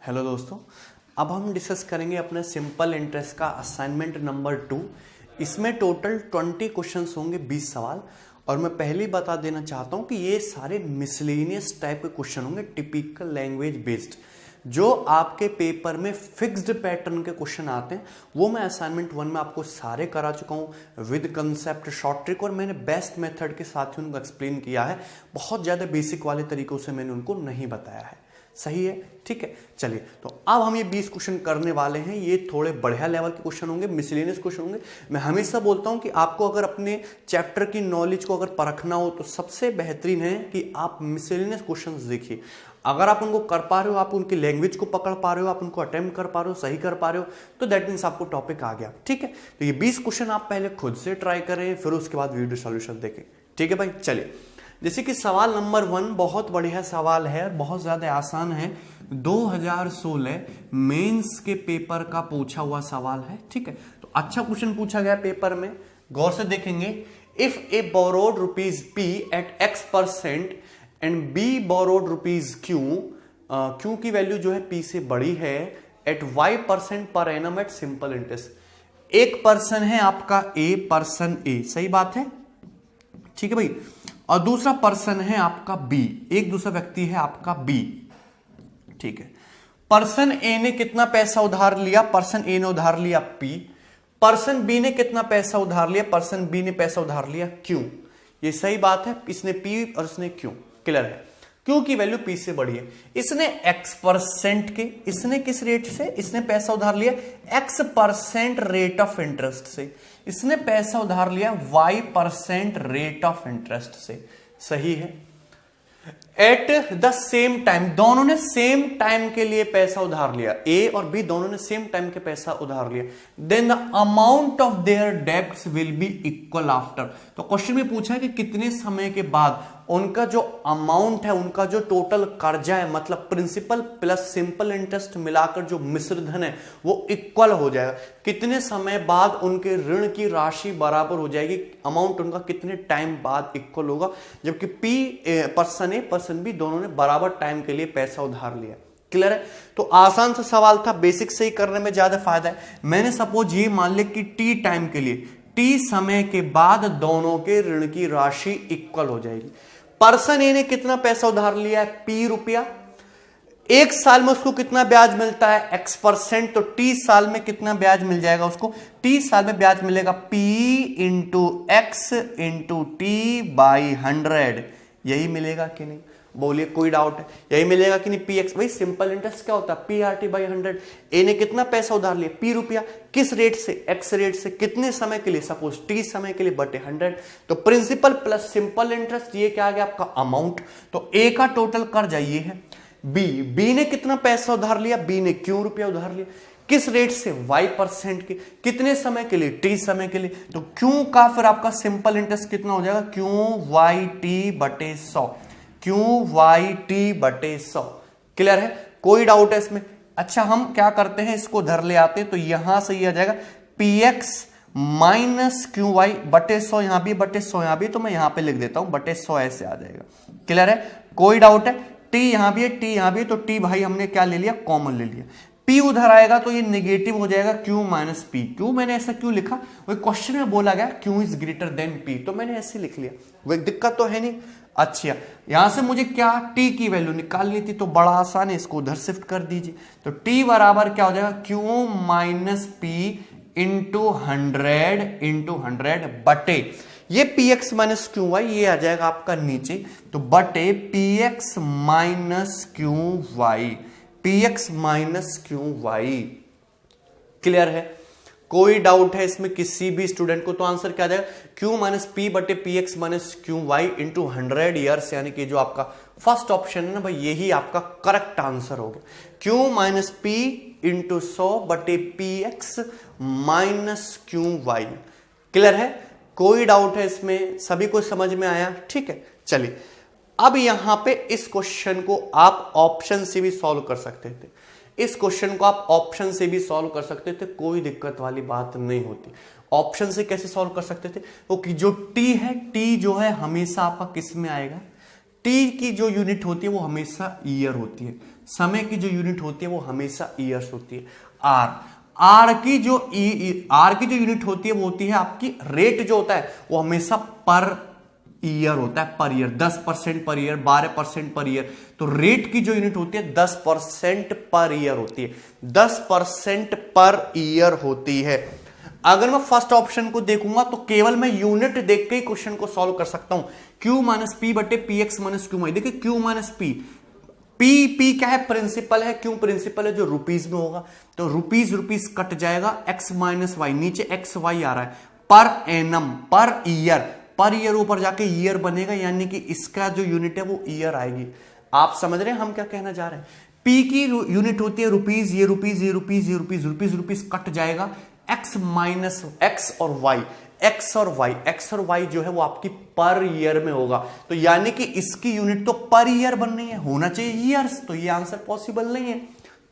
Hello दोस्तों, अब हम डिस्कस करेंगे अपने सिंपल इंटरेस्ट का असाइनमेंट नंबर 2। इसमें टोटल 20 क्वेश्चंस होंगे, 20 सवाल। और मैं पहले ही बता देना चाहता हूं कि ये सारे मिसलेनियस टाइप के क्वेश्चन होंगे, टिपिकल लैंग्वेज बेस्ड। जो आपके पेपर में फिक्स्ड पैटर्न के क्वेश्चन आते हैं वो मैं असाइनमेंट 1 में आपको सारे करा चुका हूं विद कंसेप्ट, शॉर्ट ट्रिक, और मैंने बेस्ट मेथड के साथ ही उनको एक्सप्लेन किया है। बहुत ज़्यादा बेसिक वाले तरीकों से मैंने उनको नहीं बताया है। सही है, ठीक है। चलिए, तो अब हम ये 20 क्वेश्चन करने वाले हैं। ये थोड़े बढ़िया लेवल के क्वेश्चन होंगे, मिसलेनियस क्वेश्चन होंगे। मैं हमेशा बोलता हूं कि आपको अगर अपने चैप्टर की नॉलेज को अगर परखना हो तो सबसे बेहतरीन है कि आप मिसलेनियस क्वेश्चंस देखिए। अगर आप उनको कर पा रहे हो, आप उनकी लैंग्वेज को पकड़ पा रहे हो, आप उनको अटेम्प्ट कर पा रहे हो, सही कर पा रहे हो, तो दैट मीन्स आपको टॉपिक आ गया। ठीक है, तो ये 20 क्वेश्चन आप पहले खुद से ट्राई करें, फिर उसके बाद वीडियो सॉल्यूशन देखें। ठीक है भाई, चलिए। जैसे कि सवाल नंबर 1 बहुत बढ़िया सवाल है, बहुत ज्यादा आसान है। 2016 मेंस के पेपर का पूछा हुआ सवाल है। ठीक है, तो अच्छा क्वेश्चन पूछा गया पेपर में, गौर से देखेंगे। If A borrowed rupees P at X% and B borrowed rupees Q की वैल्यू जो है P से बड़ी है, at Y% per annum at simple interest. एक पर्सन है आपका A, पर्सन A, सही बात है, ठीक है भाई। और दूसरा पर्सन है आपका B, एक दूसरा व्यक्ति है आपका B, ठीक है। पर्सन A ने कितना पैसा उधार लिया? पर्सन A ने उधार लिया P। पर्सन B ने कितना पैसा उधार लिया? पर्सन B ने पैसा उधार लिया Q। ये सही बात है, इसने P और इसने Q। क्लियर है, Q की वैल्यू P से बड़ी है। इसने X% के, इसने किस रेट से इसने पैसा उधार लिया? X% रेट ऑफ इंटरेस्ट से। इसने पैसा उधार लिया Y% रेट ऑफ इंटरेस्ट से। सही है। एट द सेम टाइम, दोनों ने सेम टाइम के लिए पैसा उधार लिया, A और B दोनों ने सेम टाइम के पैसा उधार लिया। Then the amount of their debts will be equal after. तो क्वेश्चन में पूछा है कि कितने समय के बाद उनका जो अमाउंट है, उनका जो टोटल कर्जा है, मतलब प्रिंसिपल प्लस सिंपल इंटरेस्ट मिलाकर जो मिश्र धन है वो इक्वल हो जाएगा। कितने समय बाद उनके ऋण की राशि बराबर हो जाएगी, अमाउंट उनका कितने टाइम बाद इक्वल होगा, जबकि पर्सन ए पर्सन बी दोनों ने बराबर टाइम के लिए पैसा उधार लिया। क्लियर है। तो आसान सा सवाल था, बेसिक से ही करने में ज्यादा फायदा है। मैंने सपोज ये मान लिया कि T टाइम के लिए, T समय के बाद दोनों के ऋण की राशि इक्वल हो जाएगी। पर्सन ए ने कितना पैसा उधार लिया है? P रुपया। एक साल में उसको कितना ब्याज मिलता है? X%। तो T साल में कितना ब्याज मिल जाएगा उसको? T साल में ब्याज मिलेगा P into X into T by 100। यही मिलेगा कि नहीं? बोलिए, कोई डाउट है? यही मिलेगा कि नहीं? PX, भाई सिंपल इंटरेस्ट क्या होता है? PRT by 100। ए ने कितना पैसा उधार लिया? P रुपया। किस रेट से? X रेट से। कितने समय के लिए? सपोज T समय के लिए, बटे 100। तो प्रिंसिपल प्लस सिंपल इंटरेस्ट, ये क्या आ गया आपका? अमाउंट। तो A का टोटल कर्जा ये है। B ने कितना पैसा उधार लिया? B ने Q रुपया उधार लिया। किस रेट से? Y% के। कितने समय के लिए? T समय के लिए। तो Q का फिर आपका सिंपल इंटरेस्ट कितना हो जाएगा? QYT बटे 100। QYT बटे 100। क्लियर है? कोई डाउट है इसमें? अच्छा, हम क्या करते हैं, इसको धर ले आते हैं, तो यहां से ये आ जाएगा PX माइनस QY बटे 100, यहां भी बटे 100 यहां भी, तो मैं यहां पे लिख देता हूं बटे 100, ऐसे आ जाएगा। क्लियर है? कोई डाउट है? T यहां भी है, T यहां भी है, तो T भाई हमने क्या ले लिया? कॉमन ले लिया। P उधर आएगा तो ये नेगेटिव हो जाएगा, Q माइनस P। क्यों मैंने ऐसा क्यों लिखा? वो क्वेश्चन में बोला गया Q is greater than P, तो मैंने ऐसे लिख लिया। वो दिक्कत तो है नहीं। अच्छा, यहां से मुझे क्या T की वैल्यू निकालनी थी, तो बड़ा आसान है, इसको उधर शिफ्ट कर दीजिए। तो T बराबर क्या हो जाएगा? Q माइनस P इंटू 100 बटे ये PX माइनस QY, ये आ जाएगा आपका नीचे, तो बटे PX minus QY। PX minus QY। Clear है? कोई डाउट है इसमें किसी भी स्टूडेंट को? तो आंसर क्या आ जाएगा? Q माइनस P बटे PX minus QY into 100 years, यानी कि जो आपका फर्स्ट ऑप्शन है ना भाई, यही आपका करेक्ट आंसर हो गया। Q माइनस P इंटू 100 बटे PX माइनस QY। क्लियर है? कोई डाउट है इसमें? सभी को समझ में आया? ठीक है, चलिए। अब यहां पे इस क्वेश्चन को आप ऑप्शन से भी सॉल्व कर सकते थे। इस क्वेश्चन को आप ऑप्शन से भी सॉल्व कर सकते थे, कोई दिक्कत वाली बात नहीं होती। ऑप्शन से कैसे सॉल्व कर सकते थे? क्योंकि जो T है, T जो है हमेशा आपका किस में आएगा? टी की जो यूनिट होती है वो हमेशा ईयर होती है, समय की जो यूनिट होती है वो हमेशा ईयर्स होती है। आर की जो यूनिट होती है वो होती है आपकी रेट, जो होता है वो हमेशा पर ईयर होता है, per year 10% per year, 12% per year. तो रेट की जो यूनिट होती है 10% पर ईयर होती है, 10% पर ईयर होती है। अगर मैं फर्स्ट ऑप्शन को देखूंगा तो केवल मैं यूनिट देख के ही क्वेश्चन को सॉल्व कर सकता हूं। Q माइनस पी बटे P X minus Q Y. देखिए Q माइनस पी क्या है, प्रिंसिपल है। क्यों प्रिंसिपल है? जो रुपीज में होगा, तो रुपीज कट जाएगा, एक्स माइनस वाई, नीचे एक्स वाई आ रहा है, पर एनम, पर ईयर ऊपर जाके ईयर बनेगा, यानी कि इसका जो यूनिट है वो ईयर आएगी। आप समझ रहे हैं हम क्या कहना चाह रहे हैं? पी की यूनिट होती है रुपीज, ये रुपीज कट जाएगा, एक्स माइनस एक्स और वाई जो है वो आपकी पर ईयर में होगा। तो यानी कि इसकी यूनिट तो पर ईयर बन रही है, होना चाहिए ईयर्स, तो ये आंसर पॉसिबल नहीं है।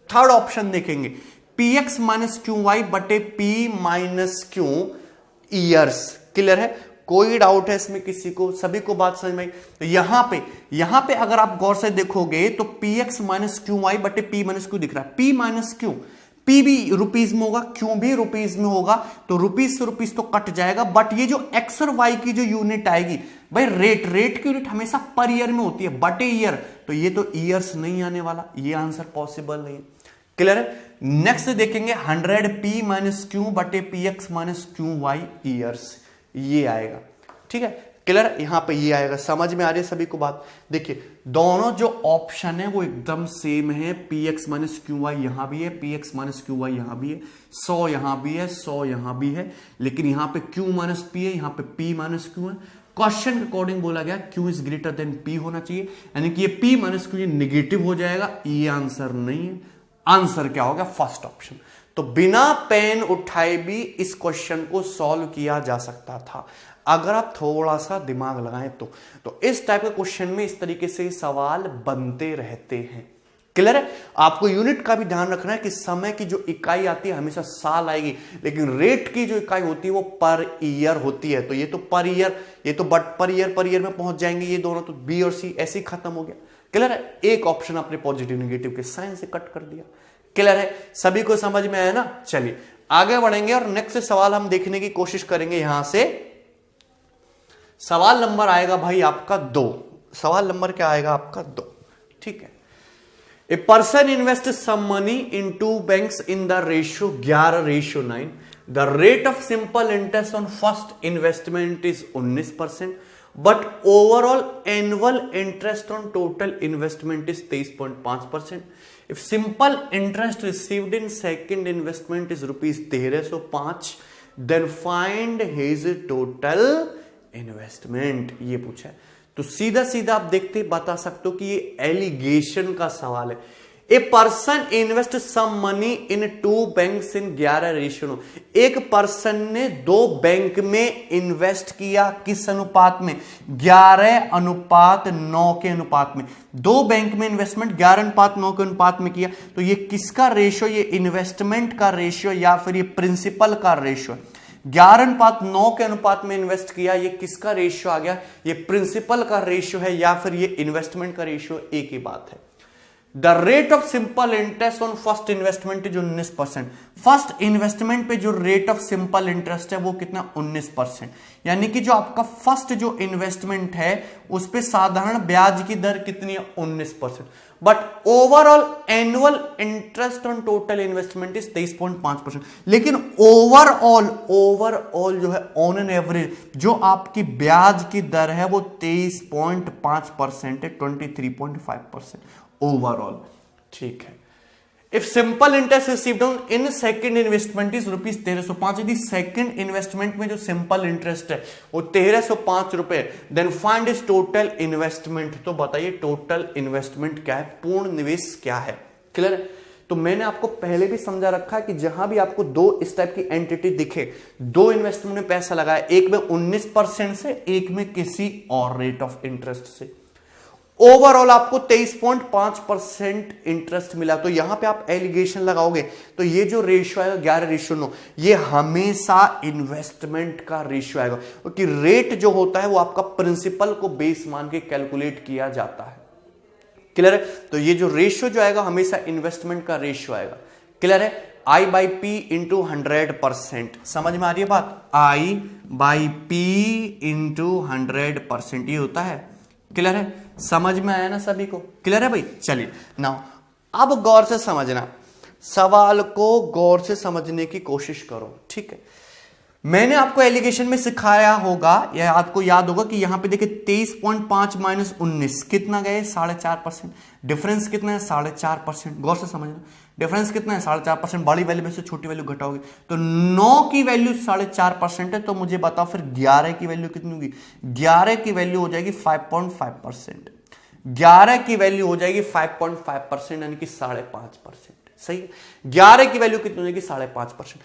थर्ड ऑप्शन देखेंगे, P X minus Q Y बटे P minus Q years. Clear है? कोई डाउट है इसमें किसी को? सभी को बात समझ में आई? तो यहां पे अगर आप गौर से देखोगे तो P X minus Q Y बटे पी माइनस क्यू दिख रहा है। पी माइनस क्यू, पी भी रुपीज में होगा, क्यू भी रुपीज में होगा, तो रुपीज से रुपीज तो कट जाएगा, बट ये जो एक्स और वाई की जो यूनिट आएगी भाई, रेट की यूनिट हमेशा पर ईयर में होती है, बटे ईयर, तो ये तो ईयर्स नहीं आने वाला, ये आंसर पॉसिबल नहीं है। क्लियर है? नेक्स्ट देखेंगे 100 पी माइनस क्यू बटे P X minus Q Y years, ये आएगा। ठीक है? क्लियर? यहां पे ये आएगा। समझ में आ रही है सभी को बात? देखिए दोनों जो ऑप्शन है वो एकदम सेम है। P X minus Q Y यहां भी है, P X minus Q Y यहां भी है, 100 यहां भी है, 100 यहां भी है, लेकिन यहां पे क्यू माइनस पी है, यहां पे पी माइनस क्यू है। क्वेश्चन के अकॉर्डिंग बोला गया Q is greater than P होना चाहिए, यानी कि ये पी माइनस क्यू निगेटिव हो जाएगा, ये आंसर नहीं है। आंसर क्या होगा? First option. तो बिना पेन उठाए भी इस क्वेश्चन को सॉल्व किया जा सकता था अगर आप थोड़ा सा दिमाग लगाएं तो इस टाइप के क्वेश्चन में इस तरीके से सवाल बनते रहते हैं। क्लियर है? आपको यूनिट का भी ध्यान रखना है कि समय की जो इकाई आती है हमेशा साल आएगी, लेकिन रेट की जो इकाई होती है वो पर ईयर होती है। तो ये तो पर ईयर, ये तो बट पर ईयर में पहुंच जाएंगे ये दोनों, तो बी और सी ऐसे ही खत्म हो गया। क्लियर है? एक ऑप्शन आपने पॉजिटिव नेगेटिव के साइन से कट कर दिया। क्लियर है? सभी को समझ में आया ना? चलिए आगे बढ़ेंगे और नेक्स्ट सवाल हम देखने की कोशिश करेंगे। यहां से सवाल नंबर आएगा भाई आपका 2। सवाल नंबर क्या आएगा आपका? 2। ठीक है। A person invest some money in 2 banks in the ratio 11:9। The rate of simple interest on first investment is 19%, but overall annual interest on total investment is 23.5%. If simple interest received in second investment is rupees 1305, then find his total investment. ये पूछा है, तो सीधा सीधा आप देखते बता सकते हो कि ये एलिगेशन का सवाल है। A person invest some money in 2 banks in 11:9। एक पर्सन ने 2 बैंक में इन्वेस्ट किया, किस अनुपात में? 11:9 के अनुपात में। 2 बैंक में इन्वेस्टमेंट 11:9 के अनुपात में किया, तो ये किसका रेशियो? ये इन्वेस्टमेंट का रेशियो या फिर ये प्रिंसिपल का रेशियो? 11:9 के अनुपात में इन्वेस्ट किया, ये किसका रेशियो आ गया? ये प्रिंसिपल का रेशियो है या फिर ये इन्वेस्टमेंट का रेशियो? एक ही बात है। The rate of simple interest on first investment जो 19%, फर्स्ट इन्वेस्टमेंट पे जो रेट ऑफ सिंपल इंटरेस्ट है वो कितना? 19%। यानी कि जो आपका फर्स्ट जो इन्वेस्टमेंट है उस पे साधारण ब्याज की दर कितनी है? 19%। But overall annual interest on total investment is 23.5%। लेकिन ओवरऑल जो है ऑन एन एवरेज जो आपकी ब्याज की दर है वो 23.5% है, 23.5% ओवरऑल। ठीक है। If simple interest received on in second investment is rupees 1305, यदि सेकंड इन्वेस्टमेंट में जो सिंपल इंटरेस्ट है वो 1305 रुपए, then find is total investment. तो बताइए टोटल इन्वेस्टमेंट क्या है, पूर्ण निवेश क्या है? क्लियर है? तो मैंने आपको पहले भी समझा रखा है कि जहां भी आपको 2 इस टाइप की एंटिटी दिखे, 2 इन्वेस्टमेंट में पैसा लगाया, एक में 19% से, एक में किसी और रेट ऑफ इंटरेस्ट से, ओवरऑल आपको 23.5% इंटरेस्ट मिला। तो यहां पे आप एलिगेशन लगाओगे तो ये जो रेशियो आएगा 11:9, ये हमेशा इन्वेस्टमेंट का रेशियो आएगा, क्योंकि रेट जो होता है वो आपका प्रिंसिपल को बेस मान के कैलकुलेट किया जाता है। क्लियर है? तो ये जो रेशियो जो आएगा हमेशा इन्वेस्टमेंट का रेशियो आएगा। क्लियर है? I/P into 100%। समझ में आ रही है बात? I/P इंटू 100% ये होता है। क्लियर है? समझ में आया ना सभी को? क्लियर है भाई? चलिए नाउ अब गौर से समझना, सवाल को गौर से समझने की कोशिश करो। ठीक है, मैंने आपको एलिगेशन में सिखाया होगा या आपको याद होगा कि यहां पे देखिए 23.5 माइनस 19 कितना गए? 4.5%। डिफरेंस कितना है? 4.5%। गौर से समझना, डिफरेंस कितना है? 4.5%। बड़ी वैल्यू में से छोटी वैल्यू घटाओगे तो 9 की वैल्यू 4.5% है, तो मुझे बताओ फिर 11 की वैल्यू कितनी होगी? 11 की वैल्यू हो जाएगी 5.5%। 11 की वैल्यू हो जाएगी 5.5%, यानी कि 5.5%। सही है? 11 की वैल्यू कितनी हो जाएगी? 5.5%।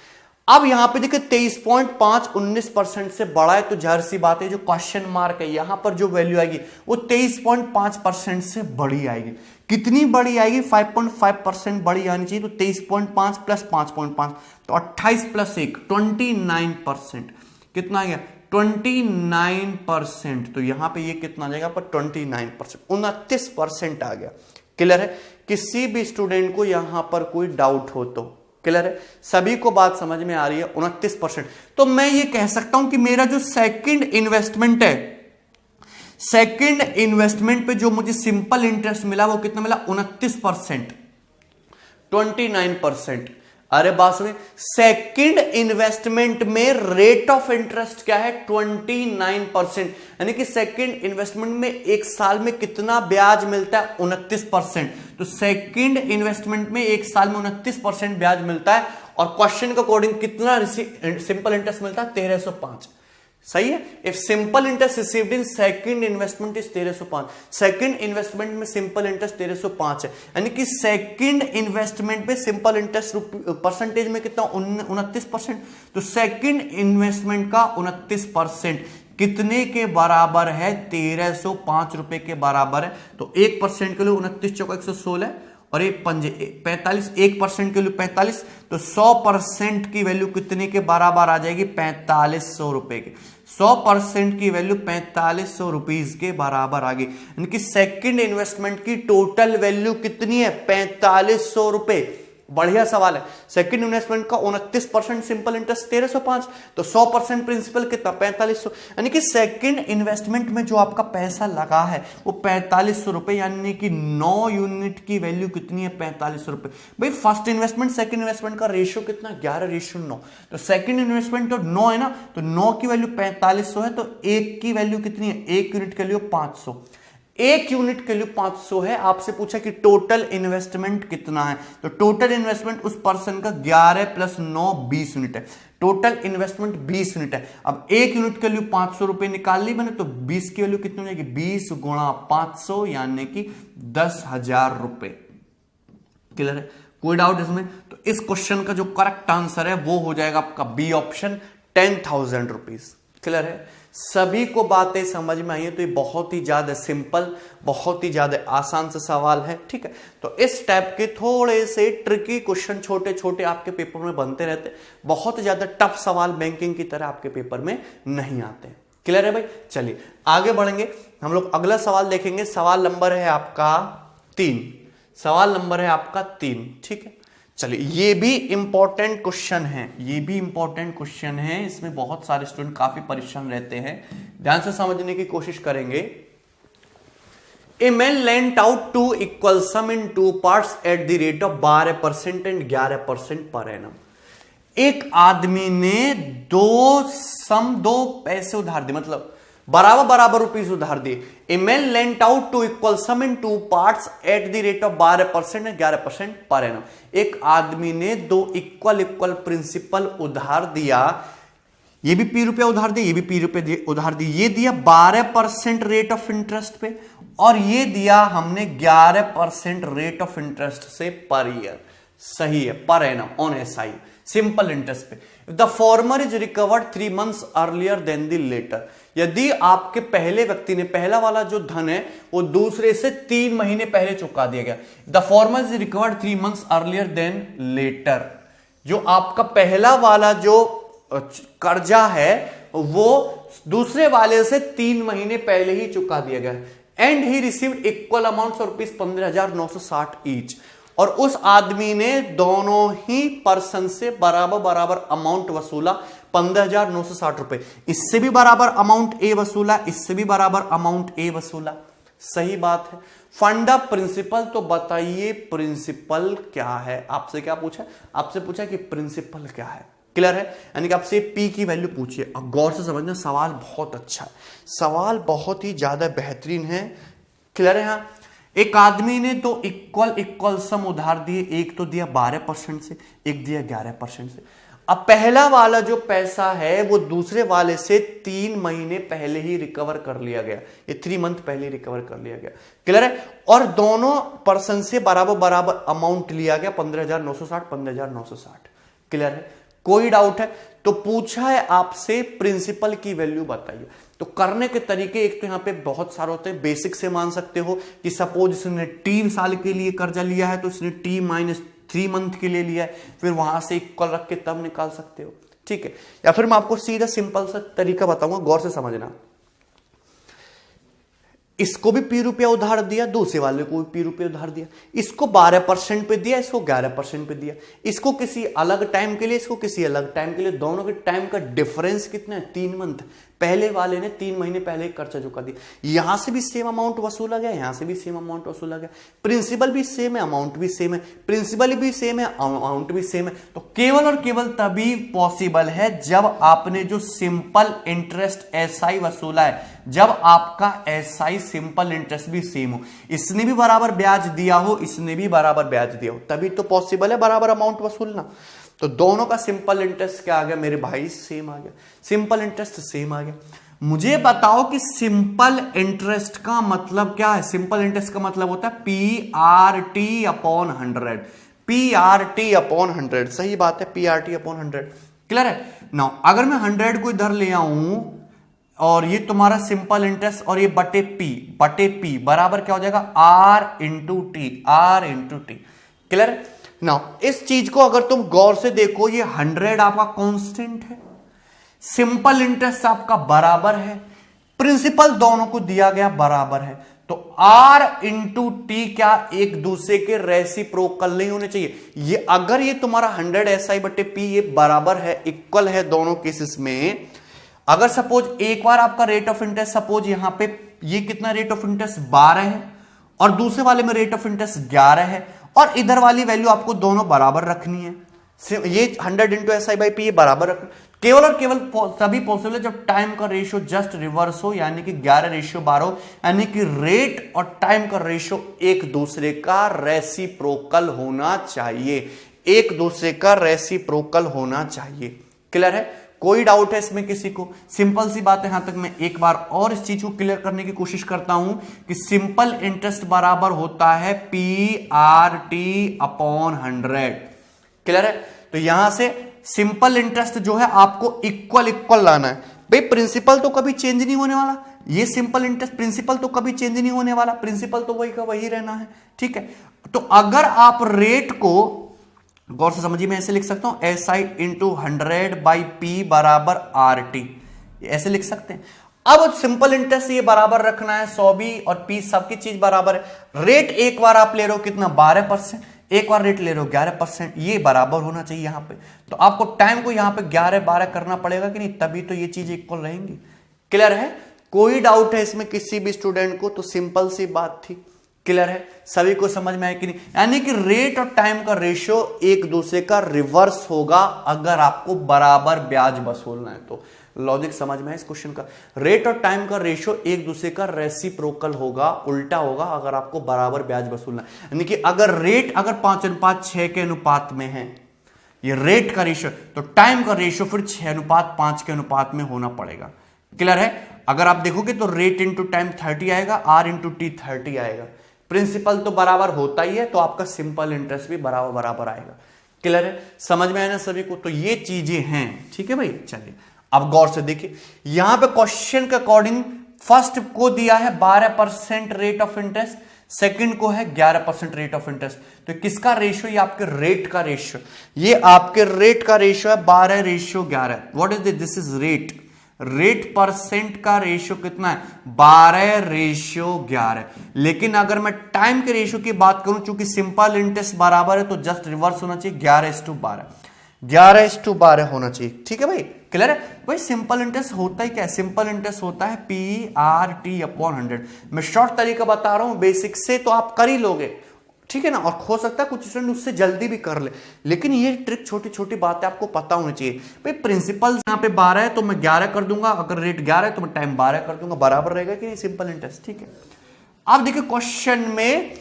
अब यहां पे देखिए 23.5 19% से बड़ा है, तो जाहिर सी बात है जो क्वेश्चन मार्क है यहां पर जो वैल्यू आएगी वो 23.5% से बड़ी आएगी। कितनी बड़ी आएगी? 5.5% बड़ी आनी चाहिए। तो 23.5 प्लस 5.5 तो 28 प्लस 1 29%। कितना आ गया? 29%। तो यहां पे ये कितना आ जाएगा? पर 29%, 29% आ गया। क्लियर है? किसी भी स्टूडेंट को यहां पर कोई डाउट हो तो क्लियर है? सभी को बात समझ में आ रही है? 29%। तो मैं ये कह सकता हूं कि मेरा जो सेकंड इन्वेस्टमेंट है, सेकंड इन्वेस्टमेंट पे जो मुझे सिंपल इंटरेस्ट मिला वो कितना मिला? 29%, 29%। अरे बात सुनिए, सेकंड इन्वेस्टमेंट में रेट ऑफ इंटरेस्ट क्या है? 29%। यानी कि सेकंड इन्वेस्टमेंट में एक साल में कितना ब्याज मिलता है? 29%। तो सेकंड इन्वेस्टमेंट में एक साल में 29% ब्याज मिलता है, और क्वेश्चन के अकॉर्डिंग कितना सिंपल इंटरेस्ट मिलता है? 1305। सही है? If simple interest received in second investment is 1305, second investment में सिंपल इंटरेस्ट 1305 है, यानी कि सेकंड इन्वेस्टमेंट में सिंपल इंटरेस्ट परसेंटेज में कितना? 29%। तो सेकंड इन्वेस्टमेंट का 29% कितने के बराबर है? 1305 रुपए के बराबर है। तो 1% के लिए 29 चौका 116 और 1 पंजे 45, 1% के लिए 45, तो 100% की वैल्यू कितने के बराबर आ जाएगी? 4500 रुपए के। 100% की वैल्यू 4500 रुपीज के बराबर आ गई, यानी कि सेकंड इन्वेस्टमेंट की टोटल वैल्यू कितनी है? 4500 रुपए। बढ़िया सवाल है। सेकंड इन्वेस्टमेंट का 29%, सिंपल इंटरेस्ट 1305, तो 100% प्रिंसिपल कितना? 4500। यानी कि सेकंड इन्वेस्टमेंट में जो आपका पैसा लगा है वो 4500 रुपए, यानी कि 9 यूनिट की वैल्यू कितनी है? 4500 रुपए। भाई फर्स्ट इन्वेस्टमेंट सेकंड इन्वेस्टमेंट का रेशियो कितना? 11:9। तो सेकंड इन्वेस्टमेंट तो 9 है ना, तो 9 की वैल्यू 4500 है, तो 1 की वैल्यू कितनी है? 1 यूनिट के लिए 500। 1 यूनिट के लिए 500 है। आपसे पूछा कि टोटल इन्वेस्टमेंट कितना है, तो टोटल इन्वेस्टमेंट उस पर्सन का 11 प्लस 9 20 यूनिट है। टोटल इन्वेस्टमेंट 20 यूनिट है। अब 1 यूनिट के लिए 500 रुपए निकाल ली मैंने, तो 20 की वैल्यू कितनी हो जाएगी? 20 गुणा 500 यानी कि 10,000 रुपए। क्लियर है? कोई डाउट इसमें? तो इस क्वेश्चन का जो करेक्ट आंसर है वो हो जाएगा आपका बी ऑप्शन, 10,000 रुपीज। क्लियर है? सभी को बातें समझ में आई है? तो ये बहुत ही ज्यादा सिंपल, बहुत ही ज्यादा आसान सा सवाल है। ठीक है, तो इस टाइप के थोड़े से ट्रिकी क्वेश्चन छोटे छोटे आपके पेपर में बनते रहते, बहुत ज्यादा टफ सवाल बैंकिंग की तरह आपके पेपर में नहीं आते। क्लियर है भाई? चलिए आगे बढ़ेंगे, हम लोग अगला सवाल देखेंगे। सवाल नंबर है आपका 3। सवाल नंबर है आपका 3। ठीक है, चलिए ये भी इंपॉर्टेंट क्वेश्चन है, ये भी इंपॉर्टेंट क्वेश्चन है। इसमें बहुत सारे स्टूडेंट काफी परेशान रहते हैं, ध्यान से समझने की कोशिश करेंगे। A man lent out 2 equal some in 2 parts eight the rate of 12% and 11% per annum. एक आदमी ने दो पैसे उधार दिए, मतलब बराबर बराबर रुपीज उधार दिए। A man lent out 2 equal some in 2 parts eight the rate of 12% and 11% per annum. एक आदमी ने 2 इक्वल प्रिंसिपल उधार दिया, ये भी पी रुपया उधार दिया, ये भी पी रुपया उधार दिया। ये दिया 12% रेट ऑफ इंटरेस्ट पे, और ये दिया हमने 11% रेट ऑफ इंटरेस्ट से पर ईयर। सही है, per annum on SI, simple interest पे। The former is recovered 3 months earlier than the latter. यदि आपके पहले व्यक्ति ने, पहला वाला जो धन है वो दूसरे से 3 महीने पहले चुका दिया गया, the former is recovered 3 months earlier than later. जो आपका पहला वाला जो कर्जा है वो दूसरे वाले से 3 महीने पहले ही चुका दिया गया, and he received equal amount of rupees 15,960 each. और उस आदमी ने दोनों ही पर्सन से बराबर बराबर अमाउंट वसूला, 15,960 रुपए। इससे भी बराबर अमाउंट ए वसूला, इससे भी बराबर अमाउंट ए वसूला। सही बात है। फंड ऑफ प्रिंसिपल, तो बताइए प्रिंसिपल क्या है। आपसे क्या पूछा? आपसे पूछा कि प्रिंसिपल क्या है। क्लियर है? यानी कि आपसे पी की वैल्यू पूछिए। अब गौर से समझना, सवाल बहुत अच्छा है, सवाल बहुत ही ज्यादा बेहतरीन है। क्लियर है? यहां एक आदमी ने तो इक्वल सम उधार दिए, एक तो दिया 12% से, एक दिया 11% से। अब पहला वाला जो पैसा है वो दूसरे वाले से 3 महीने पहले ही रिकवर कर लिया गया, ये 3 month पहले रिकवर कर लिया गया। क्लियर है? और दोनों पर्सन से बराबर बराबर अमाउंट लिया गया, 15,960 15,960। क्लियर है? कोई डाउट है? तो पूछा है आपसे प्रिंसिपल की वैल्यू बताइए। तो करने के तरीके एक तो यहां पे बहुत सारे होते हैं। बेसिक से मान सकते हो कि सपोज इसने 3 साल के लिए कर्जा लिया है तो इसने T-3 month के लिए लिया है, फिर वहां से इक्वल रख के तब निकाल सकते हो। ठीक है? या फिर मैं आपको सीधा सिंपल सा तरीका बताऊंगा, गौर से समझना। इसको भी P रुपया उधार दिया, दूसरे वाले को भी P रुपया उधार दिया। इसको 12% पे दिया, इसको 11% पे दिया। इसको किसी अलग टाइम के लिए, इसको किसी अलग टाइम के लिए। दोनों के टाइम का डिफरेंस कितना है? 3 month। पहले वाले ने 3 महीने पहले कर्जा चुका दिया। यहां से भी सेम अमाउंट वसूला गया, यहां से भी सेम अमाउंट वसूला गया। प्रिंसिपल भी सेम है, अमाउंट भी सेम है। प्रिंसिपल भी सेम है, अमाउंट भी सेम है। तो केवल और केवल तभी पॉसिबल है जब आपने जो सिंपल इंटरेस्ट एसआई वसूला है, जब आपका एसआई सिंपल इंटरेस्ट भी सेम हो, इसने भी बराबर ब्याज दिया हो, इसने भी बराबर ब्याज दिया हो, तभी तो पॉसिबल है बराबर अमाउंट वसूलना। तो दोनों का सिंपल इंटरेस्ट क्या आ गया मेरे भाई? सेम आ गया। सिंपल इंटरेस्ट सेम आ गया। मुझे बताओ कि सिंपल इंटरेस्ट का मतलब क्या है? सिंपल इंटरेस्ट का मतलब होता है PRT/100। PRT/100, सही बात है, PRT/100। क्लियर है? नाउ अगर मैं 100 को इधर ले आऊं और ये तुम्हारा सिंपल इंटरेस्ट और ये बटे P बराबर क्या हो जाएगा? R/T। क्लियर? नाउ इस चीज को अगर तुम गौर से देखो, ये 100 आपका कांस्टेंट है, सिंपल इंटरेस्ट आपका बराबर है, प्रिंसिपल दोनों को दिया गया बराबर है। तो R/T क्या एक दूसरे के रेसिप्रोकल नहीं होने चाहिए? ये अगर ये तुम्हारा 100 SI/P ये बराबर है, इक्वल है दोनों केसेस में। अगर सपोज एक बार आपका रेट ऑफ इंटरेस्ट, सपोज यहां पे ये कितना रेट ऑफ इंटरेस्ट 12 है और दूसरे वाले में रेट ऑफ इंटरेस्ट 11 है, और इधर वाली वैल्यू आपको दोनों बराबर रखनी है। ये 100 × SI/P ये बराबर रखना, केवल और केवल तभी पॉसिबल है जब टाइम का रेशियो जस्ट रिवर्स हो, यानी कि 11/12, यानी कि रेट और टाइम का रेशियो एक दूसरे का रेसिप्रोकल होना चाहिए, एक दूसरे का रेसिप्रोकल होना चाहिए। क्लियर है? कोई डाउट है इसमें किसी को? सिंपल सी बात है। यहां तक मैं एक बार और इस चीज को क्लियर करने की कोशिश करता हूं कि सिंपल इंटरेस्ट बराबर होता है PRT/100। क्लियर है? तो यहां से सिंपल इंटरेस्ट जो है आपको इक्वल लाना है। भाई प्रिंसिपल तो कभी चेंज नहीं होने वाला, ये सिंपल इंटरेस्ट प्रिंसिपल तो कभी चेंज नहीं होने वाला, प्रिंसिपल तो वही का वही रहना है। ठीक है? तो अगर आप रेट को गौर से समझिए, मैं ऐसे लिख सकता हूं SI × 100/P बराबर RT, ऐसे लिख सकते हैं। अब सिंपल इंटरेस्ट ये बराबर रखना है, 100 भी और P सबकी चीज बराबर है। रेट एक बार आप ले रहे हो कितना? 12%, एक बार रेट ले रहे हो 11%, ये बराबर होना चाहिए यहां पे। तो आपको टाइम को यहां पे 11-12 करना पड़ेगा कि नहीं, तभी तो ये चीज इक्वल रहेंगी। क्लियर है? कोई डाउट है इसमें किसी भी स्टूडेंट को? तो सिंपल सी बात थी। क्लियर है? सभी को समझ में आया कि नहीं? यानी कि रेट और टाइम का रेशियो एक दूसरे का रिवर्स होगा अगर आपको बराबर ब्याज वसूलना है तो। लॉजिक समझ में है इस क्वेश्चन का? रेट और टाइम का रेशियो एक दूसरे का रेसिप्रोकल होगा, उल्टा होगा अगर आपको बराबर ब्याज वसूलना है। यानी कि अगर रेट 5:6 के अनुपात में है, ये रेट का रेशियो, तो टाइम का रेशियो फिर 6:5 के अनुपात में होना पड़ेगा। क्लियर है? अगर आप देखोगे तो रेट इंटू टाइम 30 आएगा, R × T 30 आएगा। प्रिंसिपल तो बराबर होता ही है, तो आपका सिंपल इंटरेस्ट भी बराबर बराबर आएगा। क्लियर है, समझ में आया ना सभी को? तो ये चीजें हैं, ठीक है भाई। चलिए अब गौर से देखिए, यहां पे क्वेश्चन के अकॉर्डिंग फर्स्ट को दिया है 12% रेट ऑफ इंटरेस्ट, सेकंड को है 11% रेट ऑफ इंटरेस्ट। तो किसका रेशियो? ये आपके रेट का रेशियो, ये आपके रेट का रेशियो है 12:11। What is this is rate, rate percent का रेशियो कितना है? 12:11। लेकिन अगर मैं टाइम के रेशियो की बात करूं, चूंकि सिंपल इंटरेस्ट बराबर है तो जस्ट रिवर्स होना चाहिए, 11:12, 11:12 होना चाहिए। ठीक है भाई, क्लियर है भाई? सिंपल इंटरेस्ट होता ही क्या है? सिंपल इंटरेस्ट होता है PRT/100। मैं शॉर्ट तरीका बता रहा हूं, बेसिक से तो आप कर ही लोगे, ठीक है ना। और हो सकता है कुछ स्टूडेंट उससे जल्दी भी कर ले, लेकिन ये ट्रिक छोटी छोटी बातें आपको पता होनी चाहिए भाई। प्रिंसिपल यहाँ पे 12 है तो मैं 11 कर दूंगा, अगर रेट 11 है तो मैं टाइम 12 कर दूंगा, बराबर रहेगा कि नहीं? सिंपल इंटरेस्ट, ठीक है। अब देखिए क्वेश्चन में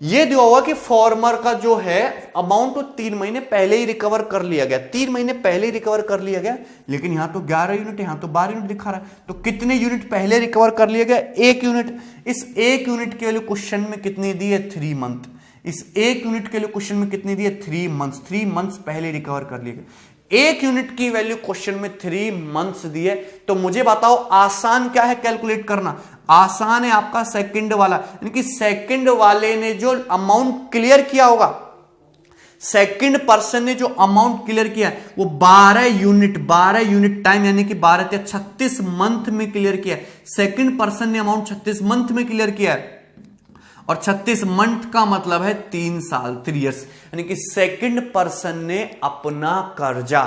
ये दिया हुआ कि फॉर्मर का जो है अमाउंट, तो 3 महीने पहले ही रिकवर कर लिया गया, 3 महीने पहले ही रिकवर कर लिया गया। लेकिन यहां तो 11 यूनिट, यहां तो 12 यूनिट दिखा रहा है, तो कितने यूनिट पहले रिकवर कर लिया गया? 1 यूनिट। इस 1 यूनिट के लिए क्वेश्चन में कितनी दी है? 3 मंथ। इस 1 यूनिट के लिए क्वेश्चन में कितनी दी है? 3 मंथ्स। 3 मंथ्स पहले रिकवर कर लिया गया। 1 यूनिट की वैल्यू क्वेश्चन में 3 मंथ्स दी है, तो मुझे बताओ आसान क्या है कैलकुलेट करना? आसान है आपका सेकंड वाला, यानी कि सेकंड वाले ने जो अमाउंट क्लियर किया होगा, सेकंड पर्सन ने जो अमाउंट क्लियर किया है वो 12 यूनिट टाइम, यानी कि 12 या 36 मंथ में क्लियर किया है। सेकंड पर्सन ने अमाउंट 36 मंथ में क्लियर किया है, और 36 मंथ का मतलब है 3 साल, 3 इयर्स, यानी कि सेकंड पर्सन ने अपना कर्जा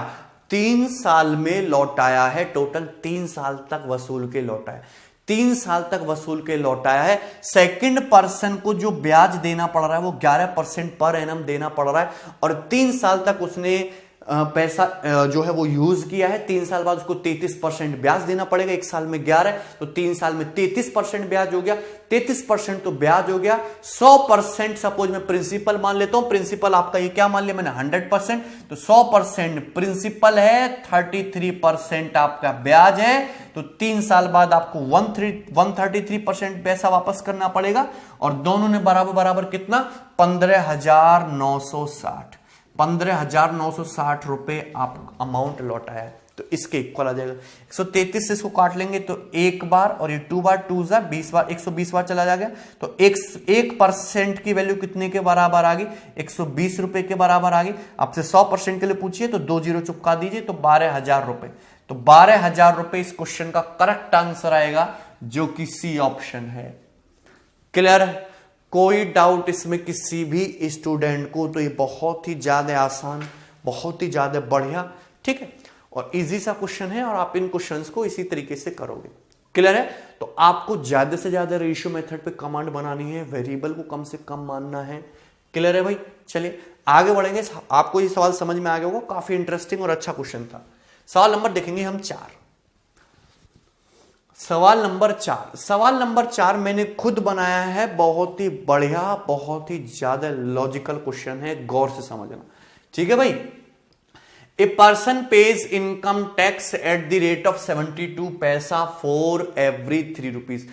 3 साल में लौटाया है। टोटल 3 साल तक वसूल के लौटाया, 3 साल तक वसूल के लौटाया है। सेकंड पर्सन को जो ब्याज देना पड़ रहा है वो 11% पर एनम देना पड़ रहा है, और 3 साल तक उसने पैसा जो है वो यूज किया है। 3 साल बाद उसको 33% ब्याज देना पड़ेगा। 1 साल में 11 तो 3 साल में 33% ब्याज हो गया। 33% तो ब्याज हो गया। 100% सपोज मैं प्रिंसिपल मान लेता हूं, प्रिंसिपल आपका ये क्या मान लिया मैंने? 100%। तो 100% प्रिंसिपल है, 33% आपका ब्याज है, तो 3 साल बाद आपको 133% पैसा वापस करना पड़ेगा। और दोनों ने बराबर बराबर कितना? 15,960, 15,960 रुपए आप अमाउंट लौटाया है, तो इसके इक्वल आ जाएगा। 133 से इसको काट लेंगे तो 1 बार, और ये 2 बार, 2 जा 20 बार, 120 बार चला जाएगा। तो 1% की वैल्यू कितने के बराबर आ गई? 120 रुपए के बराबर आ गई। आपसे 100% के लिए पूछिए तो 2 जीरो चुपका दीजिए, तो 12,000 रुपए। तो 12,000 रुपए इस क्वेश्चन का करेक्ट आंसर आएगा, जो कि सी ऑप्शन है। क्लियर है? कोई डाउट इसमें किसी भी स्टूडेंट को? तो ये बहुत ही ज्यादा आसान, बहुत ही ज्यादा बढ़िया, ठीक है, और इजी सा क्वेश्चन है, और आप इन क्वेश्चंस को इसी तरीके से करोगे। क्लियर है? तो आपको ज्यादा से ज्यादा रेशियो मेथड पे कमांड बनानी है, वेरिएबल को कम से कम मानना है। क्लियर है भाई? चलिए आगे बढ़ेंगे। आपको ये सवाल समझ में आ गया होगा, काफी इंटरेस्टिंग और अच्छा क्वेश्चन था। सवाल नंबर देखेंगे हम 4। सवाल नंबर 4, सवाल नंबर 4 मैंने खुद बनाया है, बहुत ही बढ़िया, बहुत ही ज्यादा लॉजिकल क्वेश्चन है, गौर से समझना, ठीक है भाई। A person page income tax at the rate of 72 पैसा फॉर एवरी 3 रुपीज।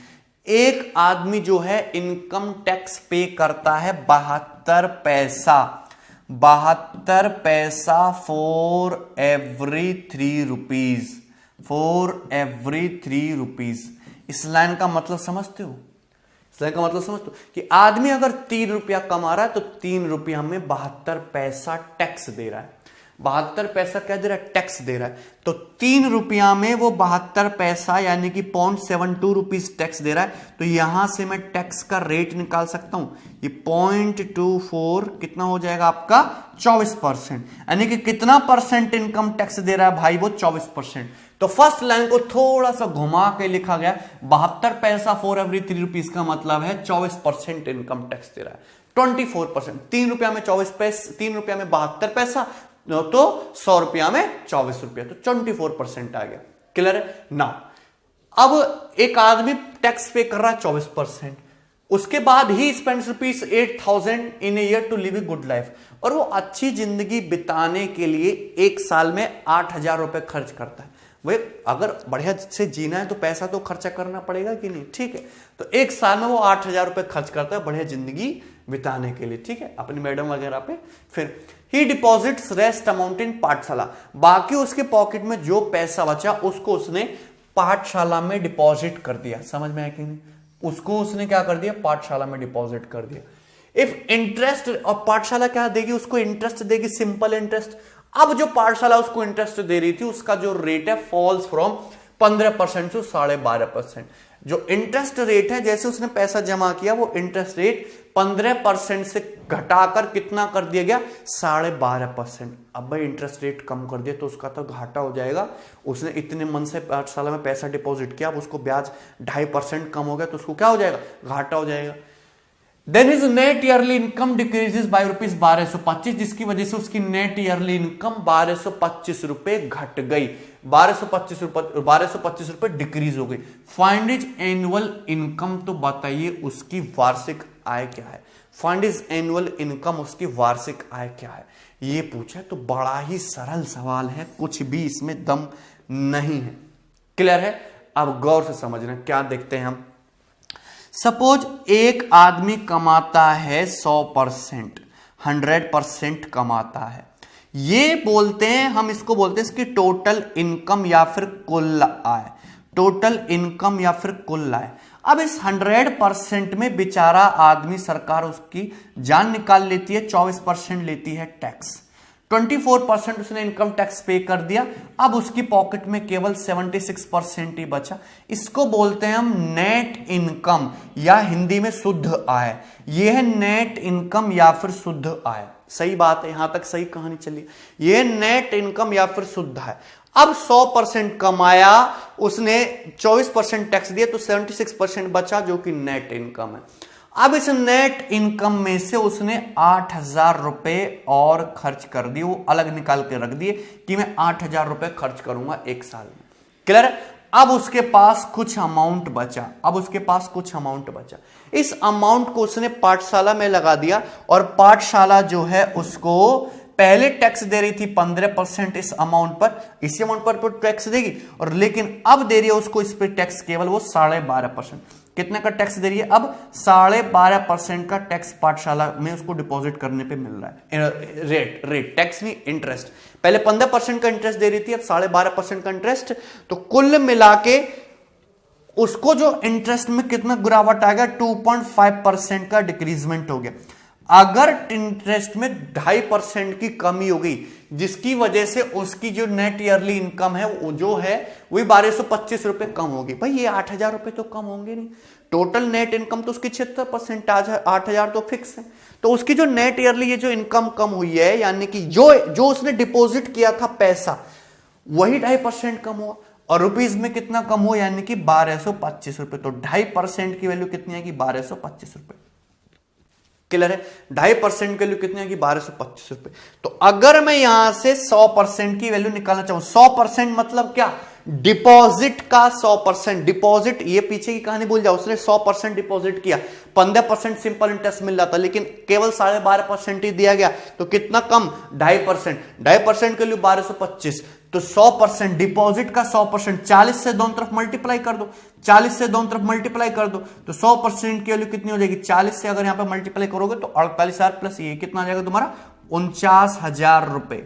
एक आदमी जो है इनकम टैक्स पे करता है 72 पैसा, 72 पैसा for every 3 rupees, for every 3 rupees. इस लाइन का मतलब समझते हो? इस लाइन का मतलब समझते हो कि आदमी अगर 3 रुपया कमा रहा है तो 3 रुपया में 72 पैसा टैक्स दे रहा है। 72 पैसा क्या दे रहा है? टैक्स दे रहा है। तो 3 रुपया में वो 72 पैसा यानी कि 0.72 रुपीज टैक्स दे रहा है। तो यहां से मैं टैक्स का रेट निकाल सकता हूं। ये 0.24 कितना हो जाएगा आपका? 24%। यानी कि कितना परसेंट इनकम टैक्स दे रहा है भाई? वो 24%। तो फर्स्ट लाइन को थोड़ा सा घुमा के लिखा गया, 72 पैसा फॉर एवरी 3 रुपीज का मतलब है 24% इनकम टैक्स दे रहा है। 24%, 3 रुपया में 24 पैसा, 3 रुपया में 72 पैसा, तो 100 रुपया में 24 रुपया, तो 24% आ गया। क्लियर है ना? अब एक आदमी टैक्स पे कर रहा है 24%, उसके बाद ही spends ₹8,000 in year to live a good life, और वो अच्छी जिंदगी बिताने के लिए 1 साल में 8,000 रुपए खर्च करता है। भाई अगर बढ़िया से जीना है तो पैसा तो खर्चा करना पड़ेगा कि नहीं, ठीक है। तो एक साल में वो 8,000 रुपए खर्च करता है बढ़िया जिंदगी बिताने के लिए, ठीक है, अपनी मैडम वगैरह पे। फिर ही डिपॉजिट्स रेस्ट अमाउंट इन पाठशाला, बाकी उसके पॉकेट में जो पैसा बचा उसको उसने पाठशाला में डिपॉजिट कर दिया। समझ में आया कि नहीं? उसको उसने क्या कर दिया, पाठशाला में डिपॉजिट कर दिया। इफ इंटरेस्ट, और पाठशाला क्या देगी उसको, इंटरेस्ट देगी, सिंपल इंटरेस्ट। अब जो पाठशाला उसको इंटरेस्ट दे रही थी उसका जो रेट है फॉल्स फ्रॉम 15% से 12.5%। जो इंटरेस्ट रेट है, जैसे उसने पैसा जमा किया वो इंटरेस्ट रेट 15% से घटाकर कितना कर दिया गया, 12.5%। अब भाई इंटरेस्ट रेट कम कर दिया तो उसका तो घाटा हो जाएगा। उसने इतने मन से पाठशाला में पैसा डिपॉजिट किया, अब उसको ब्याज 2.5% कम हो गया तो उसको क्या हो जाएगा, घाटा हो जाएगा। Then his net yearly income decreases by rupees 1225, जिसकी वजह से उसकी नेट ईयरली इनकम 1225 रुपए घट गई, 1225 रुपए डिक्रीज हो गई। फाइंड हिज एनुअल इनकम, तो बताइए उसकी वार्षिक आय क्या है। फाइंड हिज एनुअल इनकम, उसकी वार्षिक आय क्या है, ये पूछा। तो बड़ा ही सरल सवाल है, कुछ भी इसमें दम नहीं है। क्लियर है? अब गौर से समझना, क्या देखते हैं हम। सपोज एक आदमी कमाता है 100%, 100% कमाता है, ये बोलते हैं, हम इसको बोलते हैं इसकी टोटल इनकम या फिर कुल आय, टोटल इनकम या फिर कुल आय। अब इस 100% में बेचारा आदमी, सरकार उसकी जान निकाल लेती है, 24% लेती है टैक्स, 24% उसने इनकम टैक्स पे कर दिया। अब उसकी पॉकेट में केवल 76% ही बचा। इसको बोलते हैं हम नेट इनकम, या हिंदी में शुद्ध आय। यह है नेट इनकम या फिर शुद्ध आय। सही बात है, यहां तक सही कहानी चली। यह नेट इनकम या फिर शुद्ध आय। अब 100% कमाया उसने, 24% टैक्स दिया तो 76% बचा जो कि नेट इनकम है। अब इस नेट इनकम में से उसने 8,000 रुपए और खर्च कर दिए, वो अलग निकाल के रख दिए कि मैं 8,000 रुपए खर्च करूंगा एक साल में। क्लियर? अब उसके पास कुछ अमाउंट बचा, अब उसके पास कुछ अमाउंट बचा। इस अमाउंट को उसने पाठशाला में लगा दिया, और पाठशाला जो है उसको पहले टैक्स दे रही थी 15% इस अमाउंट पर, इसी अमाउंट पर टैक्स देगी, और लेकिन अब दे रही है उसको इस पर टैक्स केवल वो 12.5%। कितने का टैक्स दे रही है? अब 12.5% का टैक्स पाठशाला में उसको डिपॉजिट करने पे मिल रहा है। रेट टैक्स नहीं, इंटरेस्ट। पहले 15% का इंटरेस्ट दे रही थी, अब 12.5% का इंटरेस्ट। तो कुल मिला के उसको जो इंटरेस्ट में कितना गिरावट आ गया, 2.5% का डिक्रीजमेंट हो गया। अगर इंटरेस्ट में 2.5% की कमी हो गई, जिसकी वजह से उसकी जो नेट ईयरली इनकम है वो जो है वही 1225 रुपए कम होगी। भाई ये 8,000 रुपए तो कम होंगे नहीं, टोटल नेट इनकम तो उसकी 76%, 8,000 तो फिक्स है। तो उसकी जो नेट ईयरली ये जो इनकम कम हुई है, यानी कि जो उसने डिपॉजिट किया था पैसा, वही 2.5% कम हुआ, और रुपीज में कितना कम हुआ, यानी कि 1225 रुपए। तो 2.5% की वैल्यू कितनी है कि 1225 रुपए। क्लियर है? 2.5% की वैल्यू कितनी है कि 1225 रुपए। तो अगर मैं यहां से 100% की वैल्यू निकालना चाहूं, 100% मतलब क्या, डिपॉजिट का 100%। डिपॉजिट, ये पीछे की कहानी भूल जाओ, उसने 100% डिपॉजिट किया, 15% सिंपल इंटरेस्ट मिल रहा था, लेकिन केवल 12.5% ही दिया गया, तो कितना कम, 2.5%। 2.5% के लिए 1225, तो 100% डिपॉजिट का 100%, 40 से दोनों तरफ मल्टीप्लाई कर दो, 40 से दोनों तरफ मल्टीप्लाई कर दो, तो 100% की वैल्यू कितनी हो जाएगी, 40 से अगर यहां पे मल्टीप्लाई करोगे तो 48,000 प्लस ये कितना आ जाएगा तुम्हारा, 49,000 रुपए,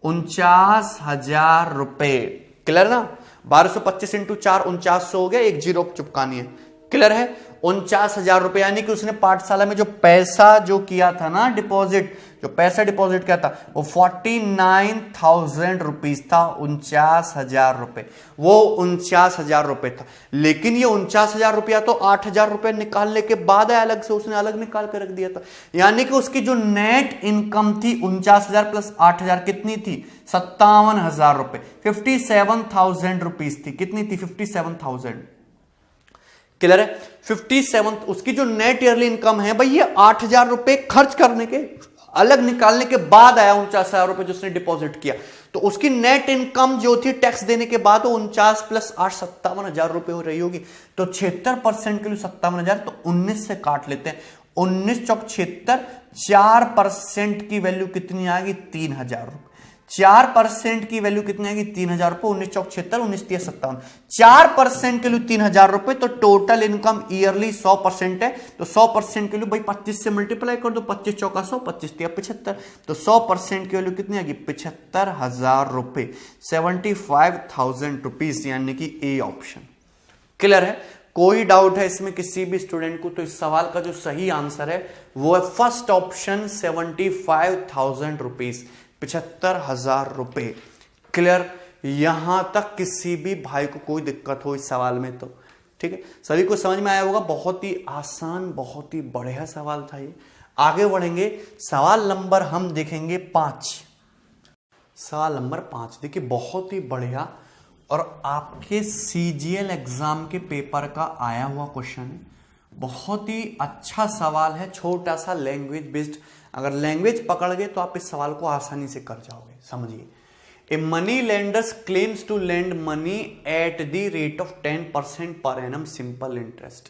49,000 रुपए। क्लियर ना? 1225 इंटू 4 4900 हो गया, एक जीरो चिपकानी है। क्लियर है? 49,000 रुपए, यानी कि उसने पाठशाला में जो पैसा जो किया था ना डिपॉजिट, जो पैसा डिपॉजिट किया था वो 49,000 रुपीज था, 49,000 रुपए, वो 49,000 रुपए था। लेकिन ये 49,000 रुपया तो 8,000 रुपए निकालने के बाद है अलग से, उसने अलग निकाल के रख दिया था। यानी कि उसकी जो नेट इनकम थी 49,000 प्लस 8,000 कितनी थी, 57,000 रुपए, 57,000 रुपीज थी। कितनी थी, 57,000। क्लियर है? 57, उसकी जो नेट ईयरली इनकम है भाई ये 8,000 रुपए खर्च करने के, अलग निकालने के बाद आया 49,000 रुपए जो उसने डिपॉजिट किया। तो उसकी नेट इनकम जो थी टैक्स देने के बाद 49 प्लस 8 57,000 रुपए हो रही होगी। तो 76% के लिए 57,000, तो 19 से काट लेते हैं, 19 चौक 76, 4% की वैल्यू कितनी आएगी, 3,000 रुपए। 4% की वैल्यू कितनी आएगी 3,000 रुपए, 19 चौक 76, 19 तिया 57, 4% के लिए 3,000 रुपए, तो टोटल इनकम ईयरली 100% है, तो 100% के लिए भाई 25 से मल्टीप्लाई कर दो, 25 चौका 100, 25 तिया 75, तो 100% की वैल्यू कितनी आएगी 75,000 रुपए, 75,000 रुपीज, यानी कि ए ऑप्शन। क्लियर है? कोई डाउट है इसमें किसी भी स्टूडेंट को? तो इस सवाल का जो सही आंसर है वो है फर्स्ट ऑप्शन 75,000 रुपीज, 75,000 रुपए। क्लियर? यहां तक किसी भी भाई को कोई दिक्कत हो इस सवाल में तो ठीक है, सभी को समझ में आया होगा। बहुत ही आसान, बहुत ही बढ़िया सवाल था ये। आगे बढ़ेंगे, सवाल नंबर हम देखेंगे 5। सवाल नंबर 5 देखिए, बहुत ही बढ़िया और आपके सीजीएल एग्जाम के पेपर का आया हुआ क्वेश्चन है। बहुत ही अच्छा सवाल है, छोटा सा लैंग्वेज बेस्ड। अगर लैंग्वेज पकड़ गए तो आप इस सवाल को आसानी से कर जाओगे। समझिए, a money lenders claims to lend money at the rate of 10% per annum simple interest.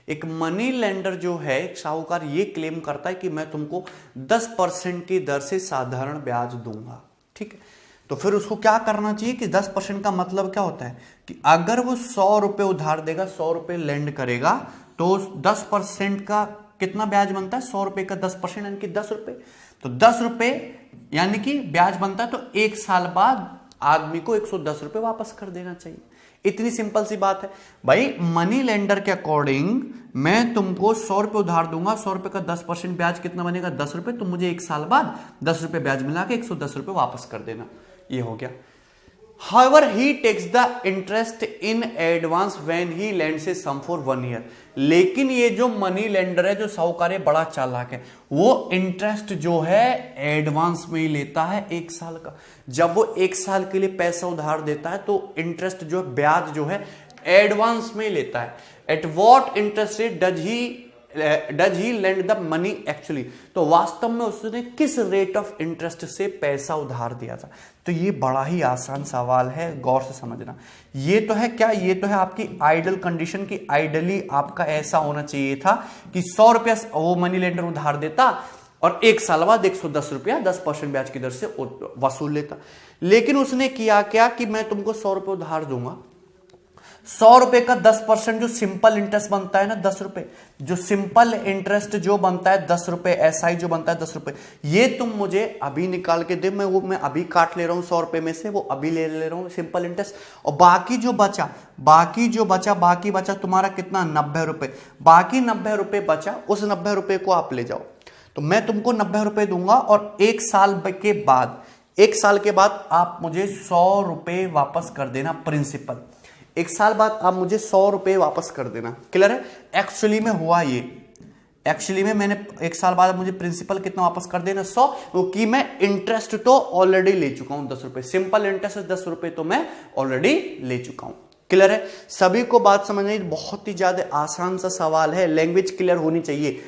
एक मनी लेंडर जो है, एक साहूकार, ये क्लेम करता है कि मैं तुमको 10% की दर से साधारण ब्याज दूंगा। ठीक है, तो फिर उसको क्या करना चाहिए कि 10% का मतलब क्या होता है कि अगर वो 100 रुपए उधार देगा, 100 रुपए लेंड करेगा, तो 10% का कितना ब्याज बनता है? 100 रुपए का 10% यानी कि 10 रुपए। तो 10 रुपए यानी कि ब्याज बनता है, तो एक साल बाद आदमी को 110 रुपए वापस कर देना चाहिए। इतनी सिंपल सी बात है भाई। मनी लेंडर के अकॉर्डिंग मैं तुमको 100 रुपए उधार दूंगा, 100 रुपए का 10% ब्याज कितना बनेगा? 10 रुपए। तो मुझे एक साल बाद 10 रुपए ब्याज मिला के 110 रुपए वापस कर देना। ये हो गया। However, he takes the interest in advance when he lends a sum for 1 year. लेकिन ये जो मनी लेंडर है, जो साहूकार है, बड़ा चालाक है। वो इंटरेस्ट जो है एडवांस में ही लेता है 1 साल का। जब वो 1 साल के लिए पैसा उधार देता है तो इंटरेस्ट जो है, ब्याज जो है, एडवांस में ही लेता है। At what interest rate does he lend the money actually? तो वास्तव में उसने किस रेट ऑफ इंटरेस्ट से पैसा उधार दिया था? तो ये बड़ा ही आसान सवाल है, गौर से समझना। ये तो है क्या? ये तो है आपकी आइडल कंडीशन की। आइडली आपका ऐसा होना चाहिए था कि 100 रुपया वो मनी लेंडर उधार देता और 1 साल बाद 110 रुपया 10% ब्याज की दर से वसूल लेता। लेकिन उसने किया क्या कि मैं तुमको 100 रुपये उधार दूंगा, 100 रुपए का 10% जो सिंपल इंटरेस्ट बनता है ना, 10 रुपए, जो सिंपल इंटरेस्ट जो बनता है 10 रुपए, एसआई जो बनता है 10 रुपए, ये तुम मुझे अभी निकाल के दे। मैं अभी काट ले रहा हूं 100 रुपए में से, वो अभी ले रहा हूं सिंपल इंटरेस्ट। और बाकी बचा तुम्हारा कितना? 90 रुपए। बाकी 90 रुपए बचा, उस 90 रुपए को आप ले जाओ। तो मैं तुमको 90 रुपए दूंगा और 1 साल के बाद आप मुझे 100 रुपए वापस कर देना प्रिंसिपल। 1 साल बाद आप मुझे 100 रुपए वापस कर देना। क्लियर है? एक्चुअली में हुआ ये, एक्चुअली में मैंने 1 साल बाद मुझे प्रिंसिपल कितना वापस कर देना? 100, क्योंकि मैं इंटरेस्ट तो ऑलरेडी ले चुका हूं 10 रुपए। सिंपल इंटरेस्ट 10 रुपए तो मैं ऑलरेडी ले चुका हूं। क्लियर है? सभी को बात समझनी? बहुत ही ज्यादा आसान सा सवाल है, लैंग्वेज क्लियर होनी चाहिए।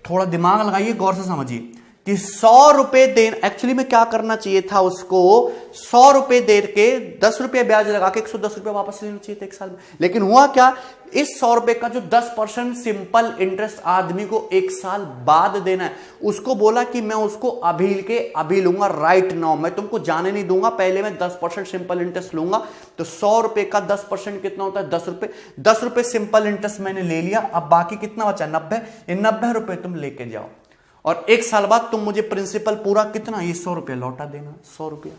थोड़ा दिमाग लगाइए, गौर से समझिए कि 100 रुपए देना, एक्चुअली में क्या करना चाहिए था उसको? 100 रुपए दे के 10 रुपए ब्याज लगा के 110 रुपए वापस लेना चाहिए था 1 साल में। लेकिन हुआ क्या? इस 100 रुपए का जो 10% सिंपल इंटरेस्ट आदमी को 1 साल बाद देना है, उसको बोला कि मैं उसको अभी लूंगा, राइट नाउ। मैं तुमको जाने नहीं दूंगा, पहले मैं 10% सिंपल इंटरेस्ट लूंगा। तो 100 रुपए का 10% कितना होता है? 10 रुपए। 10 रुपए सिंपल इंटरेस्ट मैंने ले लिया, अब बाकी कितना बचा? 90। ये 90 रुपए तुम लेके जाओ और 1 साल बाद तुम मुझे प्रिंसिपल पूरा कितना? ये 100 रुपया लौटा देना, 100 रुपया।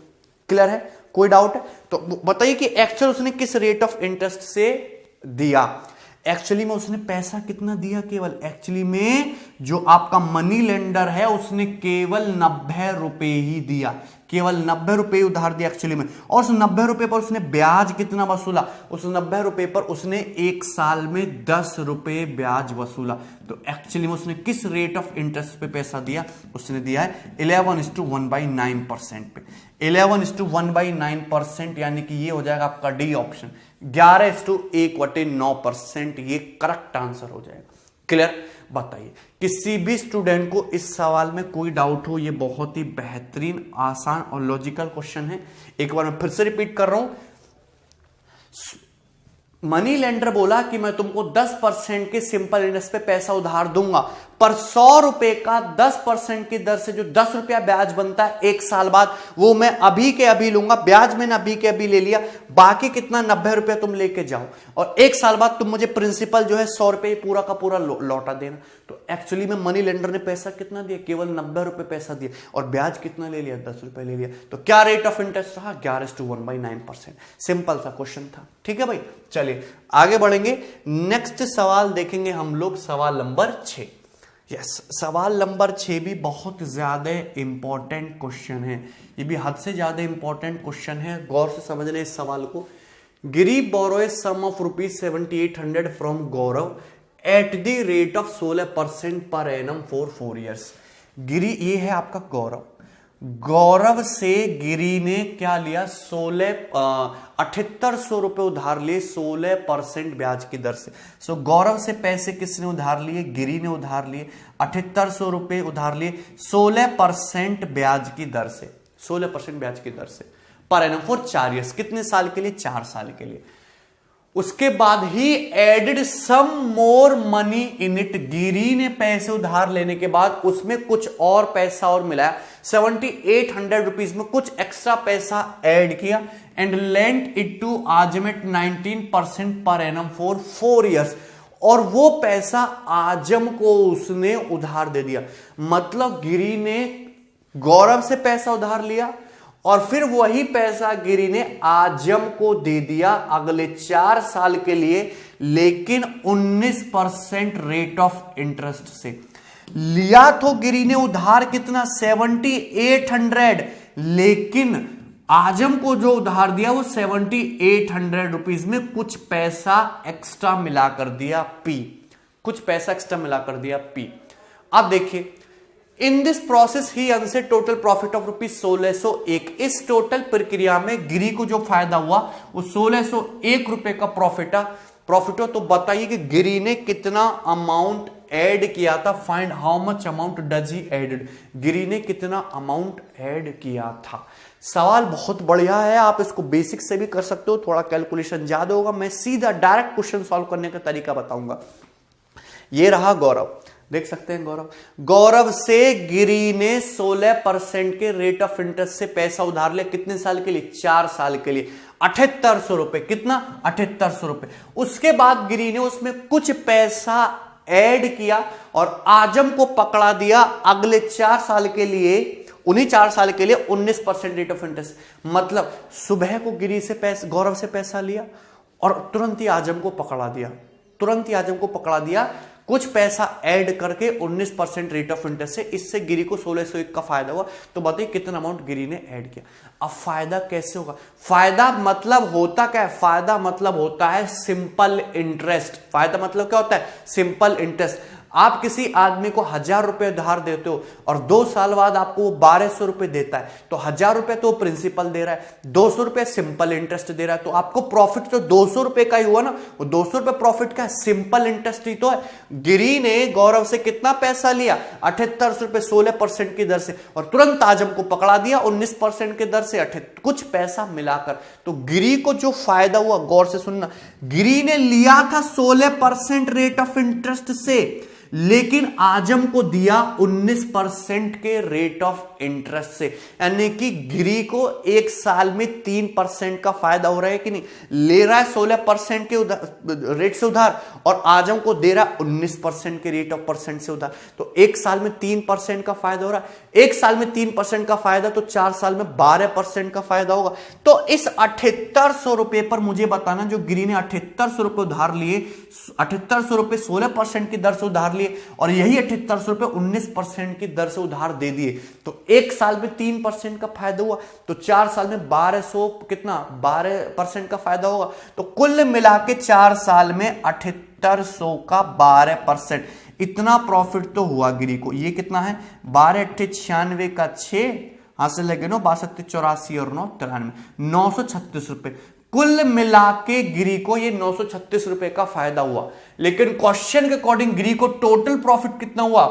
क्लियर है? कोई डाउट है? तो बताइए कि एक्चुअल उसने किस रेट ऑफ इंटरेस्ट से दिया? एक्चुअली में उसने पैसा कितना दिया? केवल एक्चुअली में जो आपका मनी लेंडर है उसने केवल 90 रुपए ही दिया, केवल 90 रुपए उधार दिया एक्चुअली में। और उस 90 रुपए पर उसने ब्याज कितना वसूला? उस 90 रुपए पर उसने 1 साल में 10 रुपए ब्याज वसूला। तो एक्चुअली में उसने किस रेट ऑफ इंटरेस्ट पे पैसा दिया? उसने दिया है 11:1/9% पे। 11:1/9%, यानी कि ये हो जाएगा आपका डी ऑप्शन, 11:1/9%। ये करेक्ट आंसर हो जाएगा। क्लियर? बताइए, किसी भी स्टूडेंट को इस सवाल में कोई डाउट हो? ये बहुत ही बेहतरीन, आसान और लॉजिकल क्वेश्चन है। एक बार मैं फिर से रिपीट कर रहा हूं। मनी लेंडर बोला कि मैं तुमको 10% के सिंपल इंटरेस्ट पे पैसा उधार दूंगा, पर 100 रुपए का 10% की दर से जो 10 रुपया ब्याज बनता है 1 साल बाद, वो मैं अभी के अभी लूंगा। ब्याज मैंने अभी के अभी ले लिया, बाकी कितना 90 रुपया तुम लेके जाओ और 1 साल बाद तुम मुझे प्रिंसिपल जो है 100 रुपए पूरा का पूरा लौटा देना। तो एक्चुअली में मनी लेंडर ने पैसा कितना दिया? केवल 90 रुपए पैसा दिया और ब्याज कितना ले लिया? 10 रुपए ले लिया। तो क्या रेट ऑफ इंटरेस्ट रहा? 11:1/9%। सिंपल सा क्वेश्चन था। ठीक है भाई, चलिए आगे बढ़ेंगे। नेक्स्ट सवाल देखेंगे हम लोग, सवाल नंबर 6। यस, सवाल नंबर 6 भी बहुत ज्यादा इंपॉर्टेंट क्वेश्चन है। ये भी हद से ज्यादा इंपॉर्टेंट क्वेश्चन है, गौर से समझने इस सवाल को। Giri borrow a sum of ₹7800 from Gaurav at the rate of 16% per annum for 4 years। गिरी, ये है आपका गौरव। गौरव से गिरी ने क्या लिया? 7800 रुपए उधार लिए 16% ब्याज की दर से। सो गौरव से पैसे किसने उधार लिए? गिरी ने उधार लिए। 7800 रुपए उधार लिए 16% ब्याज की दर से, 16% ब्याज की दर से पर एनम फॉर 4 years। कितने साल के लिए? 4 साल के लिए। उसके बाद he added some more money in it. Giri ने पैसे उधार लेने के बाद उसमें कुछ और पैसा और मिलाया, 7800 रुपीज में कुछ एक्स्ट्रा पैसा ऐड किया and lent it to Azam at 19% per annum for 4 years। और वो पैसा आजम को उसने उधार दे दिया। मतलब गिरी ने गौरव से पैसा उधार लिया और फिर वही पैसा गिरी ने आजम को दे दिया अगले 4 साल के लिए, लेकिन 19% रेट ऑफ इंटरेस्ट से। लिया तो गिरी ने उधार कितना? 7800, लेकिन आजम को जो उधार दिया वो 7800 रुपीज में कुछ पैसा एक्स्ट्रा मिला कर दिया पी, कुछ पैसा एक्स्ट्रा मिला कर दिया पी। अब देखिए, in this process he earns total profit of ₹1601। इस टोटल प्रक्रिया में गिरी को जो फायदा हुआ वो 1601 रुपए का प्रॉफिट हो। तो बताइए कि गिरी ने कितना अमाउंट ऐड किया था? Find how much amount does he added. Giri ने कितना अमाउंट ऐड किया था? सवाल बहुत बढ़िया है, आप इसको बेसिक से भी कर सकते हो, थोड़ा कैलकुलेशन ज्यादा होगा। मैं सीधा डायरेक्ट क्वेश्चन सॉल्व करने का तरीका बताऊंगा। ये रहा गौरव, देख सकते हैं गौरव। गौरव से गिरी ने 16% के रेट ऑफ इंटरेस्ट से पैसा उधार लिया। कितने साल के लिए? 4 साल के लिए। 7800 रुपए। कितना? 7800 रुपए। उसके बाद गिरी ने उसमें कुछ पैसा ऐड किया और आजम को पकड़ा दिया अगले 4 साल के लिए, उन्हीं 4 साल के लिए 19% रेट ऑफ इंटरेस्ट। मतलब सुबह को गिरी से पैसा, गौरव से पैसा लिया और तुरंत ही आजम को पकड़ा दिया, तुरंत ही आजम को पकड़ा दिया, कुछ पैसा ऐड करके 19% रेट ऑफ इंटरेस्ट से। इससे गिरी को 1601 का फायदा हुआ। तो बताइए कितना अमाउंट गिरी ने ऐड किया। अब फायदा कैसे होगा? फायदा मतलब होता क्या है? फायदा मतलब होता है सिंपल इंटरेस्ट। फायदा मतलब क्या होता है? Simple interest. आप किसी आदमी को 1000 रुपए उधार देते हो और 2 साल बाद आपको वो 1200 रुपए देता है, तो 1000 रुपए तो प्रिंसिपल दे रहा है, 200 रुपए सिंपल इंटरेस्ट दे रहा है। तो आपको प्रॉफिट तो 200 रुपए का ही हुआ ना। वो 200 रुपए प्रॉफिट का है, सिंपल इंटरेस्ट ही तो है। गिरी ने गौरव से कितना पैसा लिया? 7800 रुपए 16% की दर से, और तुरंत आजम को पकड़ा दिया 19% की दर से, कुछ पैसा मिलाकर। तो गिरी को जो फायदा हुआ, गौर से सुनना, गिरी ने लिया था 16% रेट ऑफ इंटरेस्ट से, लेकिन आजम को दिया 19% के रेट ऑफ इंटरेस्ट से। यानी कि गिरी को 1 साल में 3% का फायदा हो रहा है कि नहीं? ले रहा है 16% के रेट से उधार और आजम को दे रहा है 19% के रेट ऑफ परसेंट से उधार। तो 1 साल में 3% का फायदा हो रहा है। 1 साल में 3% का फायदा, तो 4 साल में 12% का फायदा होगा। तो इस 7800 रुपए पर मुझे बताना, जो गिरी ने 7800 रुपए उधार लिए, 7800 रुपए 16% की दर से उधार लिए और यही 7800 रुपए 19% की दर से उधार दे दिए, तो 1 साल में 3% का फायदा हुआ, तो 4 साल में 1200 कितना 12% का फायदा होगा। तो कुल मिला के 4 साल में 7800 का 12%, इतना प्रॉफिट तो हुआ गिरी को। ये कितना है? 12 × 96 का 6 हासिल लगे 9, 62 84 और 9 93, 936 रुपए। कुल मिला के गिरी को ये 936 रुपए का फायदा हुआ। लेकिन क्वेश्चन के अकॉर्डिंग गिरी को टोटल प्रॉफिट कितना हुआ?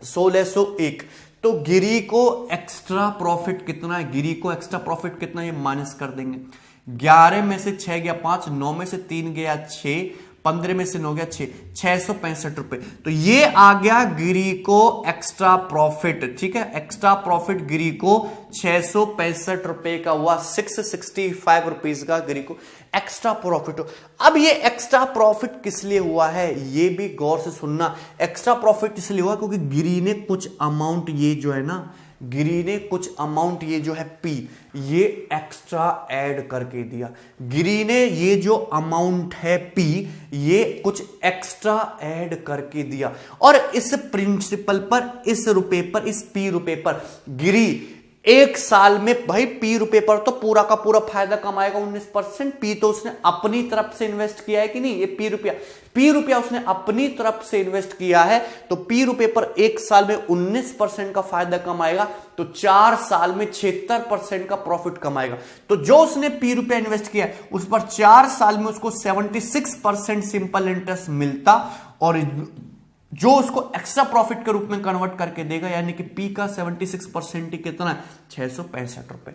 1601। तो गिरी को एक्स्ट्रा प्रॉफिट कितना है? गिरी को एक्स्ट्रा प्रॉफिट कितना, ये माइनस कर देंगे। 11 में से 6 गया 5, 9 में से 3 गया 6, 15 में से 9 गया 665 रुपए। तो ये आ गया गिरी को एक्स्ट्रा प्रॉफिट, ठीक है, एक्स्ट्रा प्रॉफिट गिरी को 665 रुपए का हुआ, 665 रुपीज का गिरी को एक्स्ट्रा प्रॉफिट हो। अब ये एक्स्ट्रा प्रॉफिट किस लिए हुआ है ये भी गौर से सुनना। एक्स्ट्रा प्रॉफिट इसलिए हुआ क्योंकि गिरी ने कुछ अमाउंट, ये जो है ना, गिरी ने कुछ अमाउंट, ये जो है पी, ये एक्स्ट्रा ऐड करके दिया। गिरी ने ये जो अमाउंट है पी, ये कुछ एक्स्ट्रा ऐड करके दिया। और इस प्रिंसिपल पर, इस रुपए पर, इस पी रुपए पर गिरी एक साल में, भाई पी रुपए पर तो पूरा का पूरा फायदा कमाएगा 19%। पी तो उसने अपनी तरफ से इन्वेस्ट किया है कि नहीं, ये पी रुपया उसने अपनी तरफ से इन्वेस्ट किया है, तो पी रुपए पर एक साल में 19% का फायदा कमाएगा, तो 4 साल में 76% का प्रॉफिट कमाएगा। तो जो उसने पी रुपया इन्वेस्ट किया है उस पर 4 साल में उसको 76% सिंपल इंटरेस्ट मिलता, और जो उसको एक्स्ट्रा प्रॉफिट के रूप में कन्वर्ट करके देगा, यानी कि पी का 76% कितना है, 665 रुपए।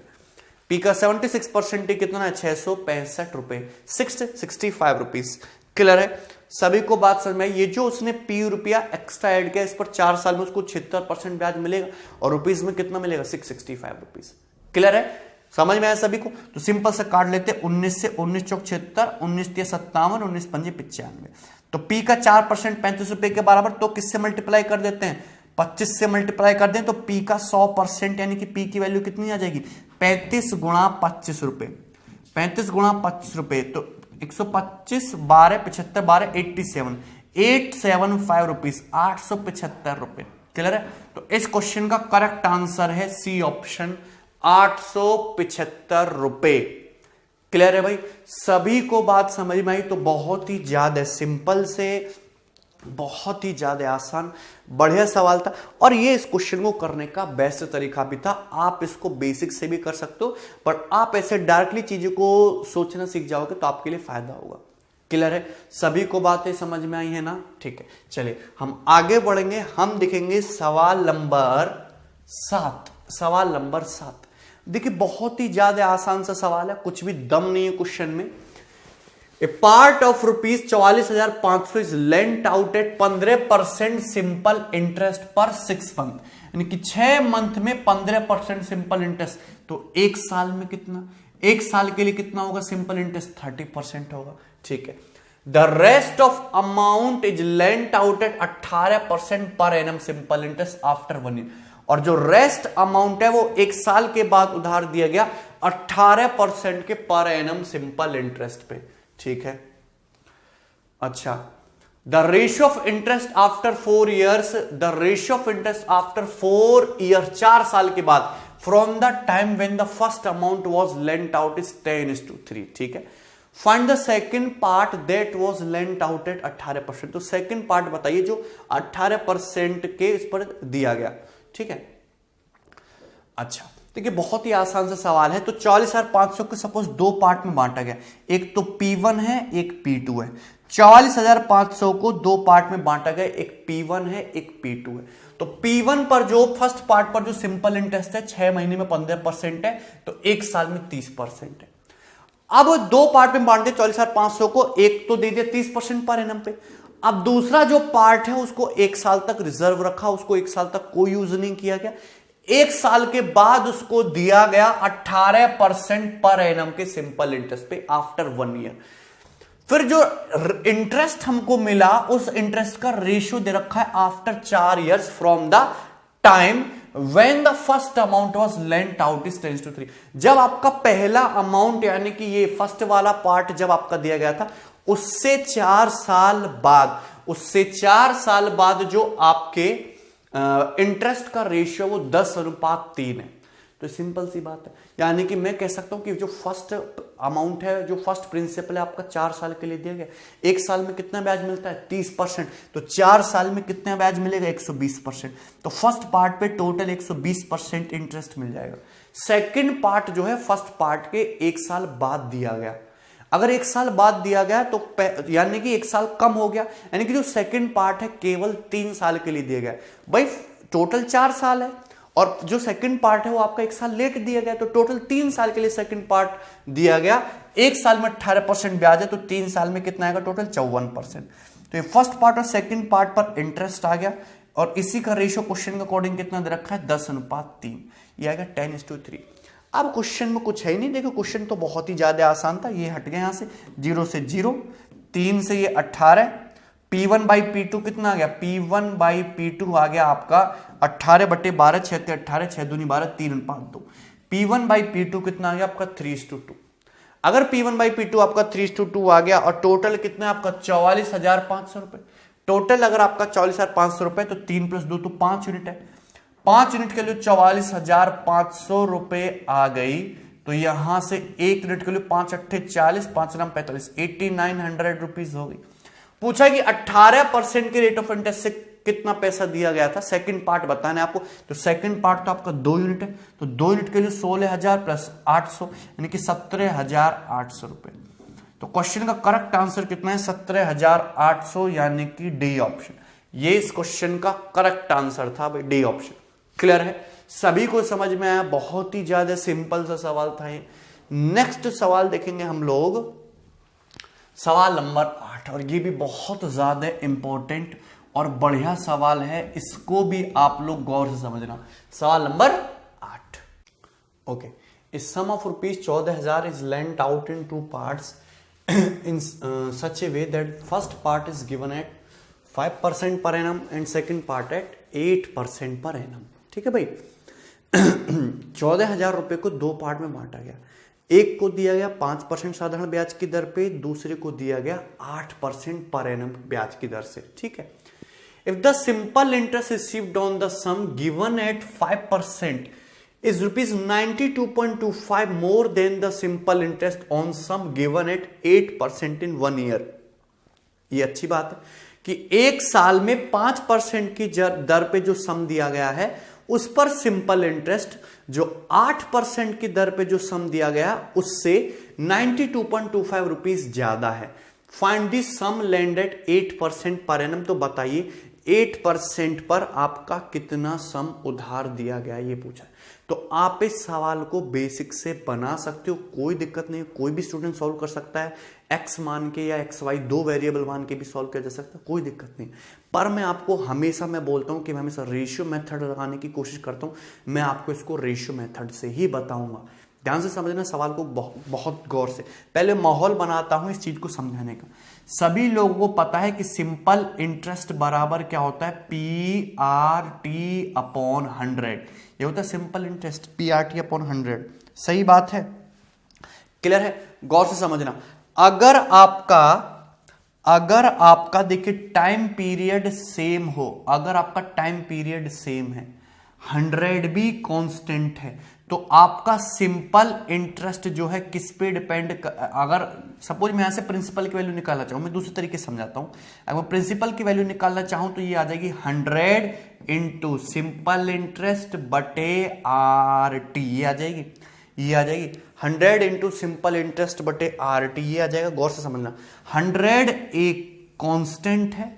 पी का 76% कितना है, 665 रुपए, 665 रुपीज। क्लियर है, सभी को बात समझ में आई। ये जो उसने पी रुपया एक्स्ट्रा ऐड किया, इस पर 4 साल में उसको 76% ब्याज मिलेगा, और रुपीज में कितना मिलेगा, 665 रुपीज। क्लियर है, समझ में आया सभी को। तो सिंपल से काट लेते, 19 से 19 चौक 76, 19 तिया 57, 19 पंजे 95। तो पी का 4% 35 रुपए के बराबर, तो किससे मल्टीप्लाई कर देते हैं, 25 से मल्टीप्लाई कर दें, तो पी का 100% यानी कि पी की वैल्यू कितनी आ जाएगी, 35 गुणा 25 रुपए, 35 गुणा 25 रुपए, तो 125, 12, 75, 12, 87, 875 रुपीज, 875 रुपए। क्लियर है, तो इस क्वेश्चन का करेक्ट आंसर है सी ऑप्शन, 875 रुपए। क्लियर है भाई, सभी को बात समझ में आई। तो बहुत ही ज्यादा सिंपल से बहुत ही ज्यादा आसान, बढ़िया सवाल था, और ये इस क्वेश्चन को करने का बेस्ट तरीका भी था। आप इसको बेसिक से भी कर सकते हो, पर आप ऐसे डायरेक्टली चीजों को सोचना सीख जाओगे तो आपके लिए फायदा होगा। क्लियर है, सभी को बातें समझ में आई है ना, ठीक है। चलिए हम आगे बढ़ेंगे, हम देखेंगे सवाल नंबर 7। सवाल नंबर 7 देखिए, बहुत ही ज्यादा आसान सा सवाल है, कुछ भी दम नहीं है क्वेश्चन में। A part of rupees 44,500 is lent out at 15% simple interest per 6 month, यानी कि 6 मंथ में 15% सिंपल इंटरेस्ट, तो एक साल में कितना, एक साल के लिए कितना होगा सिंपल इंटरेस्ट, 30% होगा। ठीक है, the rest of amount is lent out eight 18% पर annum simple interest after 1 year, और जो रेस्ट अमाउंट है वो एक साल के बाद उधार दिया गया 18% के पर एनम सिंपल इंटरेस्ट पे। ठीक है, अच्छा, the ratio of interest after 4 years, the ratio of interest after 4 year, 4 साल के बाद, from the time when the first amount was lent out is 10:3। ठीक है, find the second part that was lent out eight 18%। तो second part बताइए जो 18% के इस पर दिया गया। ठीक है, अच्छा देखिए, बहुत ही आसान सा सवाल है। तो 44,500 को सपोज 2 पार्ट में बांटा गया, एक तो P1 है, एक P2 है। 44,500 को 2 पार्ट में बांटा गया, एक P1 है, एक P2 है। तो P1 पर जो फर्स्ट पार्ट पर जो सिंपल इंटरेस्ट है 6 महीने में 15% है, तो एक साल में 30% है। अब 2 पार्ट में बांट दिया 44,500 को, एक तो दे दिया 30% पर एनम पे। अब दूसरा जो पार्ट है उसको एक साल तक रिजर्व रखा, उसको एक साल तक कोई यूज नहीं किया गया। एक साल के बाद उसको दिया गया 18% पर एनम के सिंपल इंटरेस्ट पे आफ्टर 1 ईयर। फिर जो इंटरेस्ट हमको मिला उस इंटरेस्ट का रेशियो दे रखा है after 4 years from the time when the first amount was lent out is 10:3। जब आपका पहला अमाउंट यानी कि ये फर्स्ट वाला पार्ट जब आपका दिया गया था उससे 4 साल बाद, उससे 4 साल बाद जो आपके इंटरेस्ट का रेशियो वो 10:3 है। तो सिंपल सी बात है, यानी कि मैं कह सकता हूं कि जो फर्स्ट अमाउंट है, जो फर्स्ट प्रिंसिपल है आपका 4 साल के लिए दिया गया, एक साल में कितना ब्याज मिलता है 30%, तो 4 साल में कितना ब्याज मिलेगा 120%। तो फर्स्ट पार्ट पे टोटल 120% इंटरेस्ट मिल जाएगा। सेकंड पार्ट जो है फर्स्ट पार्ट के 1 साल बाद दिया गया, अगर 1 साल बाद दिया गया तो यानी कि 1 साल कम हो गया, यानी कि जो सेकंड पार्ट है केवल 3 साल के लिए दिया गया। भाई टोटल 4 साल है और जो सेकंड पार्ट है वो आपका 1 साल लेट दिया गया, तो टोटल 3 साल के लिए सेकंड पार्ट दिया गया। 1 साल में 18% ब्याज है, तो 3 साल में कितना आएगा टोटल 54%। तो ये फर्स्ट पार्ट और सेकंड पार्ट पर इंटरेस्ट आ गया, और इसी का रेशियो क्वेश्चन के अकॉर्डिंग कितना दे रखा है 10:3, ये आएगा 10:3। अब क्वेश्चन में कुछ है ही नहीं, देखो क्वेश्चन तो बहुत ही ज्यादा आसान था। ये हट गया यहां से 0 से 0, 3 से ये 18, P1/P2 कितना आ गया, P1/P2 आ गया आपका 18/12, 6 के 18, 6 दूनी 12, 3:2। P1/P2 कितना आ गया आपका 3:2। अगर P1/P2 आपका 3:2 आ गया, और टोटल कितना आपका 44,500 रुपए, टोटल अगर आपका 44,500 रुपए, तो 3 + 2 तो 5 यूनिट है, 5 यूनिट के लिए 44,500 रुपए आ गई। तो यहां से 1 यूनिट के लिए 5 × 8 = 40, 5 × 45, 8900 रुपीज हो गई। पूछा कि 18% के रेट ऑफ इंटरेस्ट से कितना पैसा दिया गया था, सेकंड पार्ट बताना है आपको। तो सेकंड पार्ट तो आपका 2 यूनिट है, तो 2 यूनिट के लिए 16,000 + 800 यानी कि 17,800 रुपए। तो क्वेश्चन का करेक्ट आंसर कितना है 17,800, यानी कि डी ऑप्शन। ये इस क्वेश्चन का करेक्ट आंसर था भाई, डी ऑप्शन। क्लियर है, सभी को समझ में आया? बहुत ही ज्यादा सिंपल सा सवाल था ये। नेक्स्ट सवाल देखेंगे हम लोग, सवाल नंबर 8, और ये भी बहुत ज्यादा इंपॉर्टेंट और बढ़िया सवाल है, इसको भी आप लोग गौर से समझना। सवाल नंबर 8, ओके। इस sum of ₹14,000 is lent out in 2 parts in such a way that first part is given at 5% per annum and second part at 8% per annum। ठीक है भाई, 14,000 रुपए को 2 पार्ट में बांटा गया। एक को दिया गया 5% साधारण ब्याज की दर पे, दूसरे को दिया गया 8% पर एनम ब्याज की दर से। ठीक है, if the simple interest received on the sum given at 5% is ₹92.25 more than the simple interest on sum given at 8% in 1 year। ये अच्छी बात है कि 1 साल में 5% की दर पे जो सम दिया गया है, उस पर सिंपल इंटरेस्ट जो 8% की दर पे जो सम दिया गया उससे 92.25 रुपीज ज्यादा है। Find the sum lend at 8% per annum. तो बताइए 8% पर आपका कितना सम उधार दिया गया, ये पूछा है। तो आप इस सवाल को बेसिक से बना सकते हो, कोई दिक्कत नहीं, कोई भी स्टूडेंट सॉल्व कर सकता है। एक्स मान के या एक्स वाई 2 वेरिएबल मान के भी सॉल्व किया जा सकता है, कोई दिक्कत नहीं। पर मैं आपको हमेशा मैं बोलता हूं कि मैं हमेशा रेशियो मेथड लगाने की कोशिश करता हूं, मैं आपको इसको रेशियो मेथड से ही बताऊंगा। ध्यान से समझना सवाल को, बहुत गौर से। पहले माहौल बनाता हूं इस चीज को समझाने का। सभी लोगों को पता है कि सिंपल इंटरेस्ट बराबर क्या होता है, PRT/100। ये होता है सिंपल इंटरेस्ट, PRT/100। सही बात है, क्लियर है? गौर से समझना। अगर आपका देखिए टाइम पीरियड सेम हो, अगर आपका टाइम पीरियड सेम है, 100 भी कांस्टेंट है, तो आपका सिंपल इंटरेस्ट जो है किस पे डिपेंड, अगर सपोज मैं यहां से प्रिंसिपल की वैल्यू निकालना चाहूं, मैं दूसरे तरीके से समझाता हूं। अगर मैं प्रिंसिपल की वैल्यू निकालना चाहूं तो ये आ जाएगी 100 इंटू सिंपल इंटरेस्ट बटे RT। ये आ जाएगी 100 इंटू सिंपल इंटरेस्ट बटे RT, ये आ जाएगा। गौर से समझना, 100 एक कांस्टेंट है।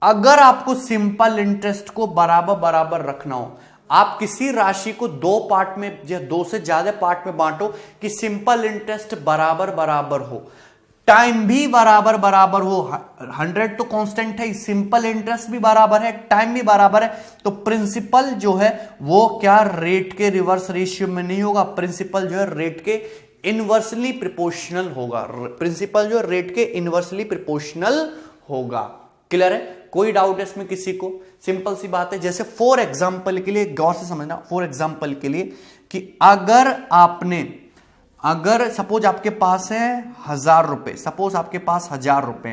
अगर आपको सिंपल इंटरेस्ट को बराबर बराबर रखना हो, आप किसी राशि को 2 पार्ट में या 2 से ज्यादा पार्ट में बांटो कि सिंपल इंटरेस्ट बराबर बराबर हो, टाइम भी बराबर बराबर हो। 100 तो कांस्टेंट है, सिंपल इंटरेस्ट भी बराबर है, टाइम भी बराबर है, तो प्रिंसिपल जो है वो क्या रेट के रिवर्स रेशियो में नहीं होगा, प्रिंसिपल जो है रेट के इनवर्सली प्रोपोर्शनल होगा। प्रिंसिपल जो है रेट के इनवर्सली प्रोपोर्शनल होगा। क्लियर है? कोई डाउट है इसमें किसी को? सिंपल सी बात है। जैसे फॉर एग्जांपल के लिए गौर से समझना, फॉर एग्जांपल के लिए कि अगर सपोज आपके पास है 1000 रुपए, सपोज आपके पास 1000 रुपए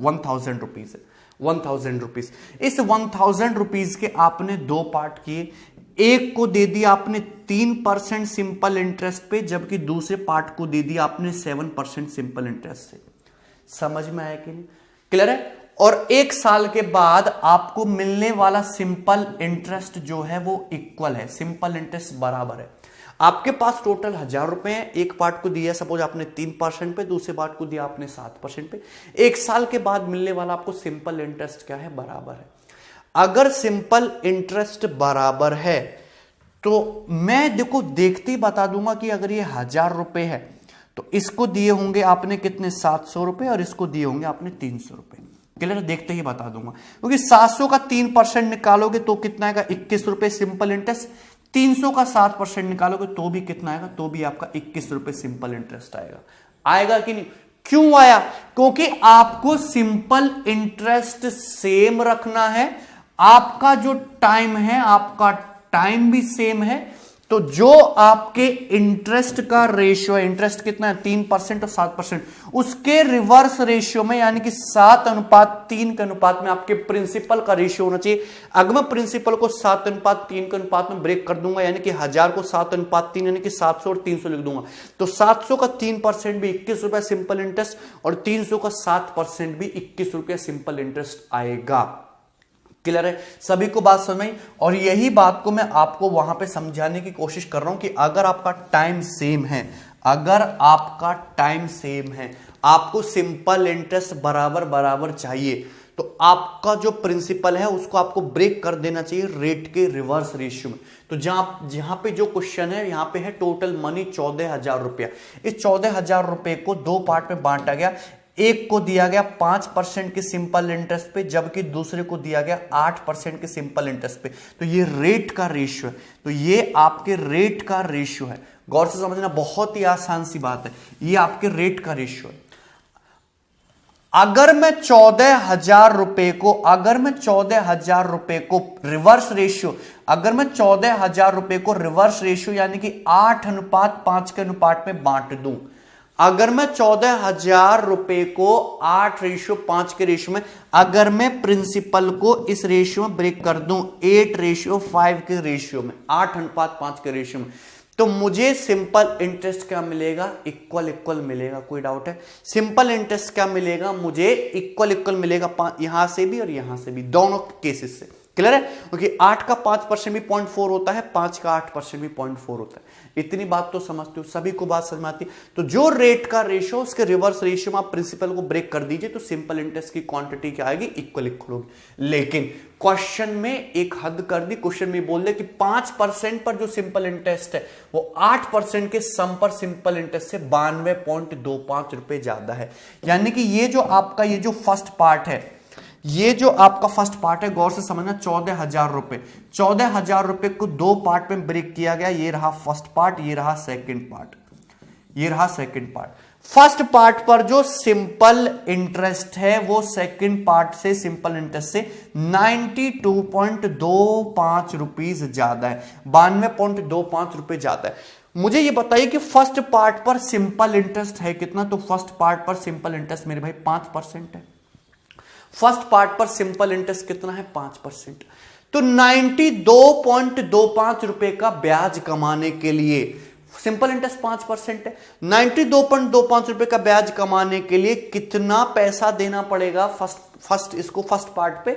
1000 रुपीज है, 1000 रुपीज। इस 1000 रुपीज के आपने 2 पार्ट किए, एक को दे दिया आपने 3% सिंपल इंटरेस्ट पे, जबकि दूसरे पार्ट को दे दिया आपने 7% सिंपल इंटरेस्ट से। समझ में आया कि नहीं? क्लियर है? और 1 साल के बाद आपको मिलने वाला सिंपल इंटरेस्ट जो है वो इक्वल है, सिंपल इंटरेस्ट बराबर है। आपके पास टोटल 1000 रुपए हैं, एक पार्ट को दिया सपोज आपने 3% पे, दूसरे पार्ट को दिया आपने 7% पे। 1 साल के बाद मिलने वाला आपको सिंपल इंटरेस्ट क्या है, बराबर है। अगर सिंपल इंटरेस्ट बराबर है तो मैं देखो देखते ही बता दूंगा कि अगर ये 1000 रुपए है तो इसको दिए होंगे आपने कितने 700 रुपए और इसको दिए होंगे आपने 300 रुपए। क्लियर, देखते ही बता दूंगा क्योंकि 700 का 3% निकालोगे तो कितना आएगा 21 रुपए सिंपल इंटरेस्ट, 300 का 7% निकालोगे तो भी कितना आएगा, तो भी आपका 21 रुपए सिंपल इंटरेस्ट आएगा। आएगा कि नहीं? क्यों आया? क्योंकि आपको सिंपल इंटरेस्ट सेम रखना है, आपका जो टाइम है आपका टाइम भी सेम है, तो जो आपके इंटरेस्ट का रेशियो है, इंटरेस्ट कितना है 3% और 7%, उसके रिवर्स रेशियो में यानी कि 7:3 के अनुपात में आपके प्रिंसिपल का रेशियो होना चाहिए। अगर मैं प्रिंसिपल को 7:3 के अनुपात में ब्रेक कर दूंगा यानी कि 1000 को 7:3 यानी कि 700 और 300 लिख दूंगा, तो 700 का 3% भी 21 रुपए सिंपल इंटरेस्ट और 300 का 7% भी 21 रुपए सिंपल इंटरेस्ट आएगा। क्लियर है? सभी को बात समझ में? और यही बात को मैं आपको वहां पे समझाने की कोशिश कर रहा हूं कि अगर आपका टाइम सेम है, अगर आपका टाइम सेम है, आपको सिंपल इंटरेस्ट बराबर बराबर चाहिए, तो आपका जो प्रिंसिपल है उसको आपको ब्रेक कर देना चाहिए रेट के रिवर्स रेशियो में। तो जहां पे जो क्वेश्चन है यहां पे है टोटल मनी 14,000 रुपया। इस 14,000 रुपए को दो पार्ट में बांटा गया, एक को दिया गया 5% के सिंपल इंटरेस्ट पे जबकि दूसरे को दिया गया 8% के सिंपल इंटरेस्ट पे। तो ये रेट का रेशियो है, तो ये आपके रेट का रेशियो है। गौर से समझना, बहुत ही आसान सी बात है, ये आपके रेट का रेशियो है। अगर मैं 14,000 रुपए को रिवर्स रेशियो, अगर मैं 14,000 रुपए को रिवर्स रेशियो यानी कि 8:5 के अनुपात में बांट दूं, अगर मैं 14,000 रुपए को 8:5 के रेशियो में, अगर मैं प्रिंसिपल को इस रेशियो में ब्रेक कर दूं 8:5 के रेशियो में, 8:5 के रेशियो में, तो मुझे सिंपल इंटरेस्ट क्या मिलेगा? इक्वल मिलेगा। कोई डाउट है? सिंपल इंटरेस्ट क्या मिलेगा मुझे? इक्वल मिलेगा, यहां से भी और यहां से भी, दोनों केसेस से। क्लियर है? क्योंकि 8 का 5% भी 0.4 होता है, 5 का 8% भी 0.4 होता है। इतनी बात तो समझते हो, सभी को बात समझ में आती है। तो जो रेट का रेशियो उसके रिवर्स रेशियो में आप प्रिंसिपल को ब्रेक कर दीजिए तो सिंपल इंटरेस्ट की क्वांटिटी क्या आएगी? इक्वल होगी। लेकिन क्वेश्चन में एक हद कर दी, क्वेश्चन में बोल दे कि 5% पर जो सिंपल इंटरेस्ट है वो 8% के सम पर सिंपल इंटरेस्ट से 92.25 रुपए ज्यादा है। यानी कि ये जो आपका ये जो फर्स्ट पार्ट है, ये जो आपका फर्स्ट पार्ट है, गौर से समझना, 14,000 रुपए, 14,000 रुपए को दो पार्ट में ब्रेक किया गया। ये रहा फर्स्ट पार्ट, ये रहा सेकंड पार्ट, ये रहा सेकंड पार्ट। फर्स्ट पार्ट पर जो सिंपल इंटरेस्ट है वो सेकंड पार्ट से, सिंपल इंटरेस्ट से 92.25 रुपीज ज्यादा है, 92.25 रुपए ज्यादा है। मुझे ये बताइए कि फर्स्ट पार्ट पर सिंपल इंटरेस्ट है कितना? तो फर्स्ट पार्ट पर सिंपल इंटरेस्ट मेरे भाई 5% है। फर्स्ट पार्ट पर सिंपल इंटरेस्ट कितना है? 5%। तो 92.25 रुपए का ब्याज कमाने के लिए, सिंपल इंटरेस्ट 5% है, 92.25 रुपए का ब्याज कमाने के लिए कितना पैसा देना पड़ेगा? इसको फर्स्ट पार्ट पे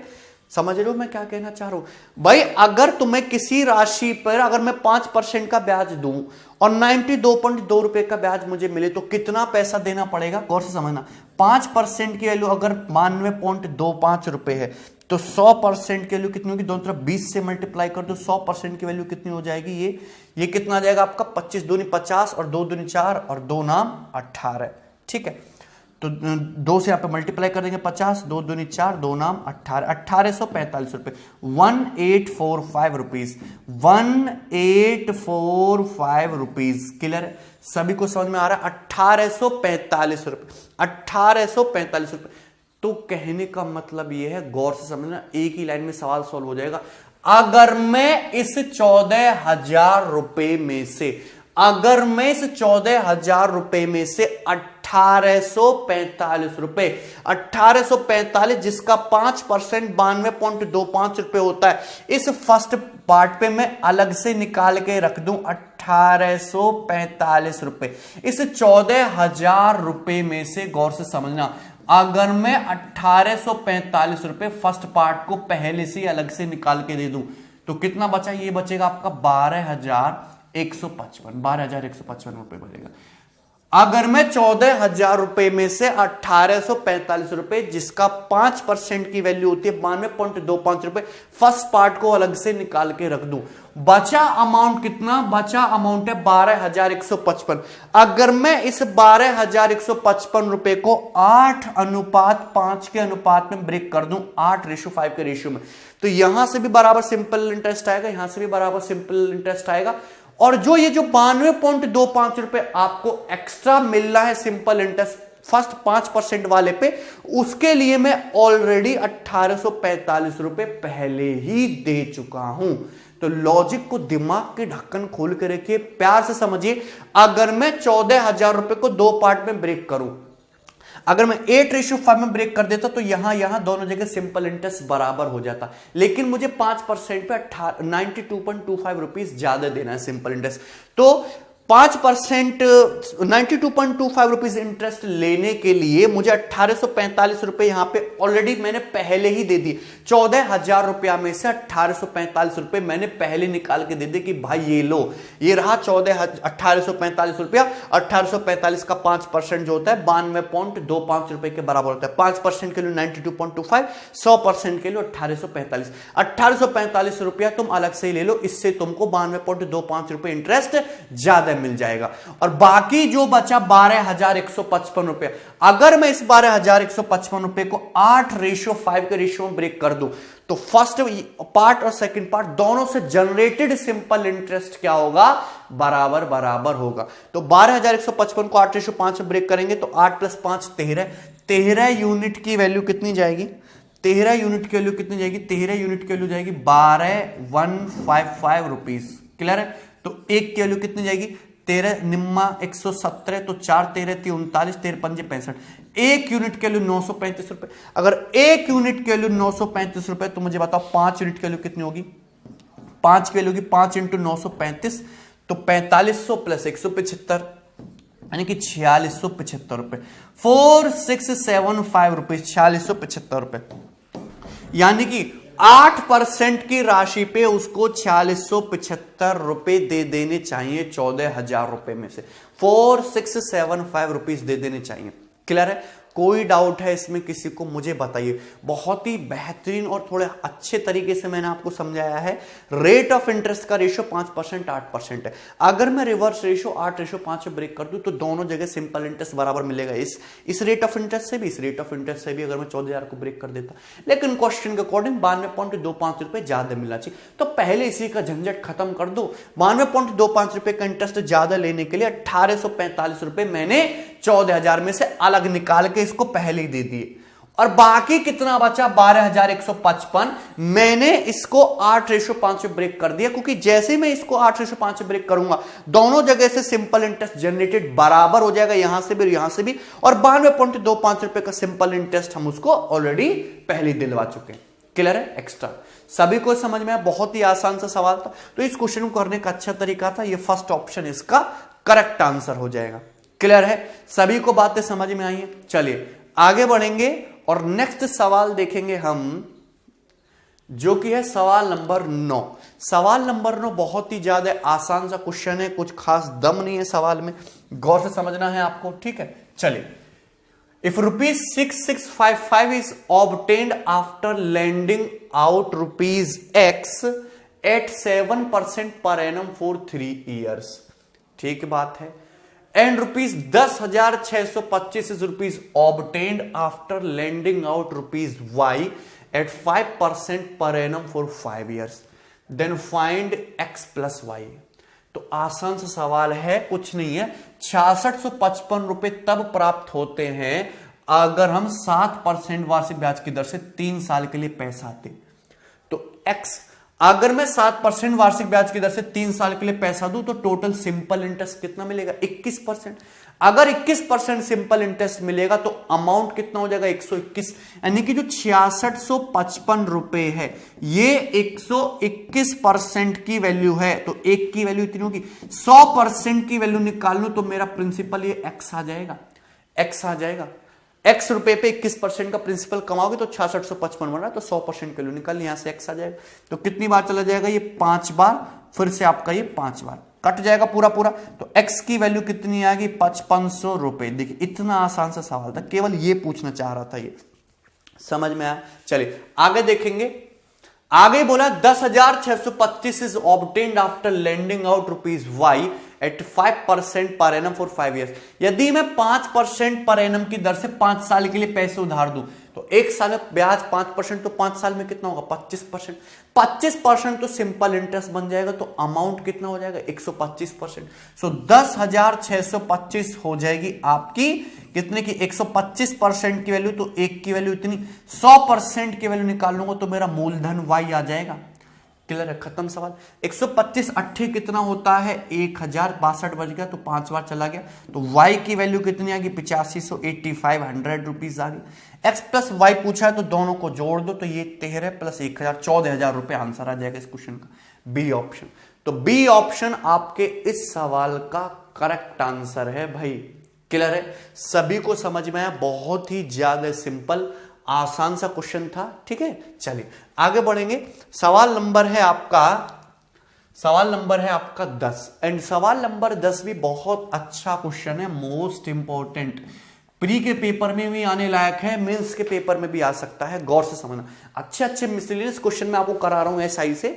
समझ रहे हो मैं क्या कहना चाह रहा हूं भाई? अगर तुम्हें किसी राशि पर अगर मैं 5% का ब्याज दूं और 92.2 रुपए का ब्याज मुझे मिले तो कितना पैसा देना पड़ेगा? गौर से समझना, 5% की वैल्यू अगर 92.25 रुपए है तो 100% की वैल्यू कितनी होगी? दोनों तरफ 20 से मल्टीप्लाई कर दो, 100% की वैल्यू कितनी हो जाएगी? ये कितना आ जाएगा आपका? 25 दूनी 50 और 2 दूनी 4 और 2 नाम 18। ठीक है, तो 2 से यहां पे मल्टीप्लाई कर देंगे 50, 2 दूनी 4, 2 नाम 18, 1845 रुपए, 1845 रुपीज, 1845 रुपीज। क्लियर है? सभी को समझ में आ रहा है? 1845 रुपए, 1845 रुपए। तो कहने का मतलब यह है, गौर से समझना, एक ही लाइन में सवाल सॉल्व हो जाएगा। अगर मैं इस 14,000 रुपए में से, अगर मैं इस 14,000 रुपए में से 1845 रुपए, 1845 जिसका 5% 92.25 रुपए होता है, इस फर्स्ट पार्ट पे मैं अलग से निकाल के रख दूं 1845 रुपए। इस 14,000 रुपए में से, गौर से समझना, अगर मैं 1845 रुपए फर्स्ट पार्ट को पहले से अलग से निकाल के दे दूं तो कितना बचा? ये बचेगा आपका 12,155 रुपए बचेगा। अगर मैं 14,000 रुपए में से 1845 रुपए, जिसका 5% की वैल्यू होती है 92.25 रुपए, फर्स्ट पार्ट को अलग से निकाल के रख दूं, बचा अमाउंट कितना? बचा अमाउंट है 12,155। अगर मैं इस 12,155 रुपए को 8:5 के अनुपात में ब्रेक कर दूं, 8:5 के रेशियो में, तो यहां से भी बराबर सिंपल इंटरेस्ट आएगा, यहां से भी बराबर सिंपल इंटरेस्ट आएगा। और जो ये जो 92.25 रुपए आपको एक्स्ट्रा मिल रहा है सिंपल इंटरेस्ट फर्स्ट 5% वाले पे, उसके लिए मैं ऑलरेडी 1845 रुपए पहले ही दे चुका हूं। तो लॉजिक को दिमाग के ढक्कन खोल के रखिए, प्यार से समझिए। अगर मैं 14,000 रुपए को 2 पार्ट में ब्रेक करूं, अगर मैं 8:5 में ब्रेक कर देता तो यहां दोनों जगह सिंपल इंटरेस्ट बराबर हो जाता, लेकिन मुझे 5% पे 92.25 रुपीज ज्यादा देना है सिंपल इंटरेस्ट। तो 5% 92.25 रुपीज इंटरेस्ट लेने के लिए मुझे 1845 रुपए यहां पे ऑलरेडी मैंने पहले ही दे दिए। 14,000 रुपया में से 1845 रुपए मैंने पहले निकाल के दे दिए कि भाई ये लो, ये रहा 1845 रुपया। 1845 का 5% जो होता है 92.25 रुपए के बराबर होता है। 5% के लिए 92.25, 100% के लिए 1845। 1845 रुपया तुम अलग से ही ले लो, इससे तुमको 92.25 रुपए इंटरेस्ट ज्यादा मिल जाएगा। और बाकी जो बचा 12,155 रुपए, अगर मैं इस 12,155 रुपए को 8:5 के रेशियो में ब्रेक कर दूं, तो फर्स्ट पार्ट और सेकंड पार्ट दोनों से जनरेटेड सिंपल इंटरेस्ट क्या होगा? बराबर बराबर होगा। तो 12,155 को 8:5 में ब्रेक करेंगे तो 8 + 5 13। 13 यूनिट की वैल्यू कितनी जाएगी? 13 यूनिट की वैल्यू कितनी जाएगी? 13 यूनिट की वैल्यू जाएगी 12,155 रुपीज। क्लियर है? तो एक की वैल्यू कितनी जाएगी? 13 निम्मा 117, तो 4 13 39, 13 पंजे 65। एक यूनिट की वैल्यू 935 रुपए। अगर एक यूनिट की वैल्यू 935 रुपए, तो मुझे बताओ 5 यूनिट की वैल्यू कितनी होगी? 5 की वैल्यू होगी 5 × 935, तो 4500 + 175 यानी कि 4675 रुपए। 4675 रुपए, 4675 रुपए, यानी कि 8% की राशि पे उसको 4675 रुपए दे देने चाहिए 14,000 रुपए में से। 4675 रुपीज दे देने चाहिए। क्लियर है? कोई डाउट है इसमें किसी को? मुझे बताइए। बहुत ही बेहतरीन और थोड़े अच्छे तरीके से मैंने आपको समझाया है। रेट ऑफ इंटरेस्ट का रेशियो 5% 8% है। अगर मैं रिवर्स रेशियो 8:5 में ब्रेक कर दूं तो दोनों जगह सिंपल इंटरेस्ट बराबर मिलेगा। इस रेट ऑफ इंटरेस्ट से भी, इस रेट ऑफ इंटरेस्ट से भी अगर मैं 14,000 को ब्रेक कर देता, लेकिन क्वेश्चन के अकॉर्डिंग 92.25 रुपए ज्यादा मिलना चाहिए, तो पहले इसी का झंझट खत्म कर दो। 92.25 रुपए का इंटरेस्ट ज्यादा लेने के लिए 1845 रुपए मैंने 14,000 में से अलग निकाल के इसको पहले ही दे दिए, और बाकी कितना बचा? 12,155 मैंने इसको 8:5 में ब्रेक कर दिया, क्योंकि जैसे मैं इसको 8:5 में ब्रेक करूंगा दोनों जगह से सिंपल इंटरेस्ट जनरेटेड बराबर हो जाएगा, यहां से भी और यहां से भी। और 92.25 रुपए का सिंपल इंटरेस्ट हम उसको ऑलरेडी पहले दिलवा चुके हैं। क्लियर है? एक्स्ट्रा सभी को समझ में आया? बहुत ही आसान सा सवाल था। तो इस क्वेश्चन को करने का अच्छा तरीका था, ये फर्स्ट ऑप्शन इसका करेक्ट आंसर हो जाएगा। क्लियर है? सभी को बातें समझ में आई है? चलिए आगे बढ़ेंगे और नेक्स्ट सवाल देखेंगे हम, जो कि है सवाल नंबर 9। सवाल नंबर 9 बहुत ही ज्यादा आसान सा क्वेश्चन है, कुछ खास दम नहीं है सवाल में, गौर से समझना है आपको। ठीक है, चलिए। If ₹6655 is obtained after lending out ₹X at 7% per annum for 3 years, ठीक बात है, and ₹10,625 is obtained after lending out ₹Y at 5% per annum for 5 years, then find X plus Y। तो आसान सा सवाल है, कुछ नहीं है। 6655 रुपए तब प्राप्त होते हैं अगर हम 7% वार्षिक ब्याज की दर से 3 साल के लिए पैसा आते। तो X, अगर मैं 7% वार्षिक ब्याज की दर से 3 साल के लिए पैसा दूं तो टोटल सिंपल इंटरेस्ट कितना मिलेगा? 21%। अगर 21% सिंपल इंटरेस्ट मिलेगा तो अमाउंट कितना हो जाएगा? 121। यानी कि जो 6655 रुपए है ये 121% की वैल्यू है, तो एक की वैल्यू इतनी होगी। 100% की वैल्यू निकाल लूं तो मेरा प्रिंसिपल ये एक्स आ जाएगा। एक्स आ जाएगा। X रुपए पे 21% का प्रिंसिपल कमाओगे तो 6655 बन रहा है, तो 100% की वैल्यू निकाल, यहां से X आ जाएगा। तो कितनी बार चला जाएगा? ये 5 बार, फिर से आपका ये 5 बार। कट जाएगा पूरा पूरा, तो x की वैल्यू कितनी आएगी 5500 रुपए। देखिए इतना आसान सा सवाल था, केवल ये पूछना चाह रहा था, ये समझ में आया। चलिए आगे देखेंगे। आगे बोला 10,625 is obtained after lending out rupees Y at 5% per annum for 5 years. यदि मैं 5% पर एनम की दर से 5 साल के लिए पैसे उधार दूं तो एक साल में ब्याज 5%, तो 5 साल में कितना होगा 25%। 25% तो सिंपल इंटरेस्ट बन जाएगा, तो अमाउंट कितना हो जाएगा 125%। सो 10,625 हो जाएगी आपकी कितने की 125% की वैल्यू, तो एक की वैल्यू इतनी, 100% की वैल्यू निकाल लूंगा तो मेरा मूलधन y आ जाएगा। क्लियर है, खत्म सवाल। 125 अट्ठे कितना होता है 1062 बज गया, तो 5 बार चला गया, तो y की वैल्यू कितनी आ गई 8585 100 रुपीज आ गई। x प्लस y पूछा है तो दोनों को जोड़ दो, तो ये 13 प्लस 1000 14,000 रुपए आंसर आ जाएगा इस क्वेश्चन का, बी ऑप्शन। तो बी ऑप्शन आपके इस सवाल का करेक्ट आंसर है भाई। क्लियर है, सभी को समझ में आया, बहुत ही ज्यादा सिंपल आसान सा क्वेश्चन था। ठीक है, चलिए आगे बढ़ेंगे। सवाल नंबर है आपका 10, एंड सवाल नंबर 10 भी बहुत अच्छा क्वेश्चन है, मोस्ट इंपॉर्टेंट, प्री के पेपर में भी आने लायक है, मेंस के पेपर में भी आ सकता है, गौर से समझना। अच्छे मिसलेनियस क्वेश्चन मैं आपको करा रहा हूं एसआई से।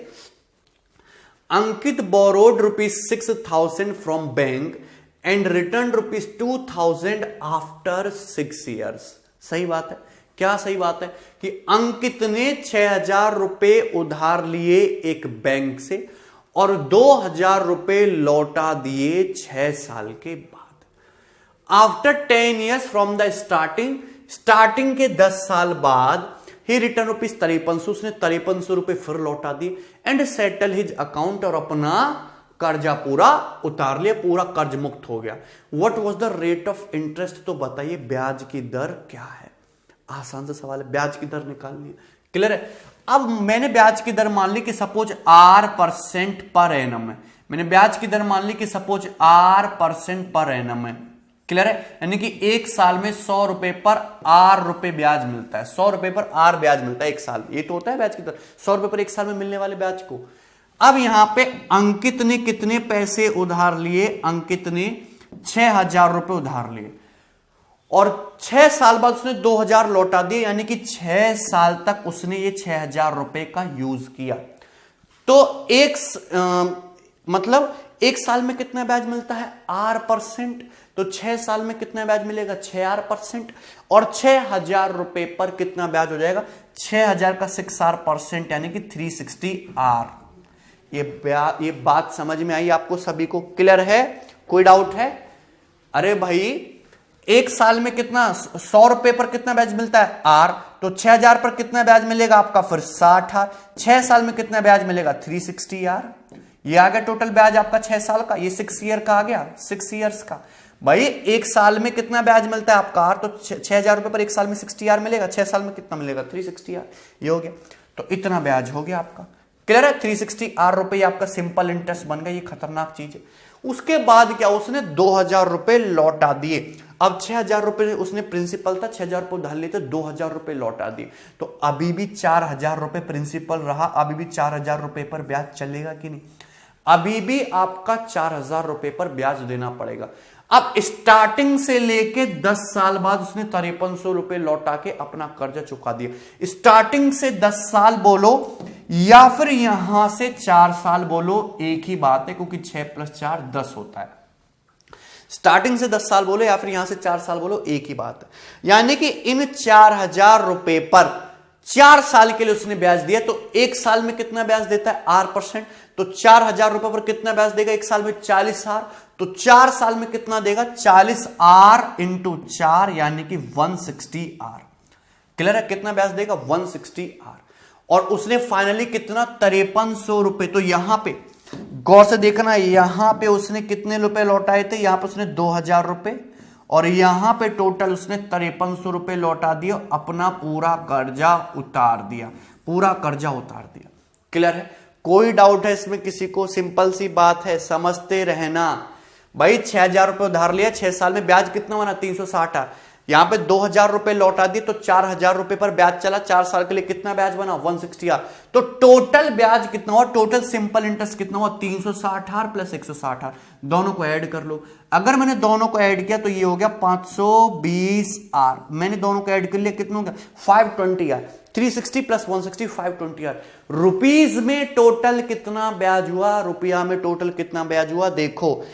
Ankit borrowed ₹6,000 from bank and return ₹2,000 after 6 years. सही बात है, क्या सही बात है कि अंकित ने 6,000 रुपए उधार लिए एक बैंक से और 2,000 रुपए लौटा दिए 6 साल के बाद। After 10 years from the starting के 10 साल बाद ही रिटर्न ₹5300, उसने 5300 रुपए फिर लौटा दिए एंड सेटल हिज अकाउंट, और अपना कर्जा पूरा उतार लिया, पूरा कर्ज मुक्त हो गया। What was the rate of interest, तो बताइए ब्याज की दर क्या है। आसान सा सवाल है, ब्याज की दर निकालनी है। क्लियर है। अब मैंने ब्याज की दर मान ली कि सपोज R% पर एनम है, मैंने ब्याज की दर मान ली कि सपोज R% पर एनम है। क्लियर है, यानी कि एक साल में 100 रुपए पर R रुपए ब्याज मिलता है, 100 रुपए पर R ब्याज मिलता है एक साल, ये तो होता है ब्याज की दर, 100 रुपए पर एक साल में मिलने वाले ब्याज को। अब यहां पे अंकित ने कितने पैसे उधार लिए, अंकित ने 6,000 रुपए उधार लिए और 6 साल बाद उसने 2,000 लौटा दिए, यानी कि 6 साल तक उसने ये 6,000 रुपए का यूज किया। तो मतलब एक साल में कितना ब्याज मिलता है R%, तो 6 साल में कितना ब्याज मिलेगा 6R%, और 6,000 रुपए पर कितना ब्याज हो जाएगा 6,000 का 6R% यानी कि 360R। ये बात समझ में आई आपको सभी को, क्लियर है, कोई डाउट है? अरे भाई एक साल में कितना 100 रुपए पर कितना ब्याज मिलता है R, तो 6,000 पर कितना ब्याज मिलेगा आपका फिर 60R, 6 साल में कितना ब्याज मिलेगा 360R। ये आ गया टोटल ब्याज आपका 6 साल का, ये 6 ईयर का आ गया, 6 ईयर्स का। भाई एक साल में कितना ब्याज मिलता है आपका R, तो 6,000 रुपए पर एक साल में 60R मिलेगा, 6 साल में कितना मिलेगा 360R, ये हो गया। तो इतना ब्याज हो गया आपका, क्लियर है। 360R रुपए आपका सिंपल इंटरेस्ट बन गया, ये खतरनाक चीज है। उसके बाद क्या, उसने 2,000 रुपए लौटा दिए। अब 6,000 रुपए उसने प्रिंसिपल था, 6,000 रुपए उधार लिए थे, 2,000 रुपए लौटा दिए, तो अभी भी 4,000 रुपए प्रिंसिपल रहा, अभी भी 4,000 रुपए पर ब्याज चलेगा कि नहीं, अभी भी आपका 4,000 रुपए पर ब्याज देना पड़ेगा। अब स्टार्टिंग से लेके 10 साल बाद उसने 5300 रुपए लौटा के अपना कर्जा चुका दिया। स्टार्टिंग से 10 साल बोलो या फिर यहां से 4 साल बोलो, एक ही बात है, क्योंकि 6 + 4 10 होता है। स्टार्टिंग से 10 साल बोलो या फिर यहां से 4 साल बोलो, एक ही बात है। यानी कि इन 4,000 रुपए पर 4 साल के लिए उसने ब्याज दिया, तो एक साल में कितना ब्याज देता है R%, तो 4,000 रुपए पर कितना ब्याज देगा एक साल में 40R, तो 4 साल में कितना देगा 40R × 4 यानी कि 160R। क्लियर है, कितना ब्याज देगा 160R। और उसने फाइनली कितना 5300 रुपए, तो यहां पे गौर से देखना, यहां पे उसने कितने रुपए लौटाए थे, यहां पे उसने 2,000 रुपए और यहां पे टोटल उसने 5300 रुपए लौटा दिया, अपना पूरा कर्जा उतार दिया, पूरा कर्जा उतार दिया। क्लियर है, कोई डाउट है इसमें किसी को? सिंपल सी बात है, समझते रहना। भाई 6,000 रुपए उधार लिया, 6 साल में ब्याज कितना बना 360R, यहां पे 2,000 रुपए लौटा दिए तो 4,000 रुपए पर ब्याज चला, 4 साल के लिए कितना ब्याज बना 160R। तो टोटल ब्याज कितना हुआ, टोटल सिंपल इंटरेस्ट कितना हुआ 360R प्लस 160R। दोनों को ऐड कर लो। अगर मैंने दोनों को ऐड किया तो ये हो गया 520R। मैंने दोनों को ऐड कर लिया, कितना हो गया 520R। 360 plus 160 520R। रुपीज में टोटल कितना ब्याज हुआ, रुपया में टोटल कितना ब्याज हुआ। देखो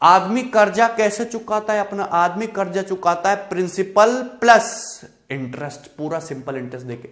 आदमी कर्जा कैसे चुकाता है अपना, आदमी कर्जा चुकाता है प्रिंसिपल प्लस इंटरेस्ट, पूरा सिंपल इंटरेस्ट देके।